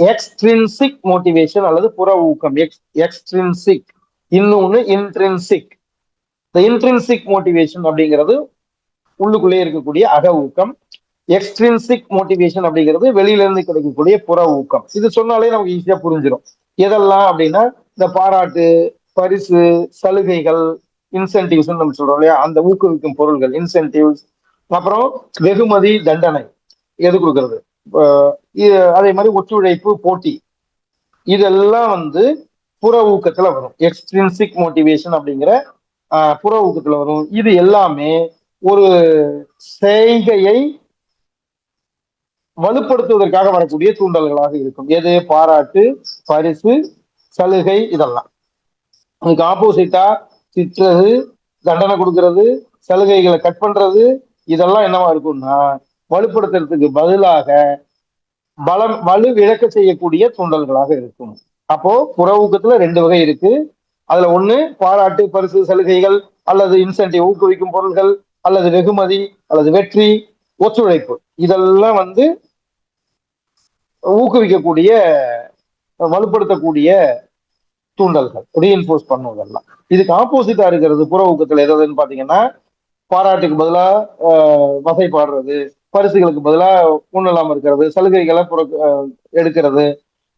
எக்ஸ்ட்ரின்சிக் மோட்டிவேஷன் அல்லது புற ஊக்கம் எக்ஸ்ட்ரின்சிக், இன்னொன்னு இன்ட்ரின்சிக். இந்த இன்ட்ரின்சிக் மோட்டிவேஷன் அப்படிங்கிறது உள்ளுக்குள்ளே இருக்கக்கூடிய அக ஊக்கம், எக்ஸ்ட்ரின்சிக் மோட்டிவேஷன் அப்படிங்கிறது வெளியில இருந்து கிடைக்கக்கூடிய புற ஊக்கம். இது சொன்னாலே நமக்கு ஈஸியா புரிஞ்சிடும். எதெல்லாம் அப்படின்னா இந்த பாராட்டு, பரிசு, சலுகைகள், இன்சென்டிவ்ஸ் நம்ம சொல்றோம் இல்லையா, அந்த ஊக்குவிக்கும் பொருள்கள் இன்சென்டிவ்ஸ், அப்புறம் வெகுமதி, தண்டனை எது கொடுக்கறது, அதே மாதிரி ஒத்துழைப்பு, போட்டி, இதெல்லாம் வந்து புற ஊக்கத்துல வரும். எக்ஸ்ட்ரின்சிக் மோட்டிவேஷன் அப்படிங்கிற புற ஊக்கத்துல வரும். இது எல்லாமே ஒரு செய்கையை வலுப்படுத்துவதற்காக வரக்கூடிய தூண்டல்களாக இருக்கும். எது? பாராட்டு, பரிசு, சலுகை, இதெல்லாம். அதுக்கு ஆப்போசிட்டா திட்டுறது, தண்டனை கொடுக்கறது, சலுகைகளை கட் பண்றது, இதெல்லாம் என்னவா இருக்கும்னா வலுப்படுத்துறதுக்கு பதிலாக வலு இழக்க செய்யக்கூடிய தூண்டல்களாக இருக்கும். அப்போ புற ஊக்கத்துல 2 வகை இருக்கு. அதுல ஒண்ணு பாராட்டு, பரிசு, சலுகைகள் அல்லது இன்சென்டிவ் ஊக்குவிக்கும் பொருள்கள் அல்லது வெகுமதி அல்லது வெற்றி, ஒத்துழைப்பு, இதெல்லாம் வந்து ஊக்குவிக்கக்கூடிய வலுப்படுத்தக்கூடிய தூண்டல்கள், ரீஎன்போர்ஸ் பண்ணுவதெல்லாம். இதுக்கு ஆப்போசிட்டா இருக்கிறது புற ஊக்கத்துல எதுன்னு பாத்தீங்கன்னா பாராட்டுக்கு பதிலா வசை பாடுறது, பரிசுகளுக்கு பதிலா ஒண்ணு இல்லாம இருக்கிறது, சலுகைகளை எடுக்கிறது,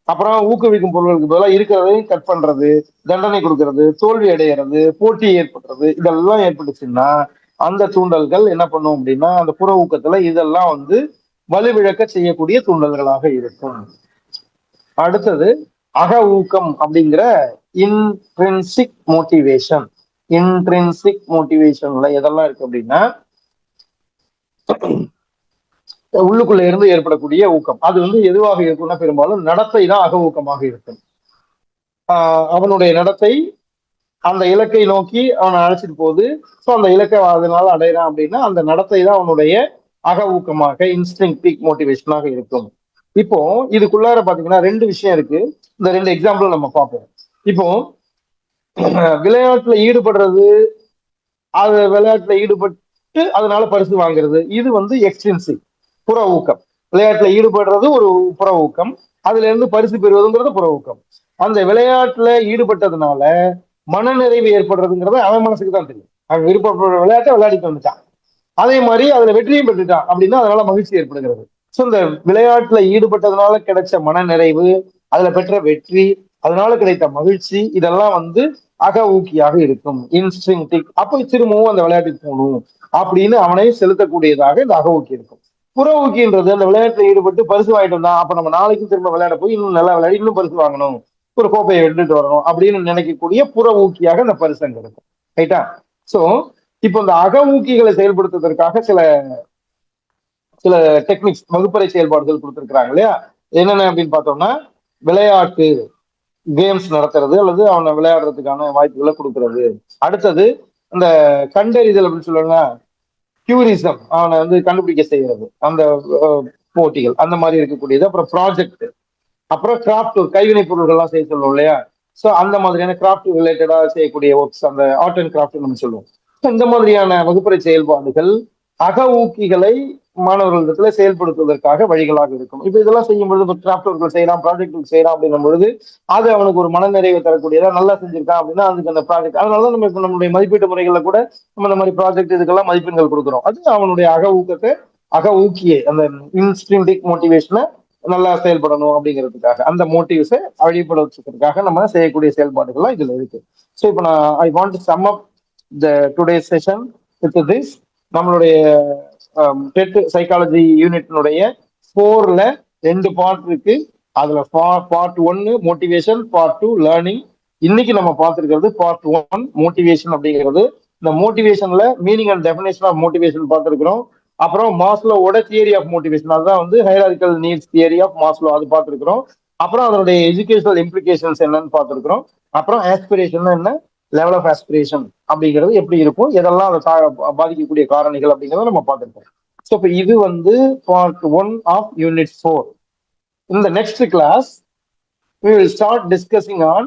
அப்புறம் ஊக்குவிக்கும் பொருட்களுக்கு பதிலாக இருக்கிறதையும் கட் பண்றது, தண்டனை கொடுக்கறது, தோல்வி அடைகிறது, போட்டி ஏற்படுறது, இதெல்லாம் ஏற்பட்டுச்சுன்னா அந்த தூண்டல்கள் என்ன பண்ணும் அப்படின்னா அந்த புற ஊக்கத்துல இதெல்லாம் வந்து வலுவிழக்க செய்யக்கூடிய தூண்டல்களாக இருக்கும். அடுத்தது அக ஊக்கம் அப்படிங்கிற இன்ட்ரின்சிக் மோட்டிவேஷன். இன்ட்ரின்சிக் மோட்டிவேஷன்ல எதெல்லாம் இருக்கு அப்படின்னா உள்ளுக்குள்ள இருந்து ஏற்படக்கூடிய ஊக்கம். அது வந்து எதுவாக இருக்கும்னா பெரும்பாலும் நடத்தை தான் அக ஊக்கமாக இருக்கும். அவனுடைய நடத்தை அந்த இலக்கை நோக்கி அவனை அழைச்சிட்டு போகுது. ஸோ அந்த இலக்கை அதனால அடையிறான் அப்படின்னா அந்த நடத்தை தான் அவனுடைய அக ஊக்கமாக இன்ஸ்டிங்க்டிவ் மோட்டிவேஷனாக இருக்கும். இப்போ இதுக்குள்ளார பாத்தீங்கன்னா 2 விஷயம் இருக்கு. இந்த 2 எக்ஸாம்பிள் நம்ம பார்ப்போம். இப்போ விளையாட்டுல ஈடுபடுறது, அது விளையாட்டுல ஈடுபட்டு அதனால பரிசு வாங்குறது, இது வந்து எக்ஸ்ட்ரின்சிக் புற ஊக்கம். விளையாட்டுல ஈடுபடுறது ஒரு புற ஊக்கம், அதுல இருந்து பரிசு பெறுவதுங்கிறது புற ஊக்கம். அந்த விளையாட்டுல ஈடுபட்டதுனால மனநிறைவு ஏற்படுறதுங்கிறது அவன் மனசுக்கு தான் தெரியும். அவன் விருப்பப்படுற விளையாட்டை விளையாடிட்டு வந்துட்டான். அதே மாதிரி அதுல வெற்றியும் பெற்றுட்டான் அப்படின்னா அதனால மகிழ்ச்சி ஏற்படுகிறது. சோ இந்த விளையாட்டுல ஈடுபட்டதுனால கிடைச்ச மன நிறைவு, அதுல பெற்ற வெற்றி, அதனால கிடைத்த மகிழ்ச்சி, இதெல்லாம் வந்து அக ஊக்கியாக இருக்கும். இன்ஸ்டிங்டிக், அப்ப திரும்பவும் அந்த விளையாட்டுக்கு போகணும் அப்படின்னு அவனை செலுத்தக்கூடியதாக இந்த அக ஊக்கி இருக்கும். புற ஊக்கின்றது அந்த விளையாட்டுல ஈடுபட்டு பரிசு வாங்கிட்டு வந்தா அப்ப நம்ம நாளைக்கு திரும்ப விளையாட போய் இன்னும் நல்லா விளையாடி இன்னும் பரிசு வாங்கணும், ஒரு கோப்பையை எடுத்துட்டு வரணும் அப்படின்னு நினைக்கக்கூடிய புற ஊக்கியாக இந்த பரிசு அங்க இருக்கும். ரைட்டா? சோ இப்போ இந்த அக ஊக்கிகளை செயல்படுத்துவதற்காக சில சில டெக்னிக்ஸ், வகுப்பறை செயல்பாடுகள் கொடுத்திருக்கிறாங்க இல்லையா? என்னென்ன அப்படின்னு பார்த்தோம்னா, விளையாட்டு கேம்ஸ் நடத்துறது அல்லது அவனை விளையாடுறதுக்கான வாய்ப்புகளை கொடுக்கறது. அடுத்தது இந்த கண்டறிதல் அப்படின்னு சொல்லுவாங்க, கியூரிசம், அவனை வந்து கண்டுபிடிக்க செய்யறது, அந்த போட்டிகள் அந்த மாதிரி இருக்கக்கூடியது. அப்புறம் ப்ராஜெக்ட், அப்புறம் கிராஃப்ட், கைவினை பொருள்கள்லாம் செய்ய சொல்லுவோம் இல்லையா? சோ அந்த மாதிரியான கிராஃப்ட் ரிலேட்டடா செய்யக்கூடிய ஒர்க்ஸ், அந்த ஆர்ட் அண்ட் கிராஃப்ட் நம்ம சொல்லுவோம். இந்த மாதிரியான வகுப்பறை செயல்பாடுகள் அக ஊக்கிகளை மாணவர்களிடத்துல செயல்படுத்துவதற்காக வழிகளாக இருக்கும். இப்ப இதெல்லாம் செய்யும்பொழுது கிராஃப்ட் ஒர்க்கள் செய்யலாம், ப்ராஜெக்ட் ஒர்க் செய்யலாம் அப்படின்னும் பொழுது அது அவனுக்கு ஒரு மனநிறைவை தரக்கூடியதா, நல்லா செஞ்சிருக்கான் அப்படின்னா அதுக்கு அந்த ப்ராஜெக்ட், அதனாலதான் நம்ம இப்ப நம்மளுடைய மதிப்பீட்டு முறைகள்ல கூட நம்ம இந்த மாதிரி ப்ராஜெக்ட் இதுக்கெல்லாம் மதிப்பெண்கள் கொடுக்குறோம். அது அவனுடைய அக ஊக்கத்தை, அக ஊக்கியே அந்த இன்ஸ்டிங்டிக் மோட்டிவேஷனை நல்லா செயல்படணும் அப்படிங்கிறதுக்காக, அந்த மோட்டிவ்ஸை வழிபடுறதுக்காக நம்ம செய்யக்கூடிய செயல்பாடுகள்லாம் இதுல இருக்கு. ஸோ இப்போ நான் I want to some up the today session with this. நம்மளுடைய டெட் சைக்காலஜி யூனிட்னுடைய 4ல 2 பார்ட் இருக்கு. அதுல பார்ட் 1 மோட்டிவேஷன், பார்ட் 2 லேர்னிங். இன்னைக்கு நம்ம பார்த்திருக்கிறது பார்ட் 1 மோட்டிவேஷன் அப்படிங்கிறது. இந்த மோட்டிவேஷன்ல meaning and definition of motivation பார்த்திருக்கிறோம். அப்புறம் மாஸ்லோவோட தியரி ஆஃப் மோட்டிவேஷன், அதுதான் வந்து hierarchical needs theory of Maslow, அது பார்த்திருக்கிறோம். அப்புறம் அதனுடைய எஜுகேஷனல் இம்ப்ளிகேஷன்ஸ் என்னன்னு பார்த்திருக்கிறோம். அப்புறம் ஆஸ்பிரேஷன் என்ன, லெவல் ஆஃப் ஆஸ்பிரேஷன் அப்படிங்கிறது எப்படி இருக்கும், எதெல்லாம் அதை பாதிக்கக்கூடிய காரணிகள் அப்படிங்கிறத நம்ம பார்த்திருக்கோம். ஸோ இப்போ இது வந்து part 1 of unit 4. In the next class we will start discussing on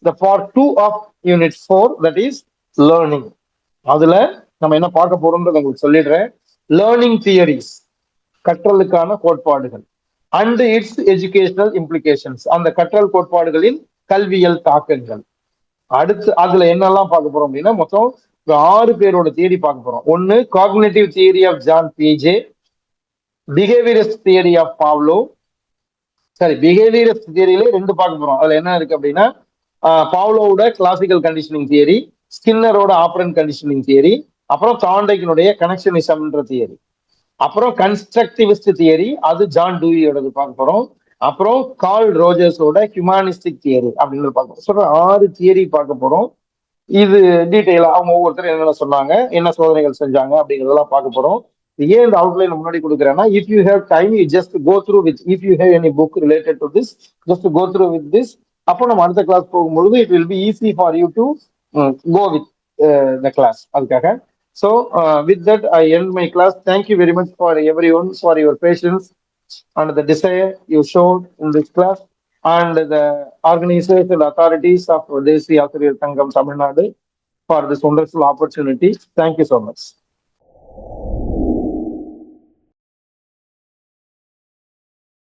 the part 2 of unit 4, that is learning. அதுல நம்ம என்ன பார்க்க போறோம்ன்றத உங்களுக்கு சொல்லிடுறேன். லேர்னிங் தியரிஸ், கற்றலுக்கான கோட்பாடுகள், அண்ட் இட்ஸ் எஜுகேஷனல் இம்ப்ளிகேஷன்ஸ், அந்த கற்றல் கோட்பாடுகளின் கல்வியல் தாக்கங்கள். அடுத்து அதுல என்னெல்லாம் பார்க்க போறோம் அப்படின்னா மொத்தம் 6 பேரோட தியரி பார்க்க போறோம். ஒன்னு காக்னிட்டிவ் தியரி ஆஃப் ஜான் பிஜே, பிஹேவியரிஸ்ட் தியரி ஆஃப் பாவ்லோ. சரி, பிஹேவியரிஸ்ட் தியரியிலே 2 பார்க்க போறோம். அதுல என்ன இருக்கு அப்படின்னா பாவ்லோவோட கிளாசிக்கல் கண்டிஷனிங் தியரி, ஸ்கின்னரோட ஆப்பரண்ட் கண்டிஷனிங் தியரி, அப்புறம் தாண்டைக்கினுடைய கனெக்ஷனிசம்ன்ற தியரி, அப்புறம் கன்ஸ்ட்ரக்டிவிஸ்ட் தியரி, அது ஜான் டூயியோடது பார்க்க போறோம். அப்புறம் கார்ல் ரோஜர்ஸோட ஹியூமானிஸ்டிக் தியரி அப்படின்னு பார்க்க போறோம். 6 தியரி பார்க்க போறோம். இது டீட்டெயிலா அவங்க ஒவ்வொருத்தரும் என்னென்ன சொன்னாங்க, என்ன சோதனைகள் செஞ்சாங்க அப்படிங்கிறதெல்லாம் பார்க்க போறோம். ஏன் இந்த அவுட்லைன் முன்னாடி கொடுக்குறேன்னா, if you have time you just go through with, if you have any book related to this, just go through with this. அப்போ நம்ம அடுத்த கிளாஸ் போகும்பொழுது it will be easy for you to go with the class. அதுக்காக so with that I end my class. Thank you very much for everyone for your patience and the desire you showed in this class, and the organizers and authorities of Desi Asiriyar Sangam Tamil Nadu for this wonderful opportunity. Thank you so much.